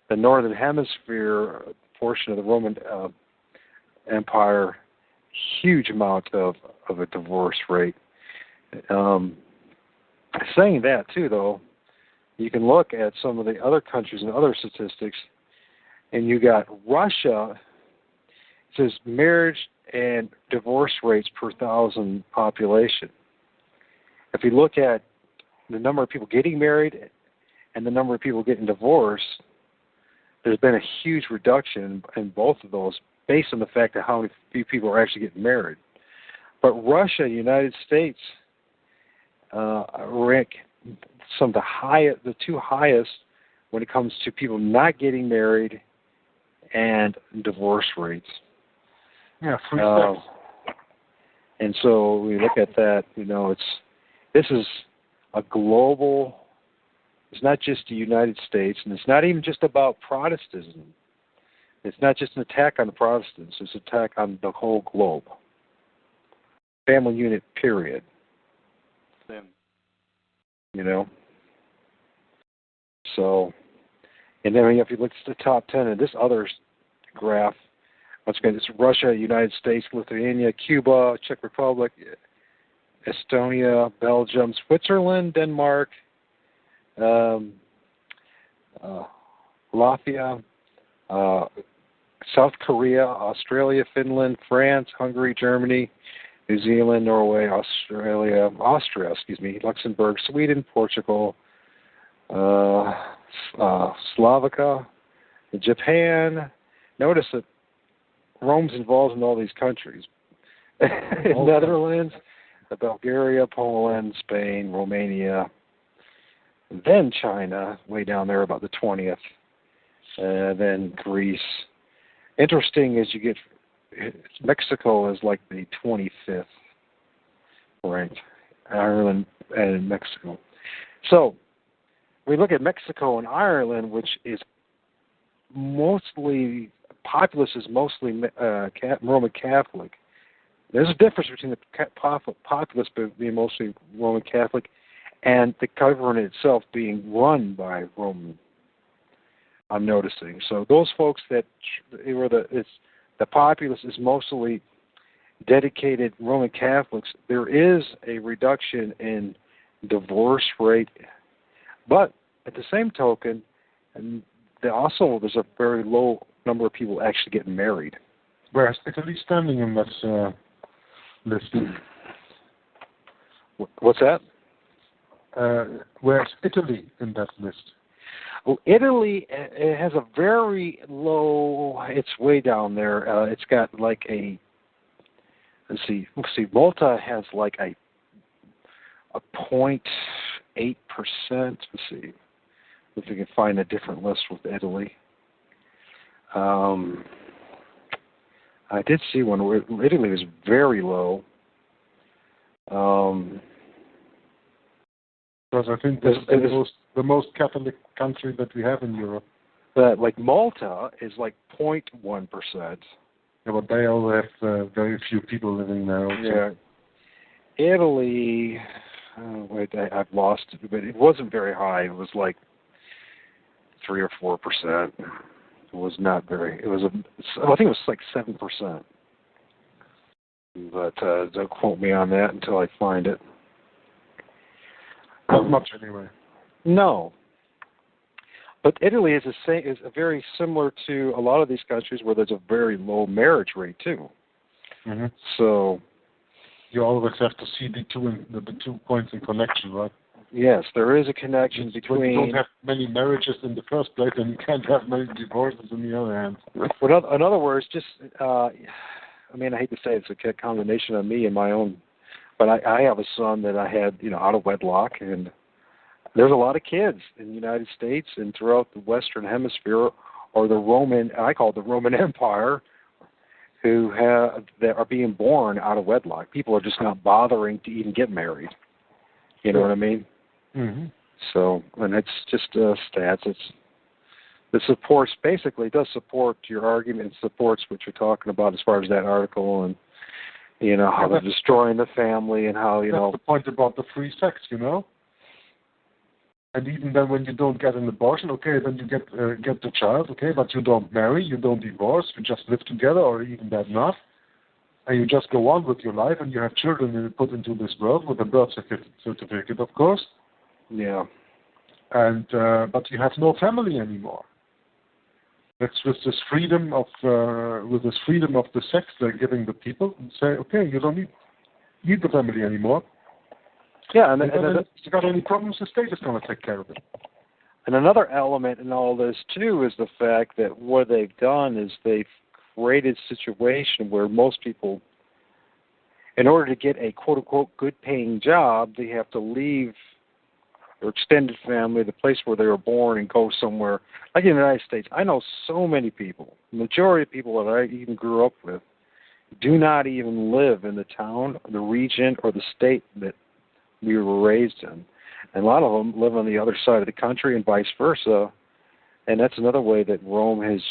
Northern Hemisphere portion of the Roman Empire, huge amount of a divorce rate. Saying that too, though, you can look at some of the other countries and other statistics, and you got Russia. It says marriage and divorce rates per 1,000 population. If you look at the number of people getting married and the number of people getting divorced, there's been a huge reduction in both of those based on the fact of how few people are actually getting married. But Russia, United States, rank some of the two highest when it comes to people not getting married and divorce rates. Yeah, 3 steps. And so we look at that, this is a global, it's not just the United States, and it's not even just about Protestantism. It's not just an attack on the Protestants, it's an attack on the whole globe. Family unit, period. Same. So, and then if you look at the top 10 of this other graph, once again, it's Russia, United States, Lithuania, Cuba, Czech Republic, Estonia, Belgium, Switzerland, Denmark, Latvia, South Korea, Australia, Finland, France, Hungary, Germany, New Zealand, Norway, Austria, Luxembourg, Sweden, Portugal, Slovakia, Japan. Notice that Rome's involved in all these countries. Netherlands, Bulgaria, Poland, Spain, Romania, then China, way down there about the 20th, then Greece. Interesting is Mexico is like the 25th ranked, Ireland and Mexico. So we look at Mexico and Ireland, which is mostly, populace is mostly Roman Catholic. There's a difference between the populace being mostly Roman Catholic and the government itself being run by Roman. I'm noticing. So those folks the populace is mostly dedicated Roman Catholics. There is a reduction in divorce rate, but at the same token, and there's a very low number of people actually getting married. Where's Italy standing in that list? What's that? Where's Italy in that list? Well, Italy, it has a very low. It's way down there. It's got like a. Let's see. Malta has like a 0.8%. Let's see if we can find a different list with Italy. I did see one where Italy was very low. Because I think this is the most Catholic country that we have in Europe. But like Malta is like 0.1%. Yeah, but they all have very few people living there also. Yeah. Italy, I've lost it, but it wasn't very high. It was like 3 or 4%. It was not very. I think it was like 7%. But don't quote me on that until I find it. Not much anyway. No. But Italy is very similar to a lot of these countries where there's a very low marriage rate too. Mm-hmm. So you always have to see the 2 points in connection, right? Yes, there is a connection between. When you don't have many marriages in the first place, and you can't have many divorces on the other hand. Well, in other words, just I hate to say it's a condemnation on me and my own, but I have a son that I had out of wedlock, and there's a lot of kids in the United States and throughout the Western Hemisphere, or I call it the Roman Empire, that are being born out of wedlock. People are just not bothering to even get married. You know what I mean? Mm-hmm. So, and it's just stats. It does support your argument. It supports what you're talking about as far as that article, and how they're destroying the family, and how That's the point about the free sex, And even then, when you don't get an abortion, okay, then you get the child, okay, but you don't marry, you don't divorce, you just live together, or even that not, and you just go on with your life, and you have children and you put into this world with a birth certificate, of course. Yeah. And but you have no family anymore. That's with this freedom of the sex they're giving the people, and say, okay, you don't need the family anymore. Yeah, and if you got any problems, the state is going to take care of it. And another element in all this too is the fact that what they've done is they've created a situation where most people, in order to get a quote-unquote good-paying job, they have to leave their extended family, the place where they were born, and go somewhere. Like in the United States, I know so many people, the majority of people that I even grew up with, do not even live in the town, the region, or the state that we were raised in. And a lot of them live on the other side of the country and vice versa. And that's another way that Rome has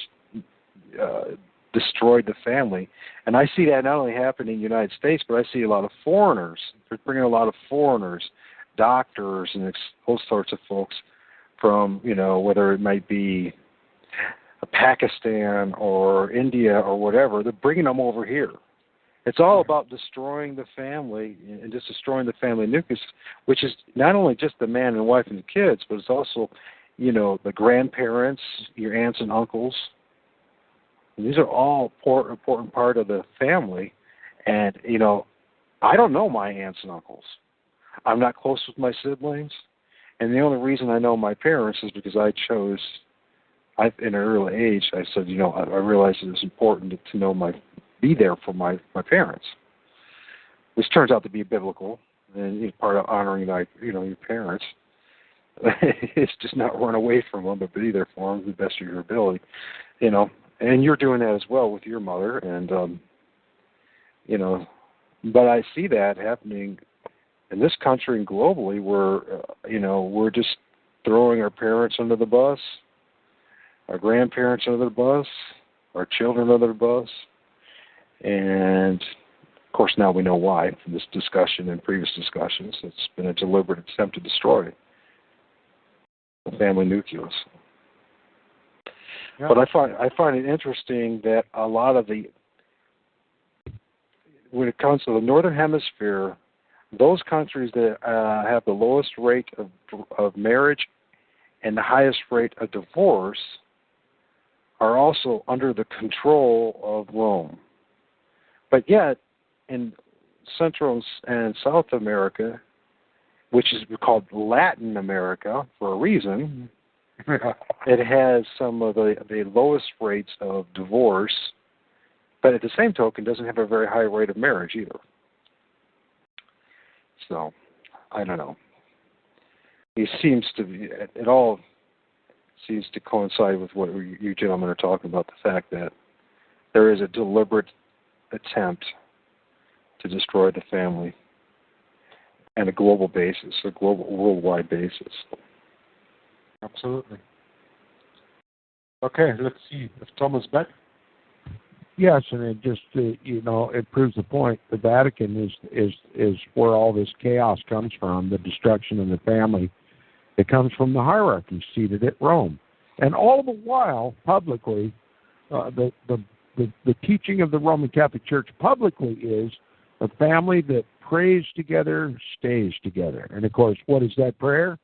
destroyed the family. And I see that not only happening in the United States, but I see a lot of foreigners. They're bringing a lot of foreigners, doctors, and those sorts of folks from, whether it might be Pakistan or India or whatever. They're bringing them over here. It's all about destroying the family and just destroying the family nucleus, which is not only just the man and wife and the kids, but it's also, the grandparents, your aunts and uncles. And these are all important part of the family. And, I don't know my aunts and uncles. I'm not close with my siblings. And the only reason I know my parents is because I chose, in an early age, I said, I realized it was important to be there for my parents, which turns out to be biblical and part of honoring your parents. It's just not run away from them, but be there for them to the best of your ability, And you're doing that as well with your mother, and But I see that happening in this country and globally, where we're just throwing our parents under the bus, our grandparents under the bus, our children under the bus. And Of course, now we know why from this discussion and previous discussions. It's been a deliberate attempt to destroy the family nucleus. Yeah. But I find it interesting that a lot of when it comes to the Northern Hemisphere, those countries that have the lowest rate of marriage and the highest rate of divorce are also under the control of Rome. But yet, in Central and South America, which is called Latin America for a reason, it has some of the lowest rates of divorce, but at the same token doesn't have a very high rate of marriage either. So, I don't know. It seems to be, it all seems to coincide with what you gentlemen are talking about, the fact that there is a deliberate attempt to destroy the family on a global basis, a global, worldwide basis. Absolutely. Okay, let's see if Tom is back. Yes, and it just it proves the point. The Vatican is where all this chaos comes from, the destruction of the family. It comes from the hierarchy seated at Rome, and all the while, publicly, the teaching of the Roman Catholic Church publicly is a family that prays together stays together. And of course, what is that prayer?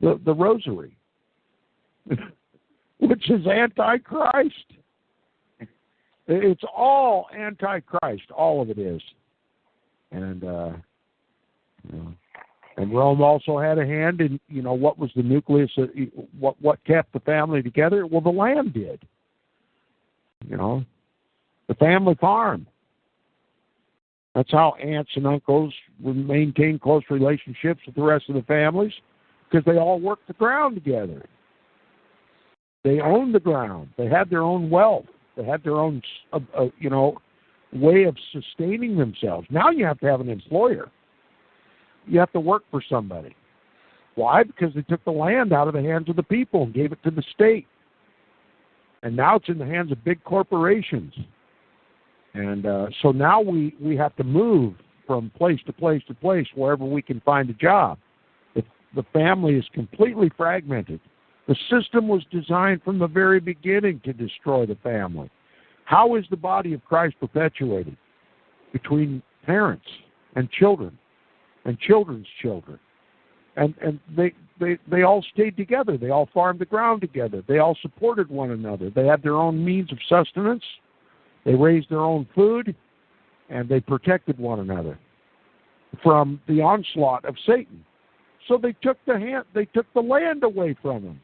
The Rosary, which is Antichrist. It's all Antichrist. All of it is. And and Rome also had a hand in what was the nucleus of, what kept the family together. Well, the land did. The family farm. That's how aunts and uncles would maintain close relationships with the rest of the families, because they all worked the ground together. They owned the ground. They had their own wealth. They had their own, way of sustaining themselves. Now you have to have an employer. You have to work for somebody. Why? Because they took the land out of the hands of the people and gave it to the state. And now it's in the hands of big corporations. And so now we have to move from place to place to place wherever we can find a job. The family is completely fragmented. The system was designed from the very beginning to destroy the family. How is the body of Christ perpetuated? Between parents and children and children's children. And they all stayed together. They all farmed the ground together. They all supported one another. They had their own means of sustenance. They raised their own food, and they protected one another from the onslaught of Satan. So they took the land away from them.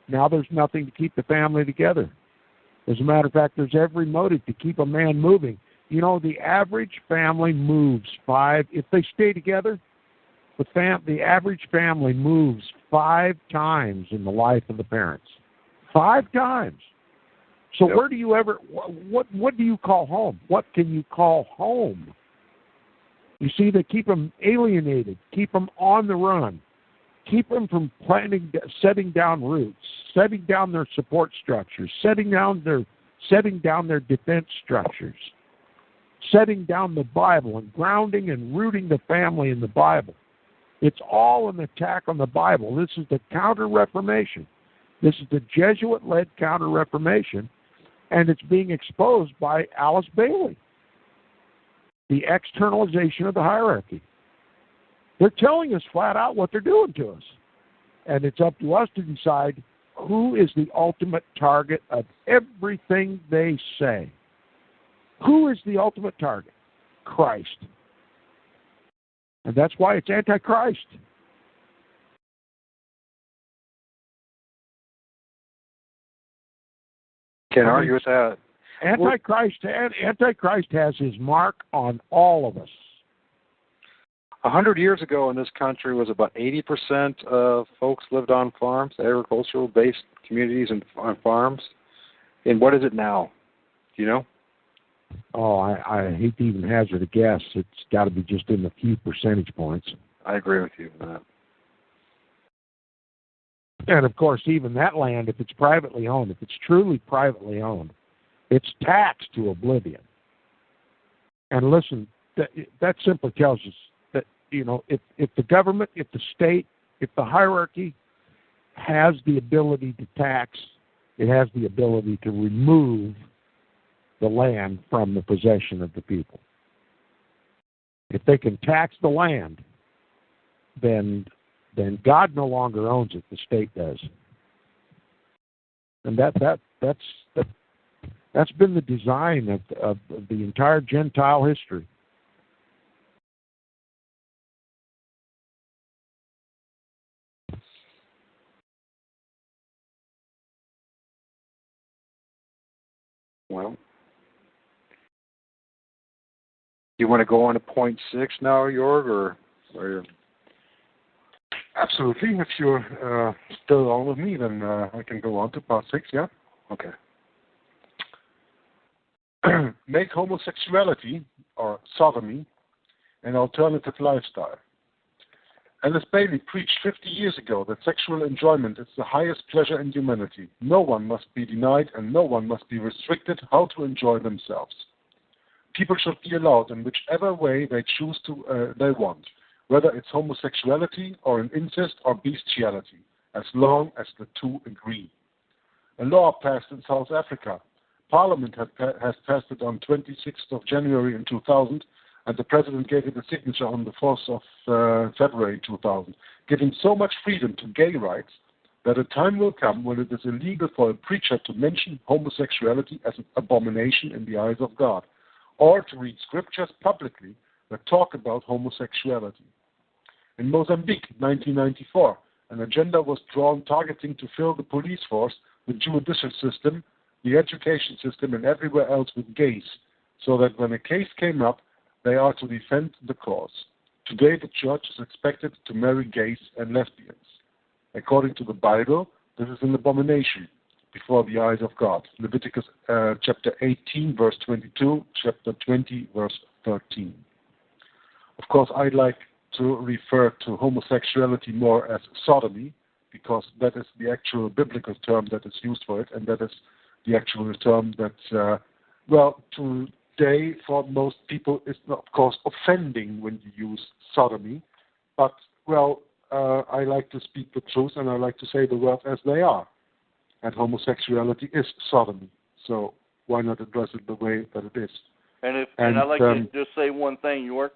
Now there's nothing to keep the family together. As a matter of fact, there's every motive to keep a man moving. The average family moves if they stay together, the average family moves 5 times in the life of the parents. 5 times. So Yep. Where do you what do you call home? What can you call home? You see, they keep them alienated, keep them on the run, keep them from setting down roots, setting down their support structures, setting down their defense structures, setting down the Bible and grounding and rooting the family in the Bible. It's all an attack on the Bible. This is the Counter-Reformation. This is the Jesuit-led Counter-Reformation, and it's being exposed by Alice Bailey. The externalization of the hierarchy. They're telling us flat out what they're doing to us. And it's up to us to decide who is the ultimate target of everything they say. Who is the ultimate target? Christ. And that's why it's Antichrist. Can't argue with that. Antichrist has his mark on all of us. 100 years ago in this country was about 80% of folks lived on farms, agricultural-based communities and on farms. And what is it now? Do you know? Oh, I hate to even hazard a guess. It's got to be just in a few percentage points. I agree with you on that. And, of course, even that land, if it's privately owned, if it's truly privately owned, it's taxed to oblivion. And listen, that simply tells us that, if the government, if the state, if the hierarchy has the ability to tax, it has the ability to remove the land from the possession of the people. If they can tax the land, then God no longer owns it; the state does. And that's been the design of the entire Gentile history. Well, you want to go on to point 6 now, Jorg, or you... Absolutely. If you're still on with me, then I can go on to part 6, yeah? Okay. Make homosexuality, or sodomy, an alternative lifestyle. Alice Bailey preached 50 years ago that sexual enjoyment is the highest pleasure in humanity. No one must be denied and no one must be restricted how to enjoy themselves. People should be allowed in whichever way they choose to they want, whether it's homosexuality or an incest or bestiality, as long as the two agree. A law passed in South Africa. Parliament has passed it on 26th of January in 2000, and the President gave it a signature on the 4th of February 2000, giving so much freedom to gay rights that a time will come when it is illegal for a preacher to mention homosexuality as an abomination in the eyes of God, or to read scriptures publicly that talk about homosexuality. In Mozambique, 1994, an agenda was drawn targeting to fill the police force, the judicial system, the education system, and everywhere else with gays, so that when a case came up, they are to defend the cause. Today, the church is expected to marry gays and lesbians. According to the Bible, this is an abomination before the eyes of God. Leviticus chapter 18, verse 22, chapter 20, verse 13. Of course, I'd like to refer to homosexuality more as sodomy, because that is the actual biblical term that is used for it, and that is the actual term that, today for most people is, of course, offending when you use sodomy. But, I like to speak the truth, and I like to say the words as they are. And homosexuality is sodomy. So why not address it the way that it is? And I'd like to just say one thing, York,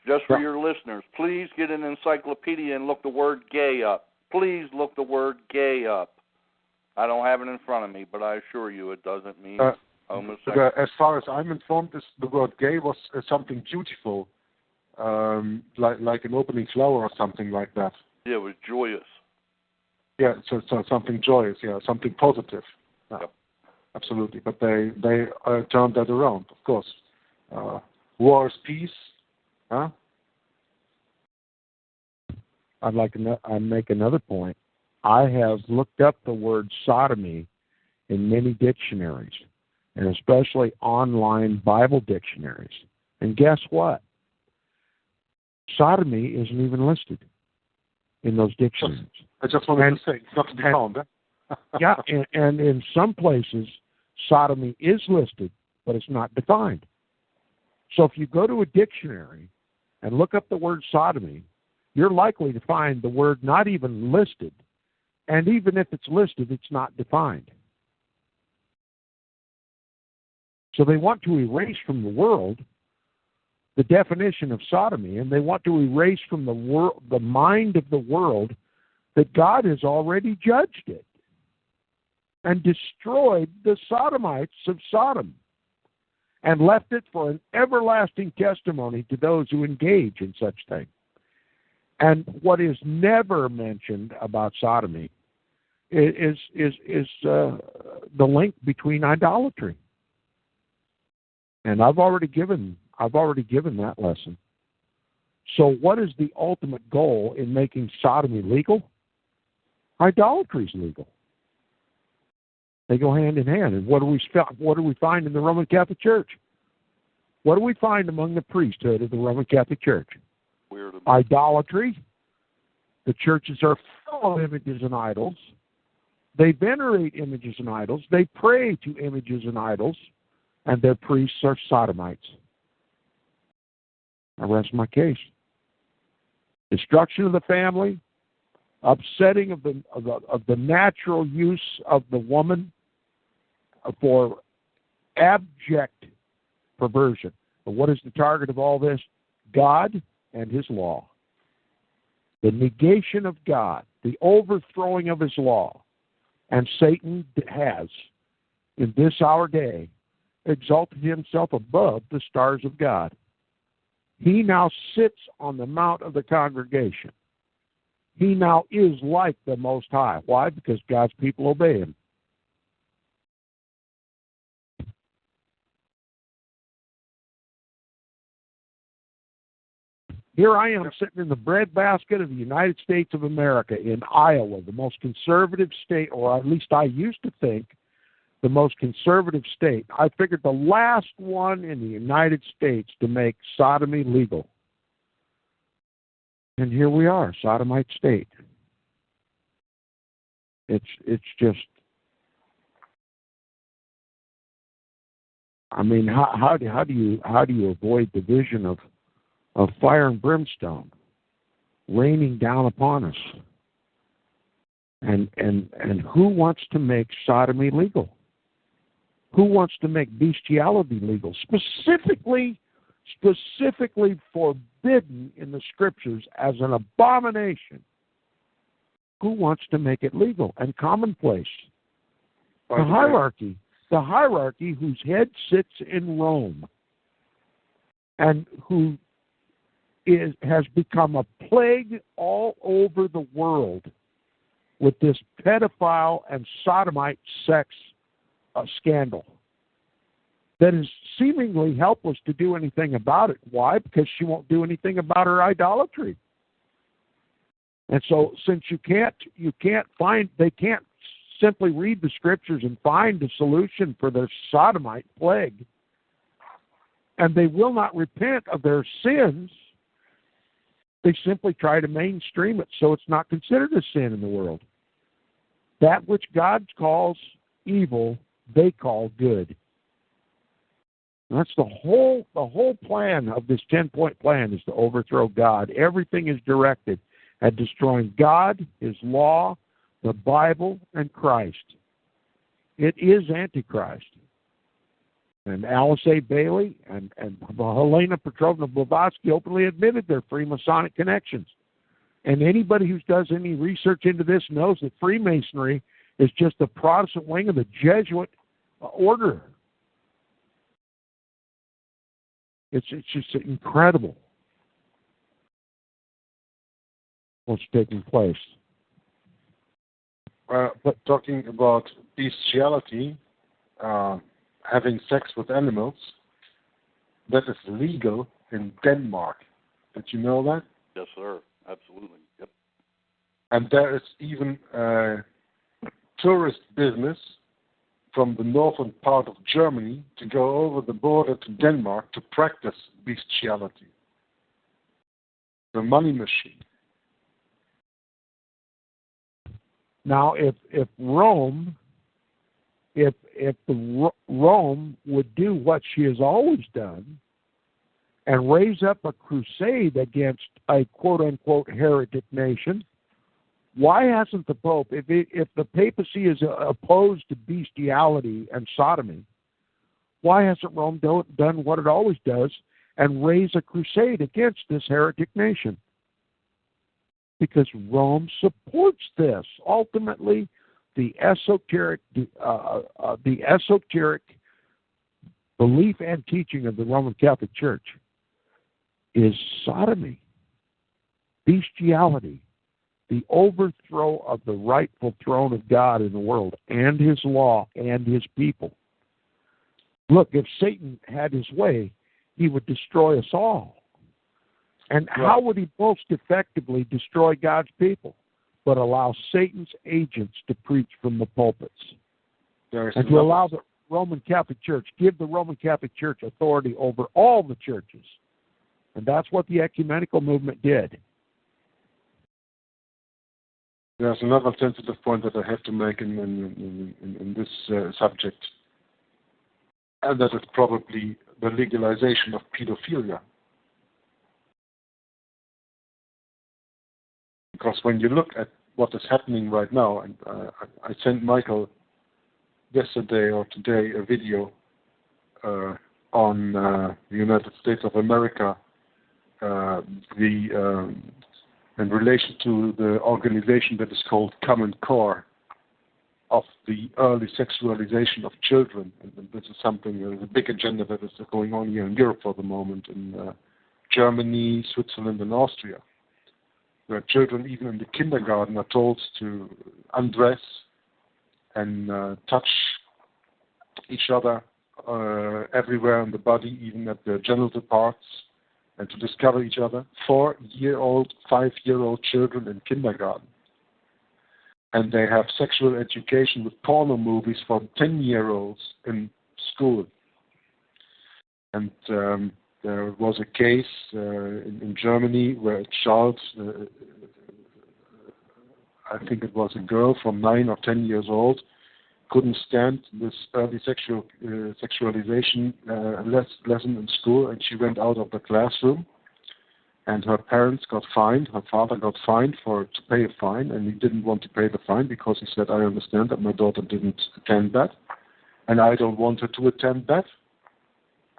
just for your listeners. Please get an encyclopedia and look the word gay up. Please look the word gay up. I don't have it in front of me, but I assure you it doesn't mean homosexual. As far as I'm informed, the word gay was something beautiful, like an opening flower or something like that. Yeah, it was joyous. Yeah, so something joyous, something positive. Yep. Absolutely, but they turned that around, of course. War is peace, huh? I'd make another point. I have looked up the word sodomy in many dictionaries, and especially online Bible dictionaries. And guess what? Sodomy isn't even listed in those dictionaries. I just wanted to say, it's not to be found. Yeah, and in some places, sodomy is listed, but it's not defined. So if you go to a dictionary and look up the word sodomy, you're likely to find the word not even listed. And even if it's listed, it's not defined. So they want to erase from the world the definition of sodomy, and they want to erase from the mind of the world that God has already judged it and destroyed the sodomites of Sodom and left it for an everlasting testimony to those who engage in such things. And what is never mentioned about sodomy is the link between idolatry. And I've already given that lesson. So what is the ultimate goal in making sodomy legal? Idolatry is legal. They go hand in hand. And what do we find in the Roman Catholic Church? What do we find among the priesthood of the Roman Catholic Church? Idolatry. The churches are full of images and idols. They venerate images and idols. They pray to images and idols. And their priests are sodomites. I rest my case. Destruction of the family, upsetting of the natural use of the woman for abject perversion. But what is the target of all this? God and his law. The negation of God, the overthrowing of his law. And Satan has, in this our day, exalted himself above the stars of God. He now sits on the mount of the congregation. He now is like the Most High. Why? Because God's people obey him. Here I am sitting in the breadbasket of the United States of America in Iowa, the most conservative state, or at least I used to think, the most conservative state. I figured the last one in the United States to make sodomy legal. And here we are, sodomite state. It's just, I mean, how do you avoid the vision of fire and brimstone raining down upon us? And who wants to make sodomy legal? Who wants to make bestiality legal? Specifically forbidden in the scriptures as an abomination. Who wants to make it legal and commonplace? The hierarchy whose head sits in Rome and who has become a plague all over the world with this pedophile and sodomite sex scandal that is seemingly helpless to do anything about it. Why? Because she won't do anything about her idolatry. And so, since they can't simply read the scriptures and find a solution for their sodomite plague, and they will not repent of their sins, they simply try to mainstream it so it's not considered a sin in the world. That which God calls evil, they call good. And that's the whole plan of this 10-point plan, is to overthrow God. Everything is directed at destroying God, his law, the Bible, and Christ. It is Antichrist. And Alice A. Bailey and Helena Petrovna Blavatsky openly admitted their Freemasonic connections. And anybody who does any research into this knows that Freemasonry is just the Protestant wing of the Jesuit order. It's just incredible what's taking place. But talking about bestiality, having sex with animals, that is legal in Denmark. Did you know that? Yes, sir. Absolutely. Yep. And there is even tourist business from the northern part of Germany to go over the border to Denmark to practice bestiality. The money machine. Now, if Rome would do what she has always done and raise up a crusade against a quote-unquote heretic nation, why hasn't the Pope, if the papacy is opposed to bestiality and sodomy, why hasn't Rome done what it always does and raise a crusade against this heretic nation? Because Rome supports this. Ultimately, the esoteric belief and teaching of the Roman Catholic Church is sodomy, bestiality, the overthrow of the rightful throne of God in the world and his law and his people. Look, if Satan had his way, he would destroy us all. And how would he most effectively destroy God's people? But allow Satan's agents to preach from the pulpits. And to allow the Roman Catholic Church, give the Roman Catholic Church authority over all the churches. And that's what the ecumenical movement did. There's another sensitive point that I have to make in this subject. And that is probably the legalization of pedophilia. Because when you look at what is happening right now, and I sent Michael yesterday or today a video on the United States of America, in relation to the organization that is called Common Core, of the early sexualization of children. And this is something, a big agenda that is going on here in Europe for the moment, in Germany, Switzerland, and Austria, where children, even in the kindergarten, are told to undress and touch each other everywhere in the body, even at the genital parts, and to discover each other. 4-year-old, 5-year-old children in kindergarten. And they have sexual education with porno movies for 10-year-olds in school. And there was a case in Germany where a child, I think it was a girl from 9 or 10 years old, couldn't stand this early sexualization lesson in school, and she went out of the classroom. And her parents got fined. Her father got fined to pay a fine, and he didn't want to pay the fine because he said, I understand that my daughter didn't attend that, and I don't want her to attend that.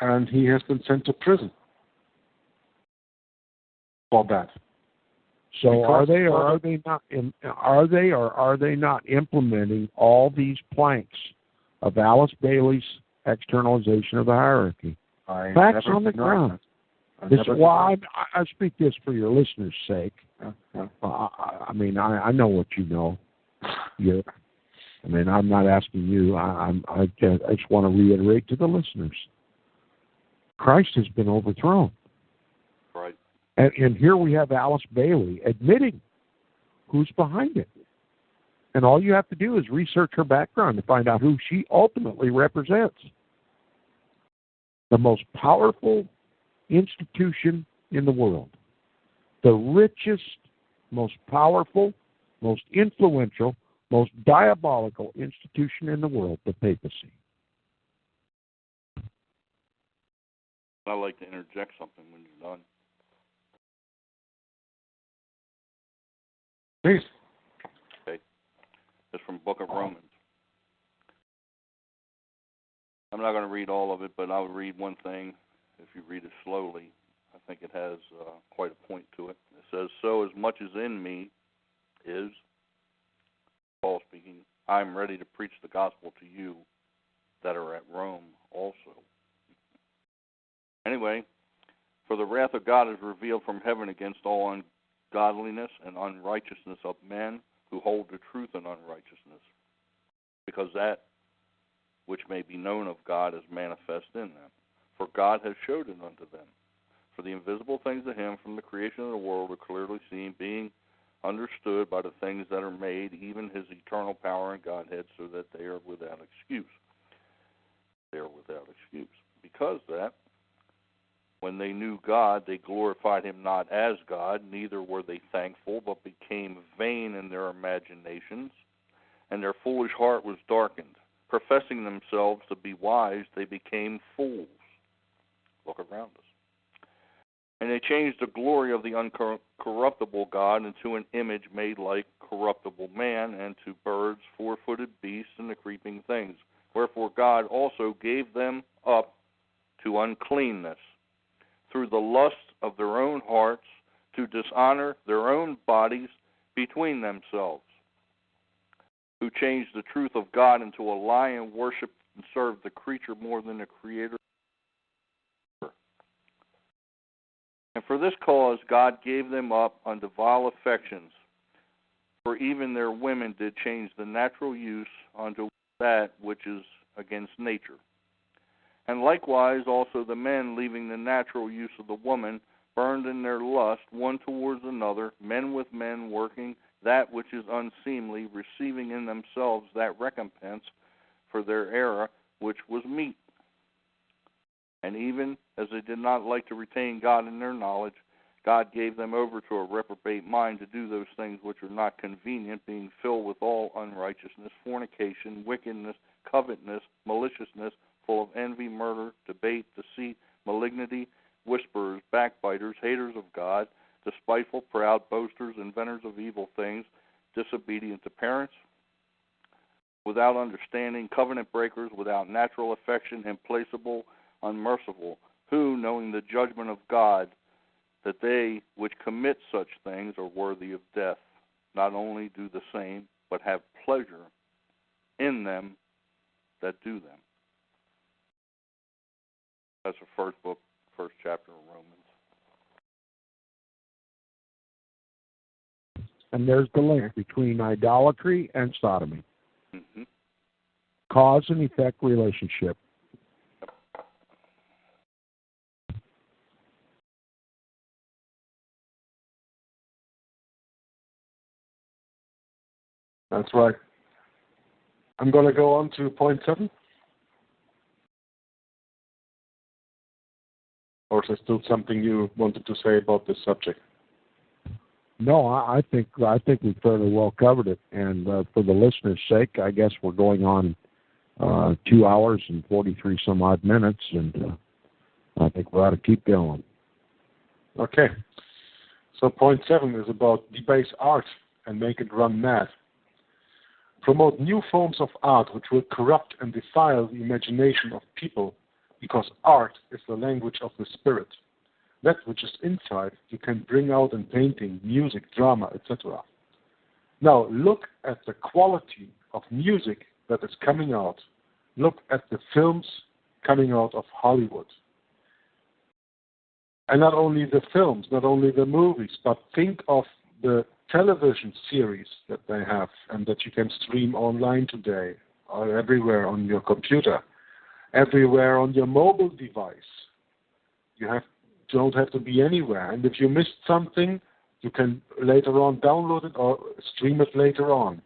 And he has been sent to prison for that. So because are they or are they not implementing all these planks of Alice Bailey's externalization of the hierarchy? Facts on the ground. I speak this for your listeners' sake. I mean, I know what you know. I mean, I'm not asking you. I just want to reiterate to the listeners. Christ has been overthrown. Right. And here we have Alice Bailey admitting who's behind it. And all you have to do is research her background to find out who she ultimately represents. The most powerful institution in the world. The richest, most powerful, most influential, most diabolical institution in the world, the papacy. I'd like to interject something when you're done. Please. Okay. It's from Book of Romans. I'm not going to read all of it, but I'll read one thing. If you read it slowly, I think it has quite a point to it. It says, so as much as in me is, Paul speaking, I am ready to preach the gospel to you that are at Rome also. Anyway, for the wrath of God is revealed from heaven against all ungodliness and unrighteousness of men who hold the truth in unrighteousness, because that which may be known of God is manifest in them. For God has showed it unto them. For the invisible things of him from the creation of the world are clearly seen, being understood by the things that are made, even his eternal power and Godhead, so that they are without excuse. They are without excuse. Because that, when they knew God, they glorified him not as God, neither were they thankful, but became vain in their imaginations, and their foolish heart was darkened. Professing themselves to be wise, they became fools. Look around us. And they changed the glory of the uncorruptible God into an image made like corruptible man, and to birds, four-footed beasts, and the creeping things. Wherefore God also gave them up to uncleanness through the lust of their own hearts, to dishonor their own bodies between themselves, who changed the truth of God into a lie and worshiped and served the creature more than the Creator. And for this cause God gave them up unto vile affections, for even their women did change the natural use unto that which is against nature. And likewise also the men, leaving the natural use of the woman, burned in their lust one towards another, men with men, working that which is unseemly, receiving in themselves that recompense for their error which was meet. And even as they did not like to retain God in their knowledge, God gave them over to a reprobate mind to do those things which are not convenient, being filled with all unrighteousness, fornication, wickedness, covetousness, maliciousness, full of envy, murder, debate, deceit, malignity, whisperers, backbiters, haters of God, despiteful, proud boasters, inventors of evil things, disobedient to parents, without understanding, covenant breakers, without natural affection, implacable, unmerciful, who, knowing the judgment of God, that they which commit such things are worthy of death, not only do the same, but have pleasure in them that do them. That's the first book, first chapter of Romans. And there's the link between idolatry and sodomy. Mm-hmm. Cause and effect relationship. That's right. I'm going to go on to point 7. Or is there still something you wanted to say about this subject? No, I think we fairly well covered it. And for the listeners' sake, I guess we're going on 2 hours and 43 some odd minutes, and I think we ought to keep going. Okay. So point 7 is about debase art and make it run mad. Promote new forms of art which will corrupt and defile the imagination of people, because art is the language of the spirit. That which is inside you can bring out in painting, music, drama, etc. Now look at the quality of music that is coming out. Look at the films coming out of Hollywood. And not only the films, not only the movies, but think of the television series that they have and that you can stream online today, or everywhere on your computer, everywhere on your mobile device. You don't have to be anywhere. And if you missed something, you can later on download it or stream it later on.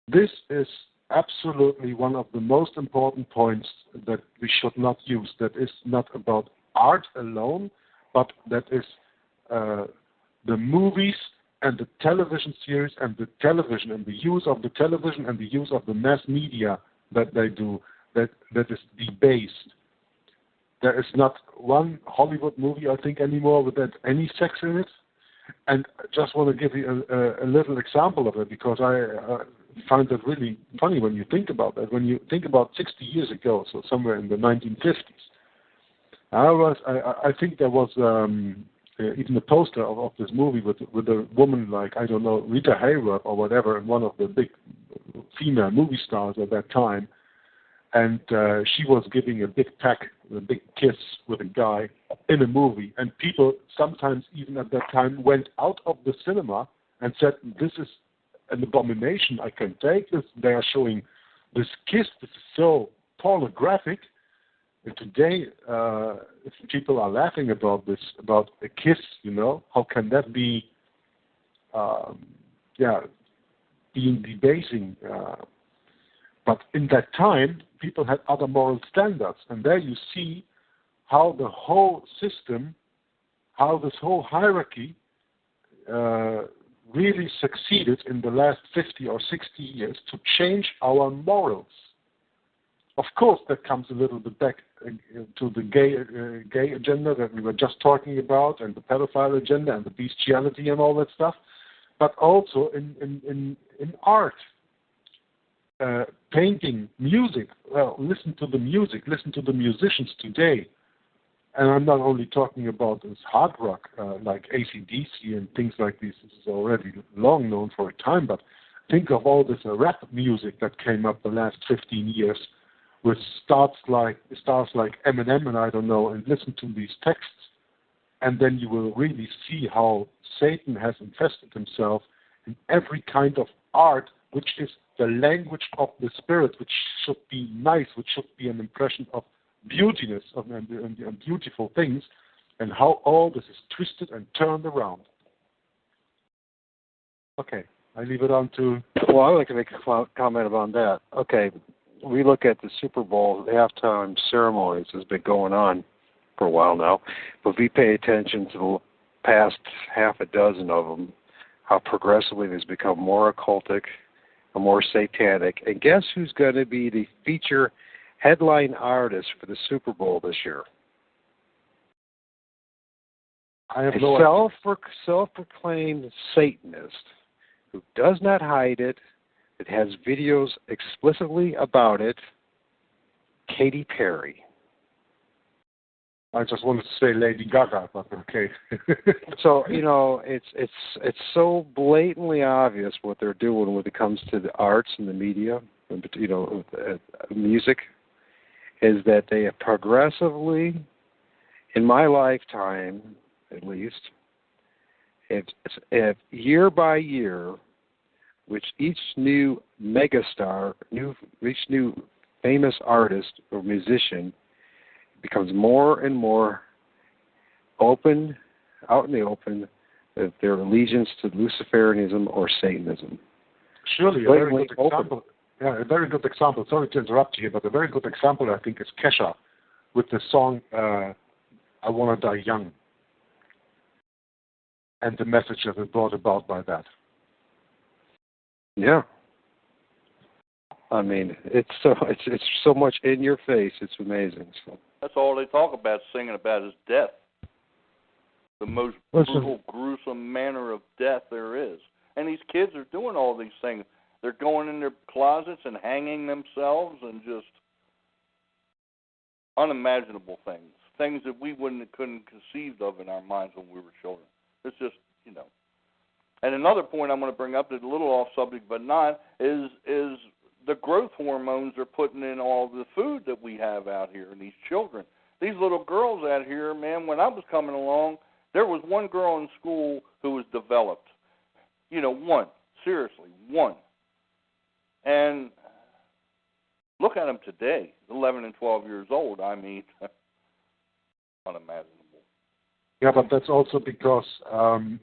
This is absolutely one of the most important points that we should not use. That is not about art alone, but that is the movies and the television series and the television and the use of the television and the use of the mass media that they do, that is debased. There is not one Hollywood movie, I think, anymore without any sex in it. And I just want to give you a little example of it, because I find that really funny when you think about that. When you think about 60 years ago, so somewhere in the 1950s, I think there was even a poster of this movie with a woman like, I don't know, Rita Hayworth or whatever, and one of the big female movie stars at that time. And she was giving a big kiss with a guy in a movie. And people sometimes even at that time went out of the cinema and said, this is an abomination, I can't take this. They are showing this kiss, this is so pornographic. And today, if people are laughing about this, about a kiss, how can that be, being debasing? But in that time, people had other moral standards. And there you see how the whole system, how this whole hierarchy really succeeded in the last 50 or 60 years to change our morals. Of course, that comes a little bit back to the gay agenda that we were just talking about, and the pedophile agenda, and the bestiality and all that stuff, but also in art, painting, music. Well, listen to the music, listen to the musicians today. And I'm not only talking about this hard rock like AC/DC and things like this. This is already long known for a time, but think of all this rap music that came up the last 15 years with stars like Eminem and I don't know, and listen to these texts, and then you will really see how Satan has infested himself in every kind of art, which is the language of the spirit, which should be nice, which should be an impression of beautiness and beautiful things, and how all this is twisted and turned around. Okay, I leave it on to... Well, I'd like to make a comment about that. Okay, we look at the Super Bowl, the halftime ceremonies has been going on for a while now, but we pay attention to the past half a dozen of them, how progressively it's become more occultic and more satanic. And guess who's going to be the feature headline artist for the Super Bowl this year? I have self-proclaimed Satanist who does not hide it. It has videos explicitly about it. Katy Perry. I just wanted to say Lady Gaga, but okay. So it's so blatantly obvious what they're doing when it comes to the arts and the media, music, is that they have progressively, in my lifetime at least, if year by year, which each new megastar, each new famous artist or musician becomes more and more open, out in the open, of their allegiance to Luciferianism or Satanism. Surely, a very good example. Yeah, a very good example. Sorry to interrupt you, but a very good example, I think, is Kesha with the song "I Wanna Die Young" and the message that is brought about by that. Yeah. I mean, it's so much in your face. It's amazing. So. That's all they talk about, singing about is death. The most brutal, gruesome manner of death there is. And these kids are doing all these things. They're going in their closets and hanging themselves and just unimaginable things. Things that we couldn't conceive of in our minds when we were children. It's just, And another point I'm going to bring up that's a little off subject but not is the growth hormones are putting in all the food that we have out here in these children. These little girls out here, man, when I was coming along, there was one girl in school who was developed. One. Seriously, one. And look at them today, 11 and 12 years old. I mean, unimaginable. Yeah, but that's also because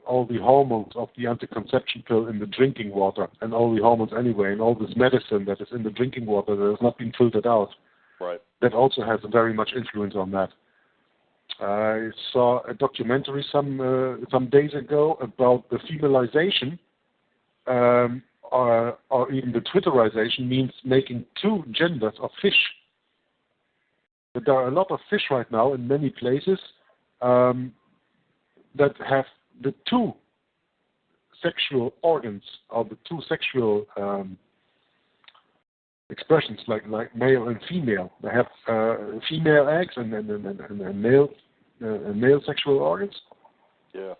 all the hormones of the anti-conception pill in the drinking water, and all the hormones anyway, and all this medicine that is in the drinking water that has not been filtered out, right? That also has very much influence on that. I saw a documentary some days ago about the femalization, or even the Twitterization, means making two genders of fish. But there are a lot of fish right now in many places that have the two sexual organs, or the two sexual expressions, like male and female. They have female eggs and male sexual organs. Yeah,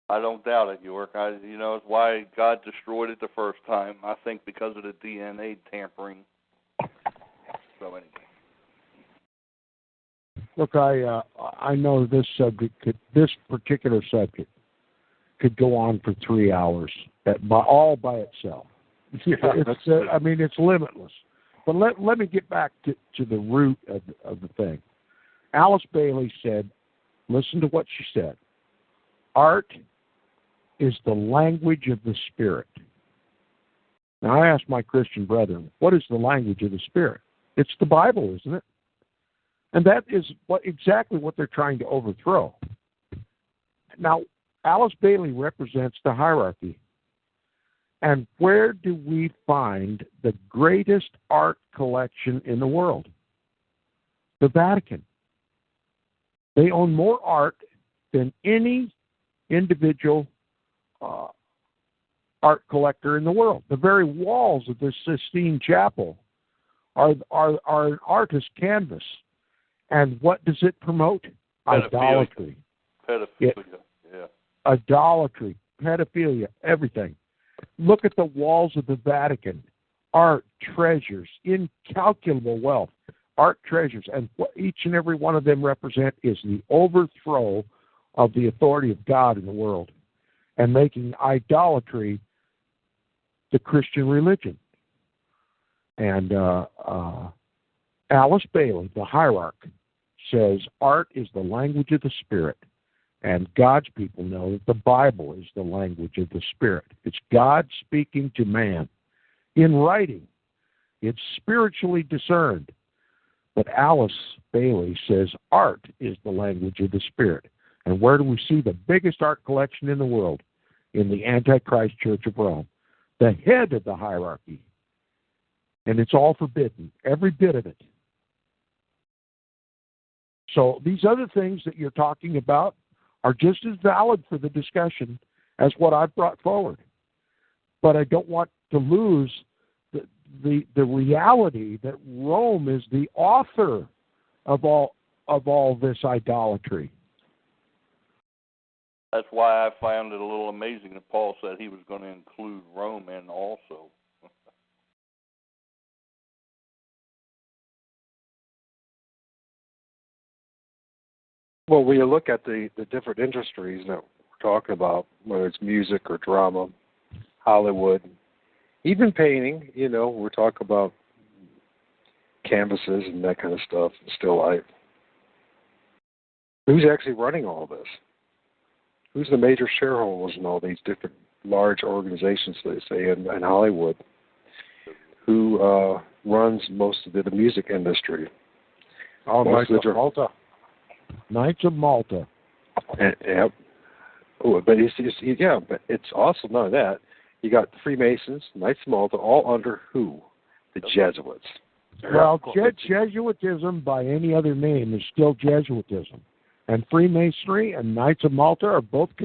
I don't doubt it, York. It's why God destroyed it the first time. I think because of the DNA tampering. So anyway. Look, I know this particular subject could go on for 3 hours, all by itself. Yeah, it's limitless. But let me get back to the root of the thing. Alice Bailey said, listen to what she said. Art is the language of the Spirit. Now, I asked my Christian brethren, what is the language of the Spirit? It's the Bible, isn't it? And that is exactly what they're trying to overthrow. Now, Alice Bailey represents the hierarchy. And where do we find the greatest art collection in the world? The Vatican. They own more art than any individual art collector in the world. The very walls of this Sistine Chapel are an artist's canvas. And what does it promote? Idolatry. Pedophilia, yeah. Idolatry, pedophilia, everything. Look at the walls of the Vatican. Art, treasures, incalculable wealth, art treasures. And what each and every one of them represent is the overthrow of the authority of God in the world and making idolatry the Christian religion. And Alice Bailey, the hierarch, says art is the language of the Spirit. And God's people know that the Bible is the language of the Spirit. It's God speaking to man in writing. It's spiritually discerned. But Alice Bailey says art is the language of the Spirit. And where do we see the biggest art collection in the world? In the Antichrist Church of Rome, the head of the hierarchy. And it's all forbidden, every bit of it. So these other things that you're talking about are just as valid for the discussion as what I've brought forward. But I don't want to lose the reality that Rome is the author of all this idolatry. That's why I found it a little amazing that Paul said he was going to include Rome in also. Well, when you look at the different industries that we're talking about, whether it's music or drama, Hollywood, even painting, we're talking about canvases and that kind of stuff, still life. Who's actually running all this? Who's the major shareholders in all these different large organizations, they say, in Hollywood? Who runs most of the music industry? Knights of Malta. Knights of Malta. Yep. Oh, but but it's also none of that. You got the Freemasons, Knights of Malta, all under who? The Jesuits. Well, Jesuitism by any other name is still Jesuitism, and Freemasonry and Knights of Malta are both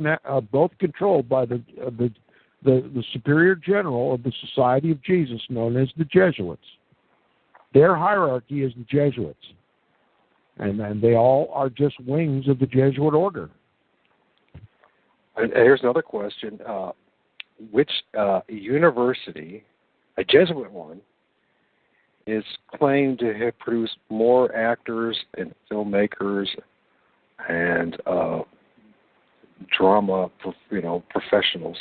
controlled by the Superior General of the Society of Jesus, known as the Jesuits. Their hierarchy is the Jesuits, and they all are just wings of the Jesuit order. And here's another question. Which university, a Jesuit one, is claimed to have produced more actors and filmmakers and drama, professionals?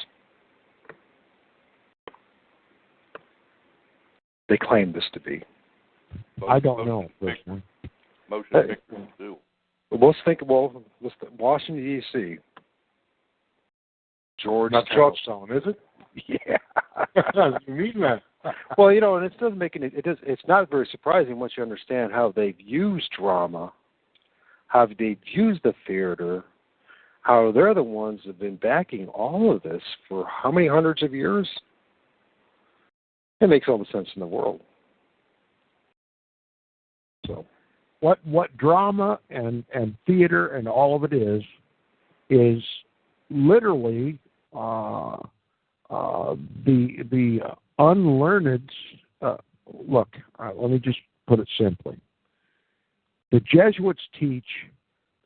They claim this to be. I don't know personally. Motion pictures do. Washington, D.C. Georgetown, is it? Yeah. You mean that? Well, and it doesn't make it's not very surprising once you understand how they've used drama, how they've used the theater, how they're the ones that have been backing all of this for how many hundreds of years? It makes all the sense in the world. So, what drama and theater and all of it is literally the unlearned. Look, let me just put it simply. The Jesuits teach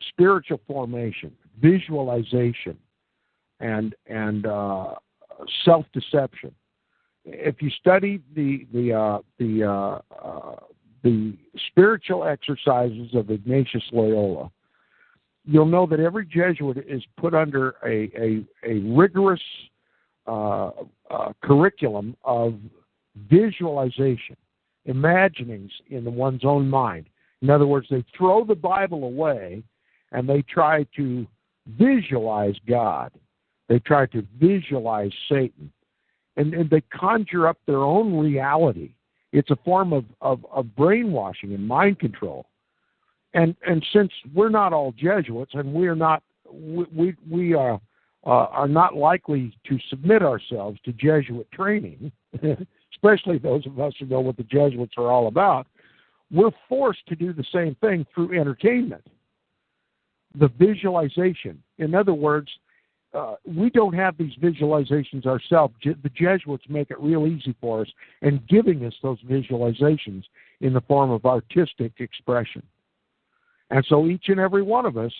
spiritual formation, visualization, and self-deception. If you study the spiritual exercises of Ignatius Loyola, you'll know that every Jesuit is put under a rigorous curriculum of visualization, imaginings in one's own mind. In other words, they throw the Bible away and they try to visualize God. They try to visualize Satan. And they conjure up their own reality. It's a form of brainwashing and mind control. And since we're not all Jesuits and we are not not likely to submit ourselves to Jesuit training, especially those of us who know what the Jesuits are all about, we're forced to do the same thing through entertainment. The visualization. In other words, we don't have these visualizations ourselves. The Jesuits make it real easy for us and giving us those visualizations in the form of artistic expression. And so each and every one of us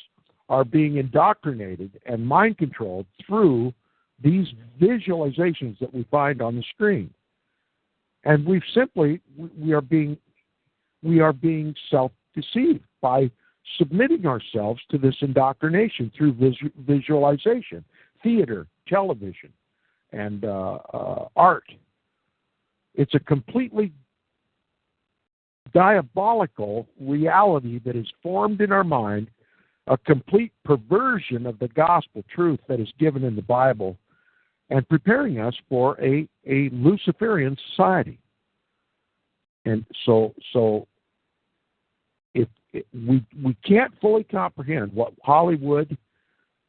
are being indoctrinated and mind controlled through these visualizations that we find on the screen. And we are being self-deceived by submitting ourselves to this indoctrination through visualization, theater, television, and art. It's a completely diabolical reality that is formed in our mind, a complete perversion of the gospel truth that is given in the Bible, and preparing us for a Luciferian society. And so we can't fully comprehend what Hollywood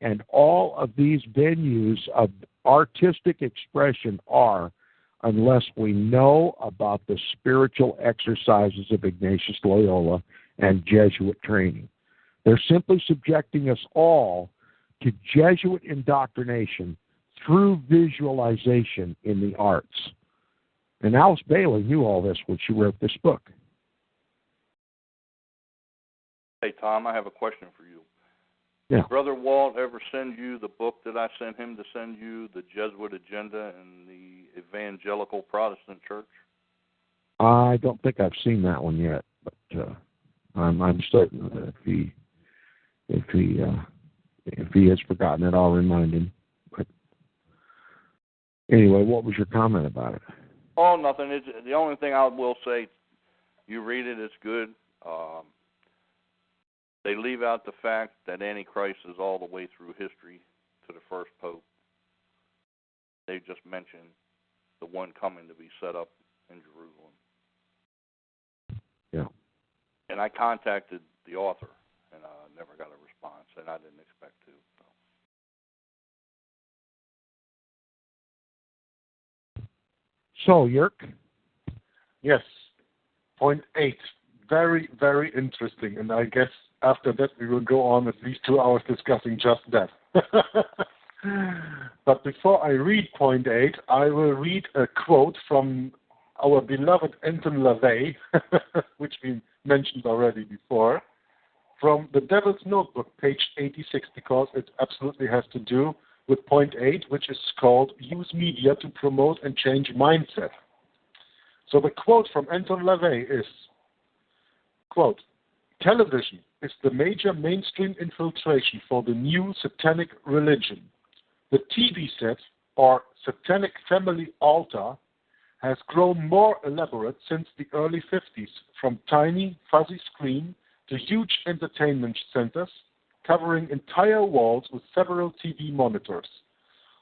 and all of these venues of artistic expression are unless we know about the spiritual exercises of Ignatius Loyola and Jesuit training. They're simply subjecting us all to Jesuit indoctrination through visualization in the arts. And Alice Bailey knew all this when she wrote this book. Hey, Tom, I have a question for you. Yeah. Did Brother Walt ever send you the book that I sent him to send you, The Jesuit Agenda and the Evangelical Protestant Church? I don't think I've seen that one yet, but I'm certain that if he has forgotten it, I'll remind him. But anyway, what was your comment about it? Oh, nothing. It's, the only thing I will say, you read it, it's good. They leave out the fact that Antichrist is all the way through history to the first pope. They just mention the one coming to be set up in Jerusalem. Yeah. And I contacted the author, and never got a response, and I didn't expect to. So, Yerk? Yes. Point 8. Very, very interesting. And I guess after that we will go on at least 2 hours discussing just that. But before I read point 8, I will read a quote from our beloved Anton LaVey, which we mentioned already before, from The Devil's Notebook, page 86, because it absolutely has to do with point 8, which is called Use Media to Promote and Change Mindset. So the quote from Anton LaVey is, quote, television is the major mainstream infiltration for the new satanic religion. The TV set, or satanic family altar, has grown more elaborate since the early 50s, from tiny, fuzzy screen to huge entertainment centers, covering entire walls with several TV monitors.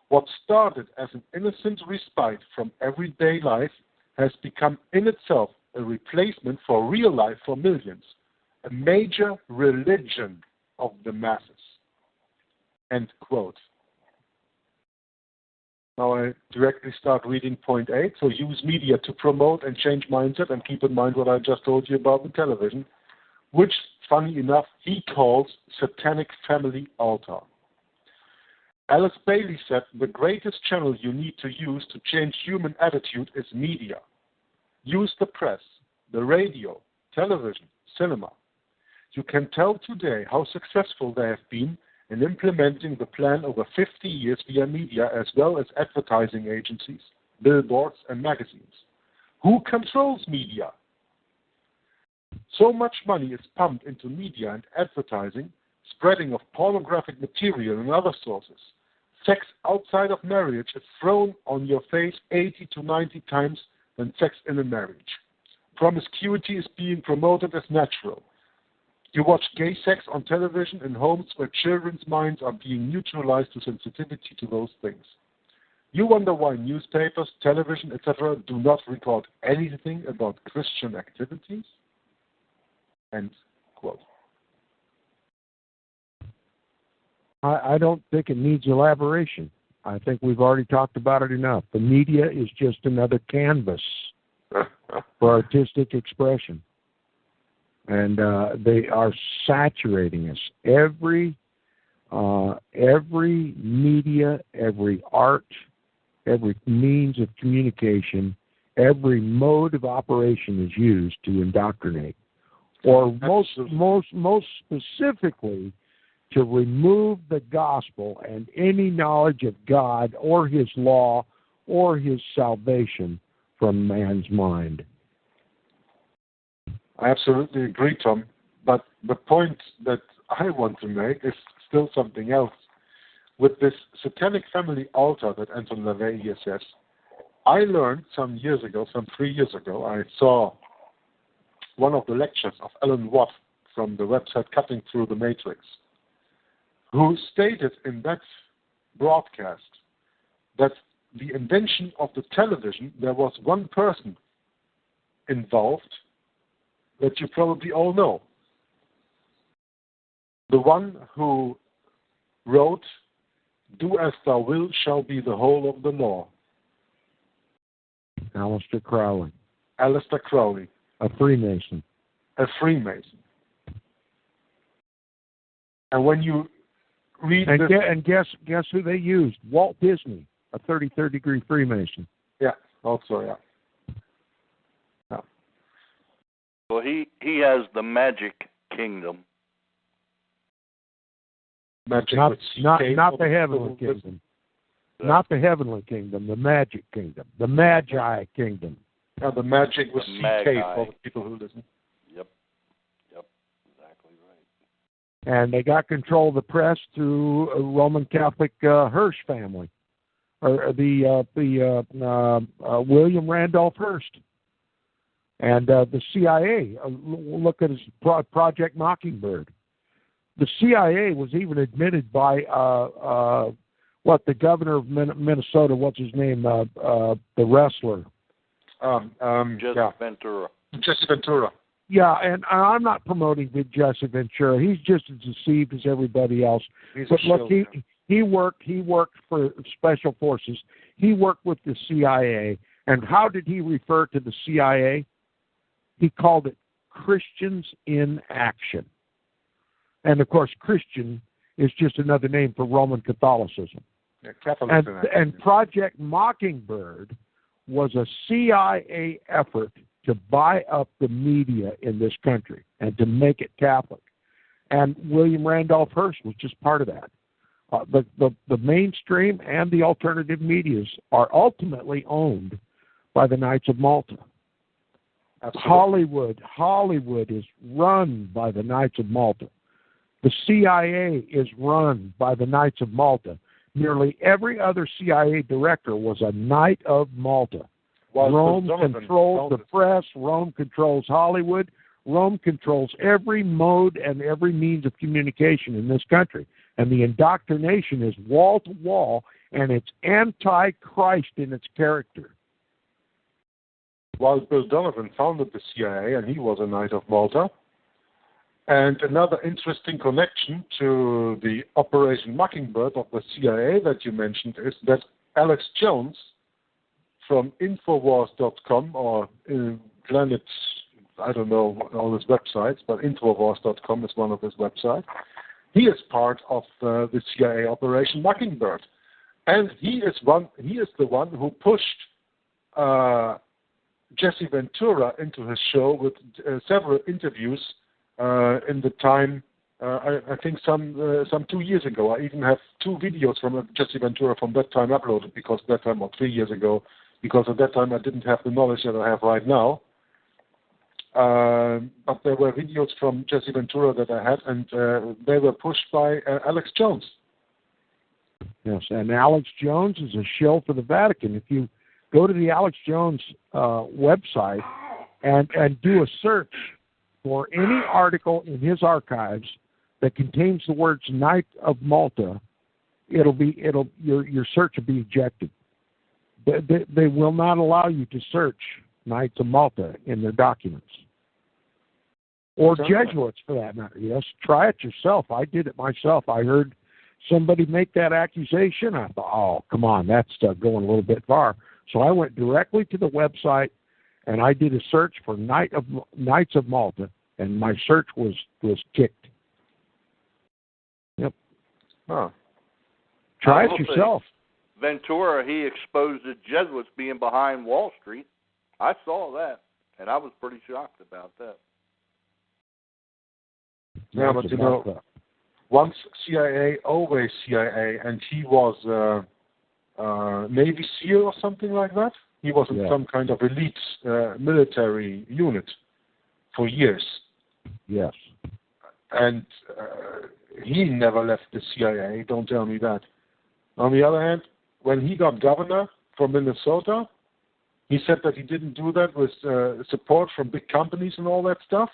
What started as an innocent respite from everyday life has become in itself a replacement for real life for millions, a major religion of the masses. End quote. Now I directly start reading point 8. So use media to promote and change mindset, and keep in mind what I just told you about the television, which, funny enough, he calls satanic family altar. Alice Bailey said, the greatest channel you need to use to change human attitude is media. Use the press, the radio, television, cinema. You can tell today how successful they have been in implementing the plan over 50 years via media, as well as advertising agencies, billboards, and magazines. Who controls media? So much money is pumped into media and advertising, spreading of pornographic material and other sources. Sex outside of marriage is thrown on your face 80 to 90 times than sex in a marriage. Promiscuity is being promoted as natural. You watch gay sex on television in homes where children's minds are being neutralized to sensitivity to those things. You wonder why newspapers, television, etc. do not record anything about Christian activities? End quote. I don't think it needs elaboration. I think we've already talked about it enough. The media is just another canvas for artistic expression. And they are saturating us. Every media, every art, every means of communication, every mode of operation is used to indoctrinate, or most specifically, to remove the gospel and any knowledge of God or His law or His salvation from man's mind. I absolutely agree, Tom. But the point that I want to make is still something else. With this satanic family altar that Anton LaVey here says, I learned some 3 years ago, I saw one of the lectures of Alan Watt from the website Cutting Through the Matrix, who stated in that broadcast that the invention of the television, there was one person involved that you probably all know. The one who wrote, "Do as thou wilt shall be the whole of the law." Aleister Crowley. Aleister Crowley. A Freemason. A Freemason. And when you read and guess who they used? Walt Disney, a 33rd degree Freemason. Yeah, also, yeah. Well, he has the magic kingdom. Magic Not with the heavenly kingdom. Not the heavenly kingdom, the magic kingdom, the magi kingdom. Yeah, the magic with CK for the people who listen. Yep, exactly right. And they got control of the press through a Roman Catholic Hirsch family, or the William Randolph Hearst. And the CIA, look at his Project Mockingbird. The CIA was even admitted by the governor of Minnesota, what's his name, the wrestler. Jesse Ventura. Jesse Ventura. Yeah, and I'm not promoting Jesse Ventura. He's just as deceived as everybody else. But look, he worked for Special Forces. He worked with the CIA. And how did he refer to the CIA? He called it Christians in Action. And, of course, Christian is just another name for Roman Catholicism. Yeah, Catholicism. And Project Mockingbird was a CIA effort to buy up the media in this country and to make it Catholic. And William Randolph Hearst was just part of that. The mainstream and the alternative medias are ultimately owned by the Knights of Malta. Absolutely. Hollywood is run by the Knights of Malta. The CIA is run by the Knights of Malta. Nearly every other CIA director was a Knight of Malta. Rome controls the press. Rome controls Hollywood. Rome controls every mode and every means of communication in this country. And the indoctrination is wall to wall, and it's anti-Christ in its character. While Bill Donovan founded the CIA, and he was a Knight of Malta. And another interesting connection to the Operation Mockingbird of the CIA that you mentioned is that Alex Jones from Infowars.com or Planet, I don't know all his websites, but Infowars.com is one of his websites. He is part of the CIA Operation Mockingbird. And he is the one who pushed Jesse Ventura into his show with several interviews in the time, I think some 2 years ago. I even have 2 videos from Jesse Ventura from that time uploaded, because that time, or 3 years ago, because at that time I didn't have the knowledge that I have right now. But there were videos from Jesse Ventura that I had, and they were pushed by Alex Jones. Yes, and Alex Jones is a shill for the Vatican. If you go to the Alex Jones website and do a search for any article in his archives that contains the words Knight of Malta, your search will be ejected. They will not allow you to search Knights of Malta in their documents. Or Jesuits, for that matter. Yes, try it yourself. I did it myself. I heard somebody make that accusation. I thought, oh, come on, that's going a little bit far. So I went directly to the website, and I did a search for Knights of Malta, and my search was kicked. Yep. Huh. Try it yourself. Ventura, he exposed the Jesuits being behind Wall Street. I saw that, and I was pretty shocked about that. Yeah, but you know, once CIA, always CIA, and he was Navy SEAL or something like that. He was in some kind of elite military unit for years. Yes. And he never left the CIA, don't tell me that. On the other hand, when he got governor from Minnesota, he said that he didn't do that with support from big companies and all that stuff.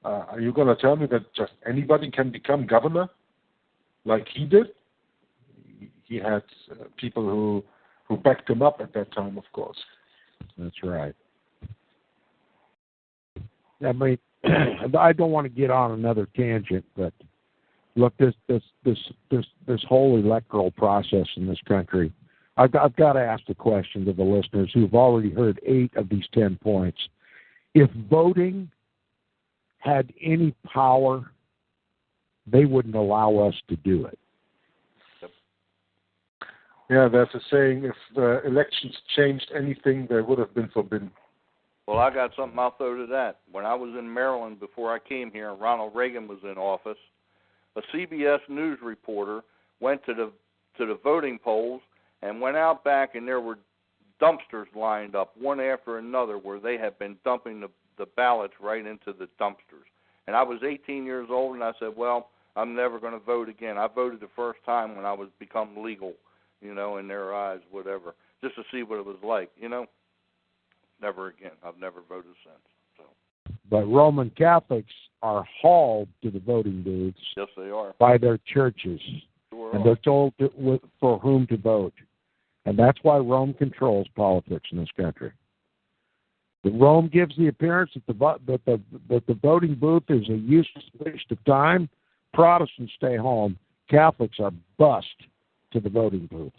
Are you going to tell me that just anybody can become governor like he did? He had people who backed him up at that time, of course. That's right. I mean, I don't want to get on another tangent, but look, this whole electoral process in this country, I've got to ask the question to the listeners who've already heard 8 of these 10 points. If voting had any power, they wouldn't allow us to do it. Yeah, there's a saying, if elections changed anything, they would have been forbidden. Well, I got something I'll throw to that. When I was in Maryland before I came here, Ronald Reagan was in office. A CBS News reporter went to the voting polls and went out back, and there were dumpsters lined up, one after another, where they had been dumping the ballots right into the dumpsters. And I was 18 years old, and I said, well, I'm never going to vote again. I voted the first time when I was become legal, in their eyes, whatever, just to see what it was like, Never again. I've never voted since. So. But Roman Catholics are hauled to the voting booths. Yes, they are. By their churches. Sure and are. they're told for whom to vote. And that's why Rome controls politics in this country. Rome gives the appearance that the voting booth is a useless waste of time. Protestants stay home. Catholics are bussed to the voting booths.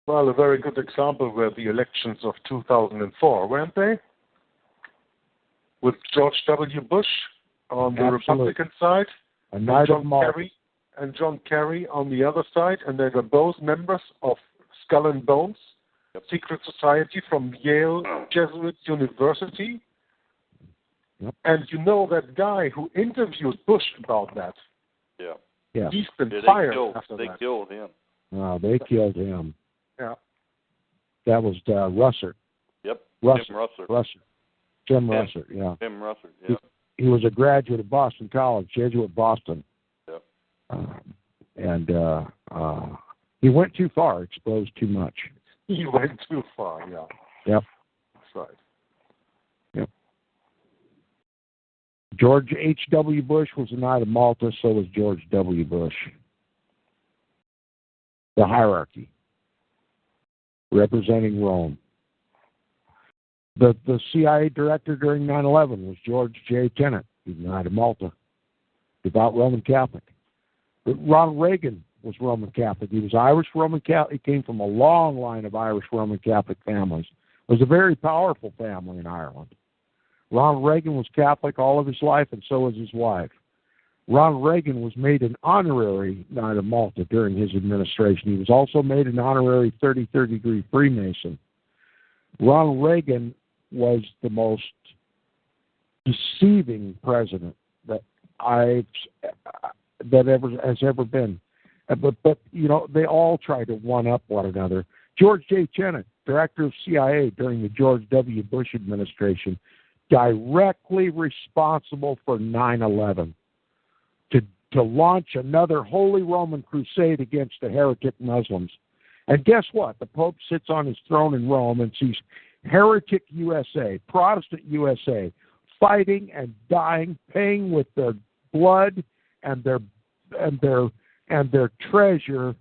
Well, a very good example were the elections of 2004, weren't they? With George W. Bush on the Republican side, and John Kerry on the other side, and they were both members of Skull and Bones, secret society from Yale Jesuit University. Yep. And that guy who interviewed Bush about that, he's been fired after that. They killed him. Oh, they killed him. Yeah. That was Russert. Yep. Tim Russert, yeah. Tim Russert, yeah. He was a graduate of Boston College, Jesuit Boston. Yep. And he went too far, exposed too much. He went too far, yeah. Yep. That's right. Yep. George H.W. Bush was a Knight of Malta, so was George W. Bush. The hierarchy. Representing Rome. The CIA director during 9/11 was George J. Tenet, the Knight of Malta, devout Roman Catholic. But Ronald Reagan was Roman Catholic. He was Irish Roman Catholic. He came from a long line of Irish Roman Catholic families. It was a very powerful family in Ireland. Ronald Reagan was Catholic all of his life, and so was his wife. Ronald Reagan was made an honorary Knight of Malta during his administration. He was also made an honorary 33rd degree Freemason. Ronald Reagan was the most deceiving president that has ever been. But they all try to one-up one another. George J. Tenet, director of CIA during the George W. Bush administration, directly responsible for 9/11. To launch another Holy Roman crusade against the heretic Muslims. And guess what? The Pope sits on his throne in Rome and sees heretic USA, Protestant USA, fighting and dying, paying with their blood and their treasure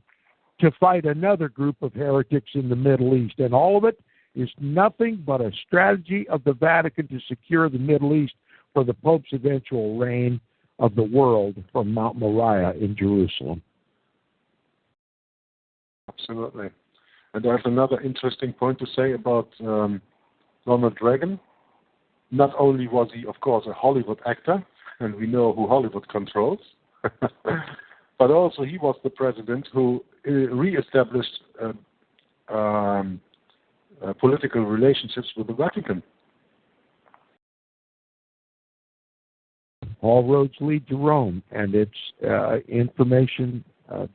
to fight another group of heretics in the Middle East. And all of it is nothing but a strategy of the Vatican to secure the Middle East for the Pope's eventual reign of the world from Mount Moriah in Jerusalem. Absolutely. And there's another interesting point to say about Ronald Reagan. Not only was he, of course, a Hollywood actor, and we know who Hollywood controls, but also he was the president who reestablished political relationships with the Vatican. All roads lead to Rome, and it's information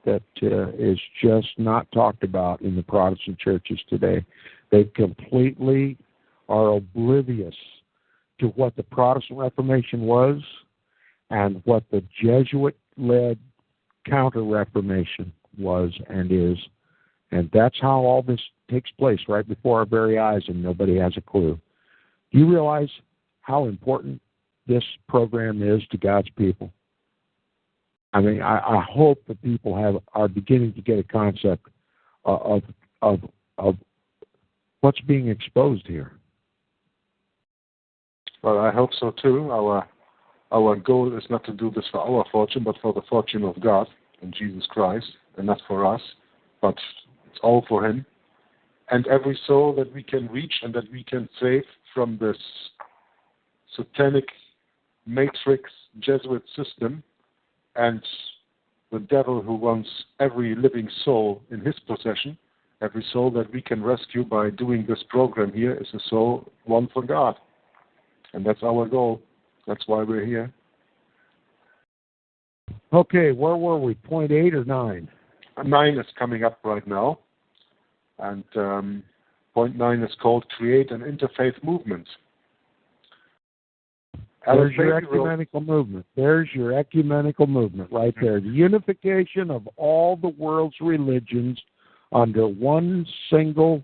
that is just not talked about in the Protestant churches today. They completely are oblivious to what the Protestant Reformation was and what the Jesuit-led Counter-Reformation was and is. And that's how all this takes place right before our very eyes, and nobody has a clue. Do you realize how important this program is to God's people? I mean, I hope that people are beginning to get a concept of what's being exposed here. Well, I hope so too. Our goal is not to do this for our fortune, but for the fortune of God and Jesus Christ, and not for us, but it's all for Him. And every soul that we can reach and that we can save from this satanic matrix Jesuit system, and the devil who wants every living soul in his possession, every soul that we can rescue by doing this program here is a soul won for God. And that's our goal. That's why we're here. Okay, where were we? Point 8 or 9? 9 is coming up right now. And point 9 is called Create an Interfaith Movement. There's your ecumenical movement. There's your ecumenical movement right there. The unification of all the world's religions under one single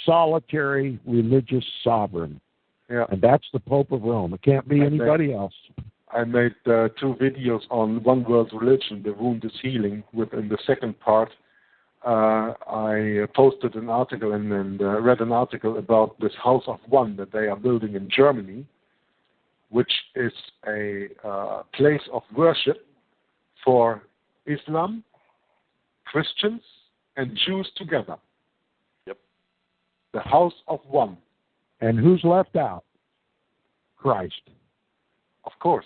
solitary religious sovereign. Yeah. And that's the Pope of Rome. It can't be anybody else. I made 2 videos on one world religion, the wound is healing. In the second part, I posted an article and read an article about this House of One that they are building in Germany, which is a place of worship for Islam, Christians, and Jews together. Yep. The House of One. And who's left out? Christ. Of course.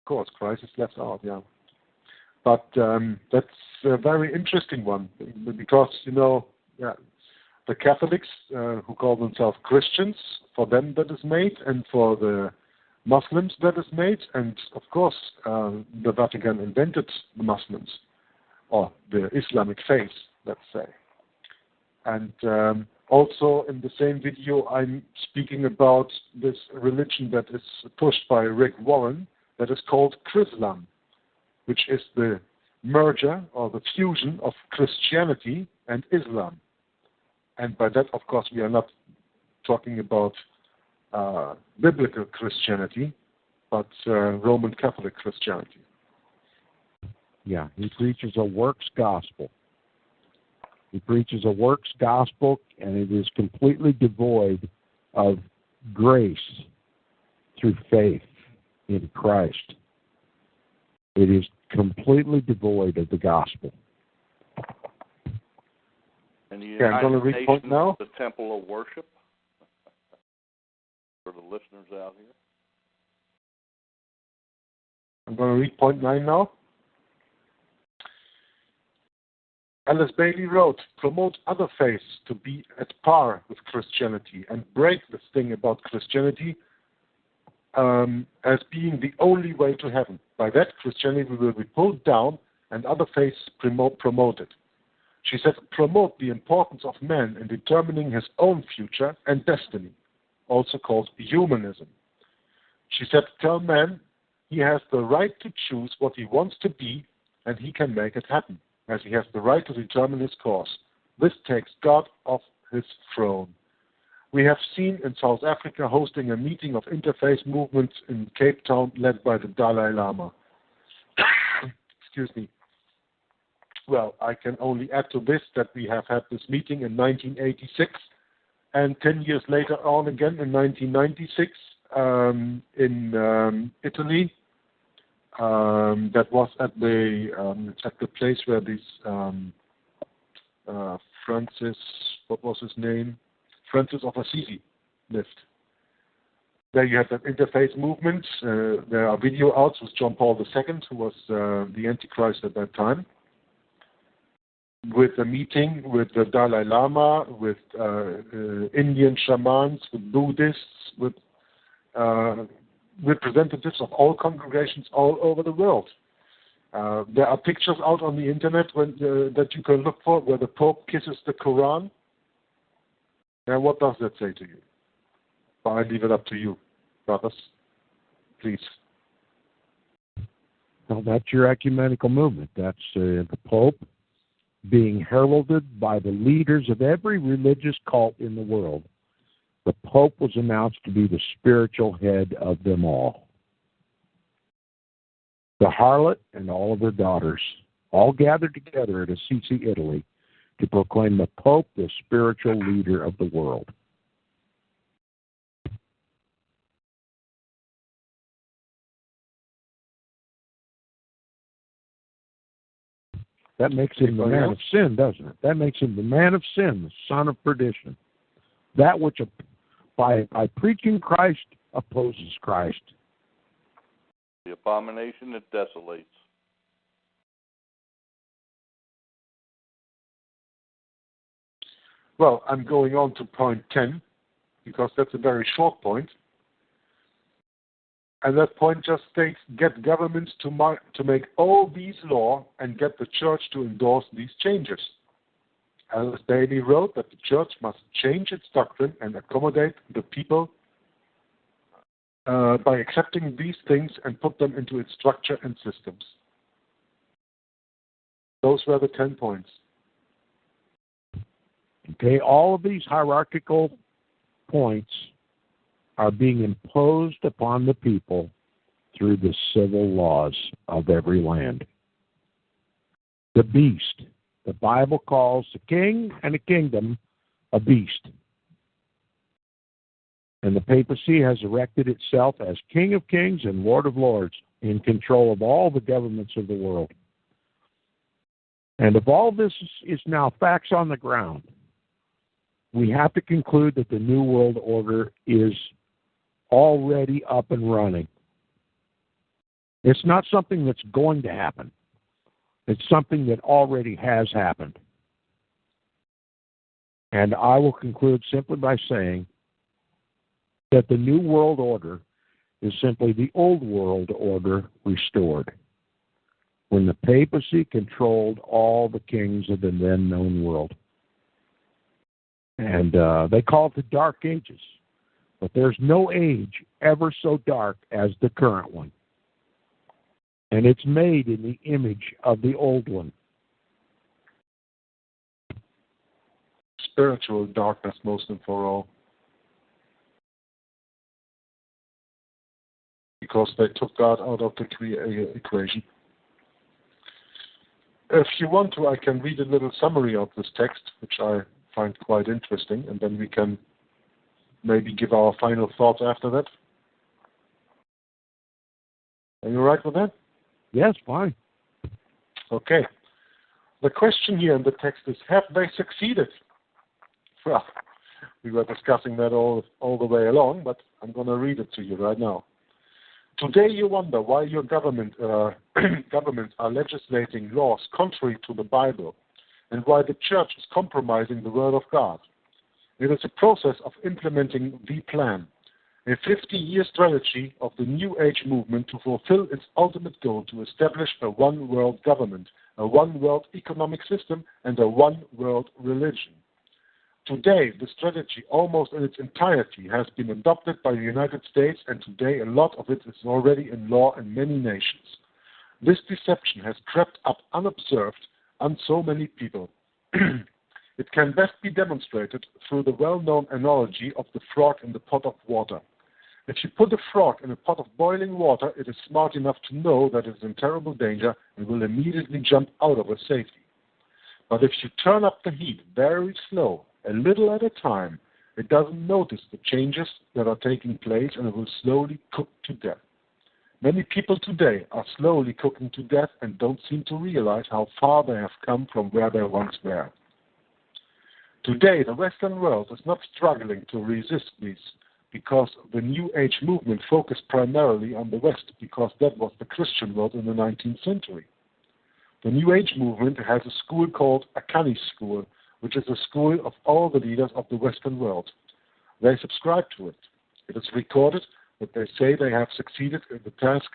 Christ is left out, yeah. But that's a very interesting one because, the Catholics who call themselves Christians, for them that is made, and for the Muslims that is made, and of course the Vatican invented the Muslims, or the Islamic faith, let's say. And also in the same video I'm speaking about this religion that is pushed by Rick Warren that is called Chrislam, which is the merger or the fusion of Christianity and Islam. And by that, of course, we are not talking about biblical Christianity, but Roman Catholic Christianity. Yeah, he preaches a works gospel. He preaches a works gospel, and it is completely devoid of grace through faith in Christ. It is completely devoid of the gospel. And the I'm going to read point now. The temple of worship for the listeners out here. I'm going to read point 9 now. Alice Bailey wrote, promote other faiths to be at par with Christianity and break this thing about Christianity as being the only way to heaven. By that, Christianity will be pulled down and other faiths promoted. She said, promote the importance of man in determining his own future and destiny, also called humanism. She said, tell man he has the right to choose what he wants to be and he can make it happen, as he has the right to determine his course. This takes God off his throne. We have seen in South Africa hosting a meeting of interfaith movements in Cape Town led by the Dalai Lama. Excuse me. Well, I can only add to this that we have had this meeting in 1986 and 10 years later on again in 1996 in Italy. That was at the place where this Francis, what was his name? Francis of Assisi lived. There you have that interfaith movement. There are video outs with John Paul II, who was the Antichrist at that time, with a meeting with the Dalai Lama, with Indian shamans, with Buddhists, with representatives of all congregations all over the world. There are pictures out on the internet that you can look for where the Pope kisses the Quran. And what does that say to you? But I leave it up to you, brothers. Please. Well, that's your ecumenical movement. That's the Pope being heralded by the leaders of every religious cult in the world. The Pope was announced to be the spiritual head of them all. The harlot and all of her daughters all gathered together at Assisi, Italy, to proclaim the Pope the spiritual leader of the world. That makes him the man of sin, doesn't it? That makes him the man of sin, the son of perdition. That which, by preaching Christ opposes Christ? The abomination that desolates. Well, I'm going on to point 10, because that's a very short point. And that point just states, get governments to make all these law and get the church to endorse these changes. Alice Bailey wrote that the church must change its doctrine and accommodate the people by accepting these things and put them into its structure and systems. Those were the 10 points. Okay, all of these hierarchical points are being imposed upon the people through the civil laws of every land. The beast. The Bible calls the king and the kingdom a beast. And the papacy has erected itself as King of Kings and Lord of Lords, in control of all the governments of the world. And if all this is now facts on the ground, we have to conclude that the New World Order is already up and running. It's not something that's going to happen. It's something that already has happened. And I will conclude simply by saying that the New World Order is simply the Old World Order restored, when the papacy controlled all the kings of the then known world. And they call it the Dark Ages. But there's no age ever so dark as the current one. And it's made in the image of the old one. Spiritual darkness, most and for all. Because they took God out of the equation. If you want to, I can read a little summary of this text, which I find quite interesting, and then we can maybe give our final thoughts after that. Are you all right with that? Yes, fine. Okay. The question here in the text is, have they succeeded? Well, we were discussing that all the way along, but I'm going to read it to you right now. Today you wonder why your governments are legislating laws contrary to the Bible, and why the church is compromising the Word of God. It is a process of implementing the plan, a 50-year strategy of the New Age movement to fulfill its ultimate goal to establish a one-world government, a one-world economic system, and a one-world religion. Today, the strategy, almost in its entirety, has been adopted by the United States, and today a lot of it is already in law in many nations. This deception has crept up unobserved on so many people. It can best be demonstrated through the well-known analogy of the frog in the pot of water. If you put a frog in a pot of boiling water, it is smart enough to know that it is in terrible danger and will immediately jump out of it safely. But if you turn up the heat very slow, a little at a time, it doesn't notice the changes that are taking place, and it will slowly cook to death. Many people today are slowly cooking to death and don't seem to realize how far they have come from where they once were. Today, the Western world is not struggling to resist these, because the New Age movement focused primarily on the West, because that was the Christian world in the 19th century. The New Age movement has a school called Akani School, which is a school of all the leaders of the Western world. They subscribe to it. It is recorded that they say they have succeeded in the task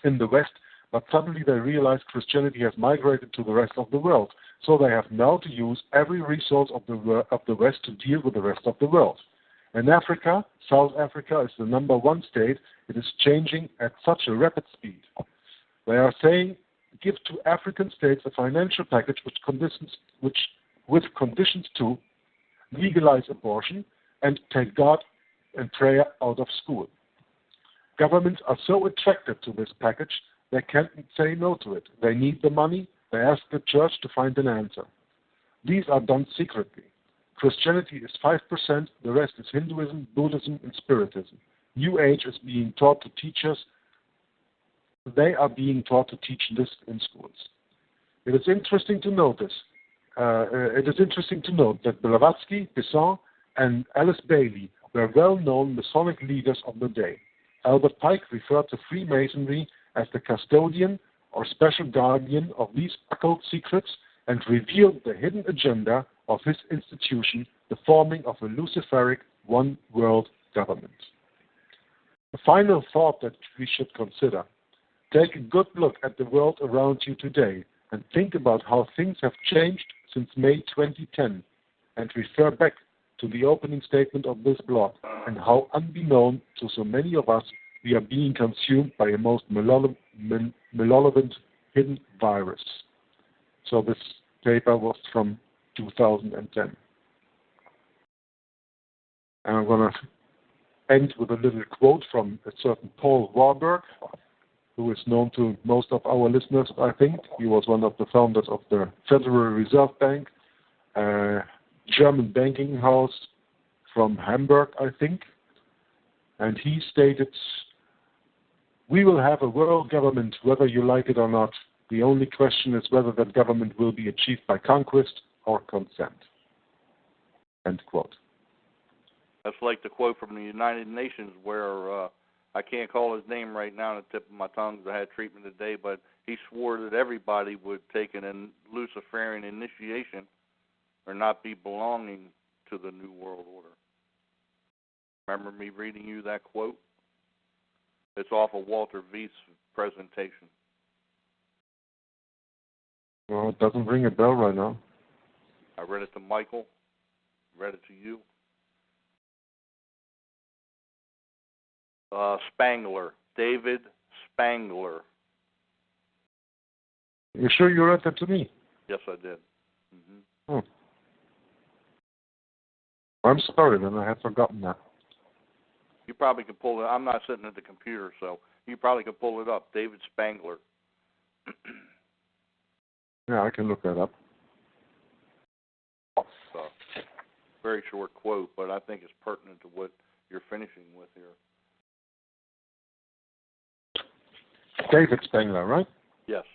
in the West, but suddenly they realize Christianity has migrated to the rest of the world. So they have now to use every resource of the West to deal with the rest of the world. In Africa, South Africa is the #1 state. It is changing at such a rapid speed. They are saying, give to African states a financial package with conditions to legalize abortion and take God and prayer out of school. Governments are so attracted to this package, they can't say no to it. They need the money. They ask the church to find an answer. These are done secretly. Christianity is 5%, the rest is Hinduism, Buddhism, and Spiritism. New Age is being taught to teach us. They are being taught to teach this in schools. It is interesting to note that Blavatsky, Besant, and Alice Bailey were well-known Masonic leaders of the day. Albert Pike referred to Freemasonry as the custodian or special guardian of these occult secrets and revealed the hidden agenda of his institution, the forming of a Luciferic one-world government. A final thought that we should consider. Take a good look at the world around you today and think about how things have changed since May 2010 and refer back to the opening statement of this blog and how unbeknown to so many of us we are being consumed by a most malevolent hidden virus. So this paper was from 2010. And I'm going to end with a little quote from a certain Paul Warburg, who is known to most of our listeners, I think. He was one of the founders of the Federal Reserve Bank, a German banking house from Hamburg, I think. And he stated, "We will have a world government whether you like it or not. The only question is whether that government will be achieved by conquest or consent." End quote. That's like the quote from the United Nations where I can't call his name right now on the tip of my tongue because I had treatment today, but he swore that everybody would take an Luciferian initiation or not be belonging to the New World Order. Remember me reading you that quote? It's off of Walter Veith's presentation. Well, it doesn't ring a bell right now. I read it to Michael, read it to you. Spangler, David Spangler. You sure you read that to me? Yes, I did. Mm-hmm. Oh. I'm sorry, then. I had forgotten that. You probably could pull it. I'm not sitting at the computer, so you probably could pull it up. David Spangler. Yeah, I can look that up. So, very short quote, but I think it's pertinent to what you're finishing with here. David Spangler, right? Yes.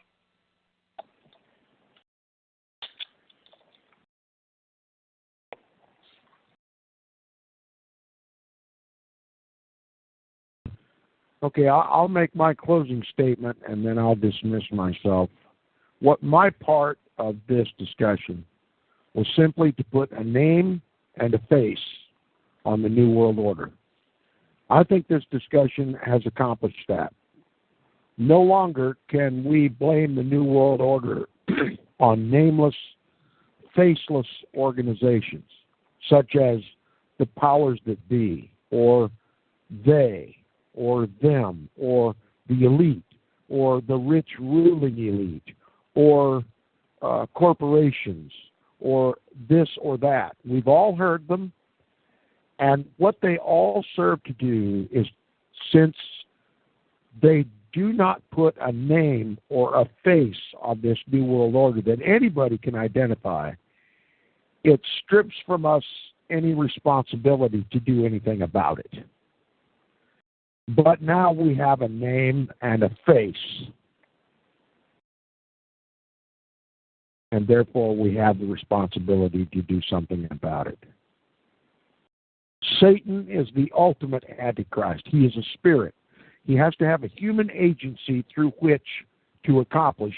Okay, I'll make my closing statement and then I'll dismiss myself. What my part of this discussion was simply to put a name and a face on the New World Order. I think this discussion has accomplished that. No longer can we blame the New World Order on nameless, faceless organizations such as the powers that be, or they, or them, or the elite, or the rich ruling elite, or corporations, or this or that. We've all heard them, and what they all serve to do is, since they do not put a name or a face on this New World Order that anybody can identify, it strips from us any responsibility to do anything about it. But now we have a name and a face, and therefore we have the responsibility to do something about it. Satan is the ultimate Antichrist. He is a spirit. He has to have a human agency through which to accomplish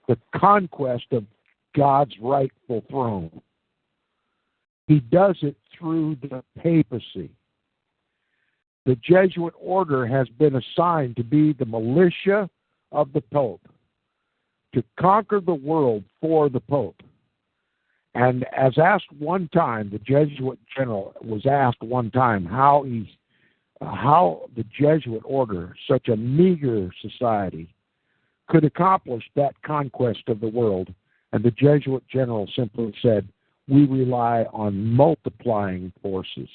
the conquest of God's rightful throne. He does it through the papacy. The Jesuit order has been assigned to be the militia of the Pope, to conquer the world for the Pope. And as asked one time, the Jesuit general was asked one time how the Jesuit order, such a meager society, could accomplish that conquest of the world. And the Jesuit general simply said, "We rely on multiplying forces,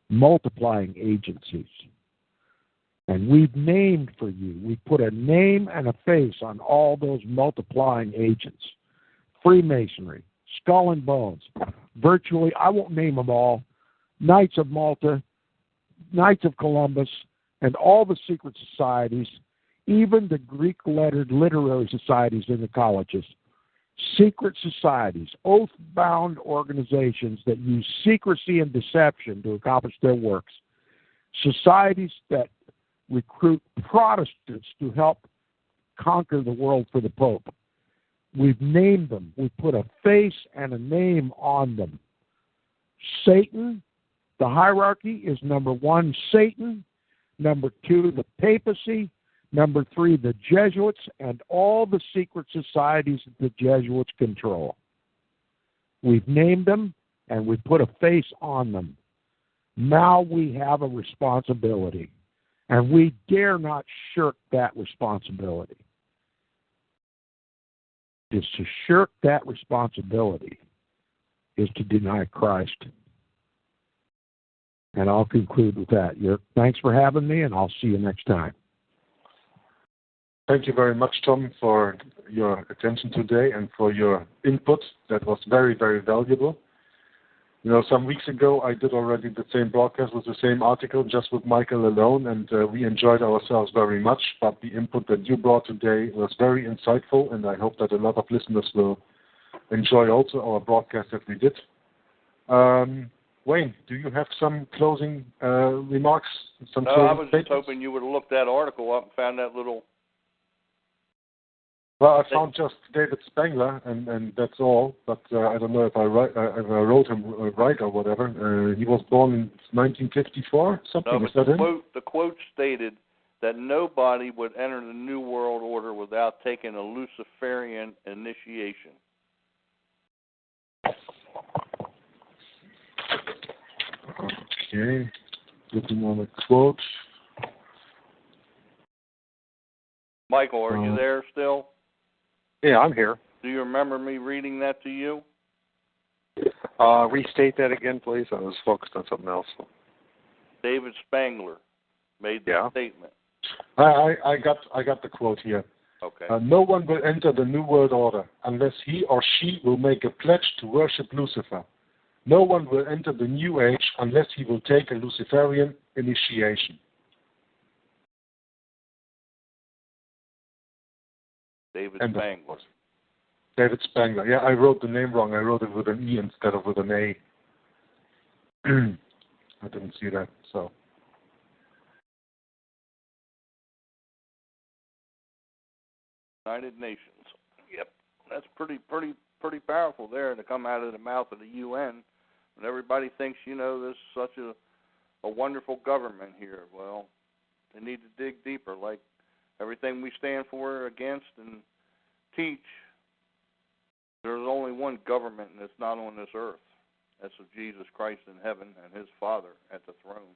multiplying agencies. And we've named for you, we put a name and a face on all those multiplying agents. Freemasonry, Skull and Bones, virtually, I won't name them all, Knights of Malta, Knights of Columbus, and all the secret societies, even the Greek-lettered literary societies in the colleges, secret societies, oath-bound organizations that use secrecy and deception to accomplish their works, societies that recruit Protestants to help conquer the world for the Pope. We've named them. We've put a face and a name on them. Satan, the hierarchy is number 1, Satan, number 2, the papacy, number 3, the Jesuits, and all the secret societies that the Jesuits control. We've named them, and we put a face on them. Now we have a responsibility, and we dare not shirk that responsibility. Is to shirk that responsibility is to deny Christ. And I'll conclude with that. Thanks for having me, and I'll see you next time. Thank you very much, Tom, for your attention today and for your input. That was very, very valuable. Some weeks ago I did already the same broadcast with the same article, just with Michael alone, and we enjoyed ourselves very much. But the input that you brought today was very insightful, and I hope that a lot of listeners will enjoy also our broadcast that we did. Wayne, do you have some closing remarks? No, I was just hoping you would have looked that article up and found that little... Well, I found just David Spangler, and that's all. But I don't know if I wrote him right or whatever. He was born in 1954, something. No, Is that the quote stated that nobody would enter the New World Order without taking a Luciferian initiation. Okay, looking on the quote. Michael, are you there still? Yeah, I'm here. Do you remember me reading that to you? Restate that again, please. I was focused on something else. David Spangler made that statement. I got the quote here. Okay. No one will enter the New World Order unless he or she will make a pledge to worship Lucifer. No one will enter the New Age unless he will take a Luciferian initiation. David Spangler. David Spangler. Yeah, I wrote the name wrong. I wrote it with an E instead of with an A. I didn't see that. So. United Nations. Yep, that's pretty powerful there to come out of the mouth of the UN. And everybody thinks, there's such a wonderful government here. Well, they need to dig deeper, like everything we stand for, against, and teach. There's only one government, and it's not on this earth. That's of Jesus Christ in heaven and his Father at the throne.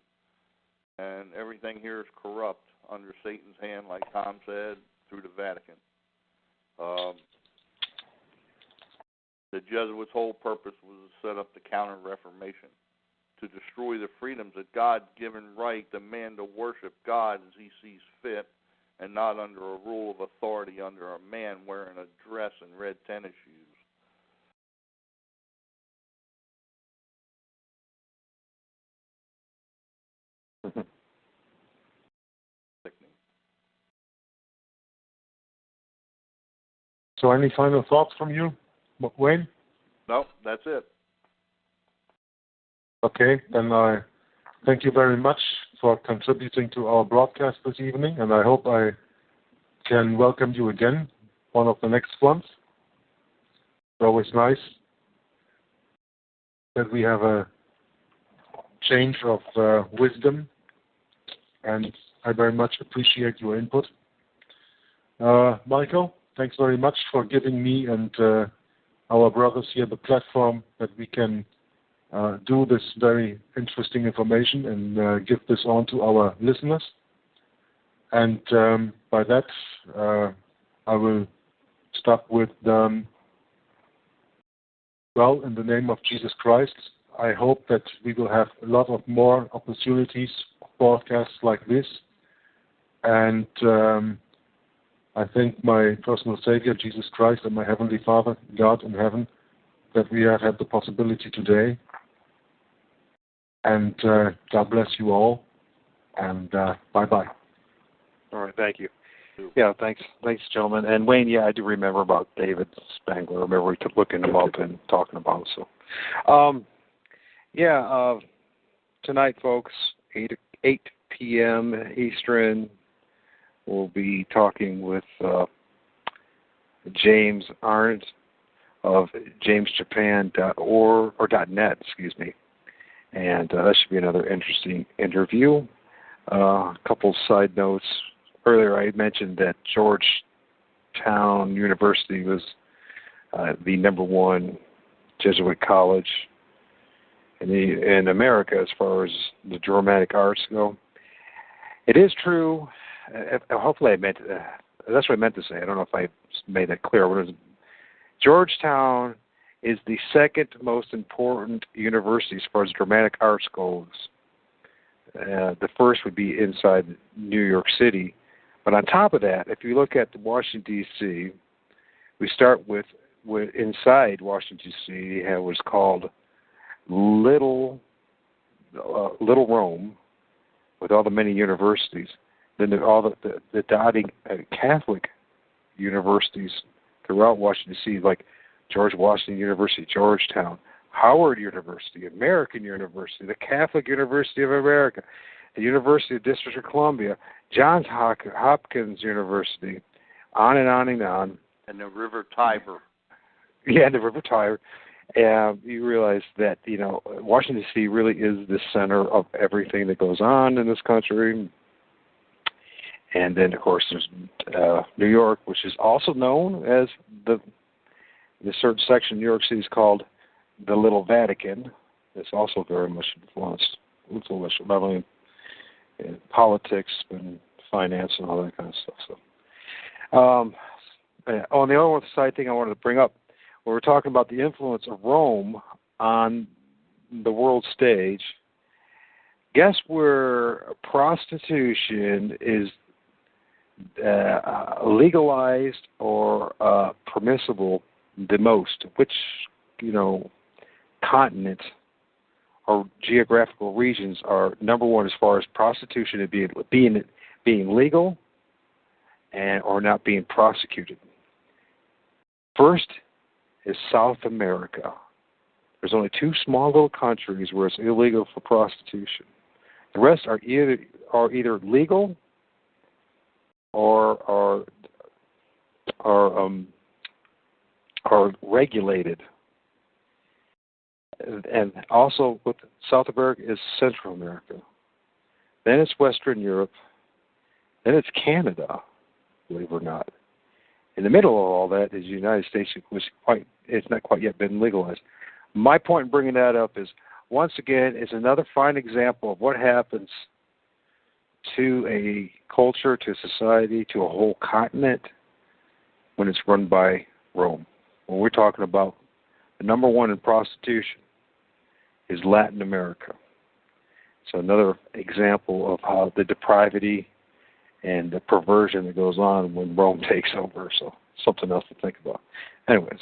And everything here is corrupt under Satan's hand, like Tom said, through the Vatican. The Jesuits' whole purpose was to set up the Counter-Reformation, to destroy the freedoms that God-given right the man to worship God as he sees fit, and not under a rule of authority under a man wearing a dress and red tennis shoes. Sickening. So any final thoughts from you, Wayne? No, that's it. Okay, then I thank you very much for contributing to our broadcast this evening, and I hope I can welcome you again, one of the next ones. It's always nice that we have a change of wisdom, and I very much appreciate your input. Michael, thanks very much for giving me and our brothers here the platform that we can do this very interesting information and give this on to our listeners. And by that, I will start with, in the name of Jesus Christ, I hope that we will have a lot of more opportunities, broadcasts like this. And I thank my personal Savior, Jesus Christ, and my Heavenly Father, God in heaven, that we have had the possibility today. And God bless you all. And bye-bye. All right, thank you. Yeah, thanks, gentlemen. And Wayne, yeah, I do remember about David Spangler. I remember we took looking him up and talking about him. So, tonight, folks, 8 p.m. Eastern, we'll be talking with James Arndt of jamesjapan.org or .net, excuse me. And that should be another interesting interview. A couple side notes. Earlier I mentioned that Georgetown University was the number one Jesuit college in America as far as the dramatic arts go. It is true. Hopefully I meant that's what I meant to say. I don't know if I made that clear. Georgetown is the second most important university as far as dramatic arts goes. The first would be inside New York City. But on top of that, if you look at Washington, D.C., we start with inside Washington, D.C., have what's called Little Rome, with all the many universities. Then there are all the dotting Catholic universities throughout Washington, D.C., like George Washington University, Georgetown, Howard University, American University, the Catholic University of America, the University of District of Columbia, Johns Hopkins University, on and on and on. And the River Tiber. Yeah, the River Tiber. And you realize that, Washington, D.C. really is the center of everything that goes on in this country. And then, of course, there's New York, which is also known as the certain section of New York City is called the Little Vatican. It's also very much influenced not only in politics, but in finance and all that kind of stuff. So, the other one side thing I wanted to bring up, when we're talking about the influence of Rome on the world stage, guess where prostitution is legalized or permissible the most? Which, continent or geographical regions are number one as far as prostitution and being legal and or not being prosecuted? First is South America. There's only 2 small little countries where it's illegal for prostitution. The rest are either legal or regulated. And also with South America is Central America. Then it's Western Europe. Then it's Canada, believe it or not. In the middle of all that is the United States, which it's not quite yet been legalized. My point in bringing that up is, once again, it's another fine example of what happens to a culture, to a society, to a whole continent when it's run by Rome. When we're talking about the number one in prostitution is Latin America. So another example of how the depravity and the perversion that goes on when Rome takes over. So something else to think about. Anyways.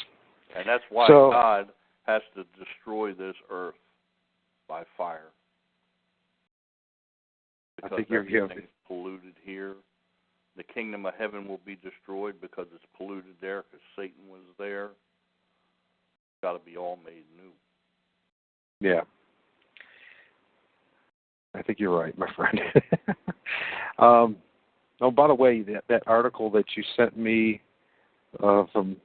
And that's why God has to destroy this earth by fire. Because everything's polluted here. The kingdom of heaven will be destroyed because it's polluted there, because Satan was there. It's got to be all made new. Yeah. I think you're right, my friend. Oh, by the way, that article that you sent me from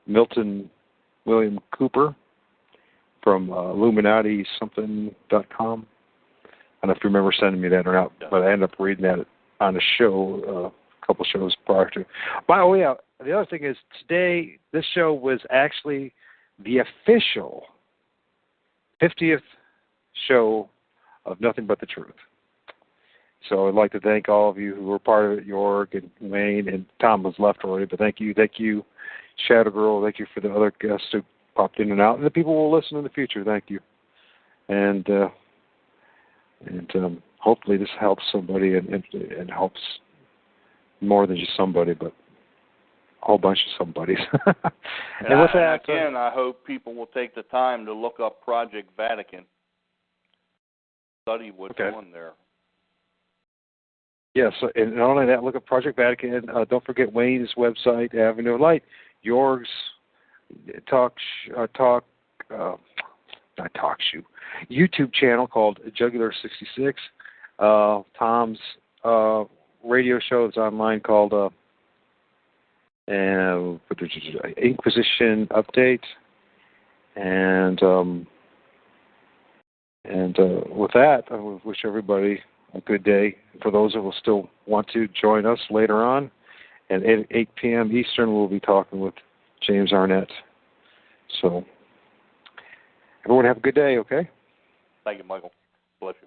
Milton William Cooper from IlluminatiSomething.com. I don't know if you remember sending me that or not, but I ended up reading that on a show, a couple shows prior to. By the way, the other thing is today, this show was actually the official 50th show of Nothing But the Truth. So I'd like to thank all of you who were part of it, York and Wayne, and Tom was left already, but thank you, Shadow Girl, thank you for the other guests who popped in and out, and the people who will listen in the future, thank you. And hopefully this helps somebody and helps more than just somebody, but a whole bunch of somebodies. and with that, again, I hope people will take the time to look up Project Vatican, study what's on there. Yes, and not only that, look at Project Vatican. Don't forget Wayne's website, Avenue of Light. Yorg's YouTube channel called Jugular 66. Tom's radio show is online called Inquisition Update. And with that, I wish everybody a good day. For those that will still want to join us later on, at 8 p.m. Eastern, we'll be talking with James Arnett. So, everyone have a good day, okay? Thank you, Michael. Bless you.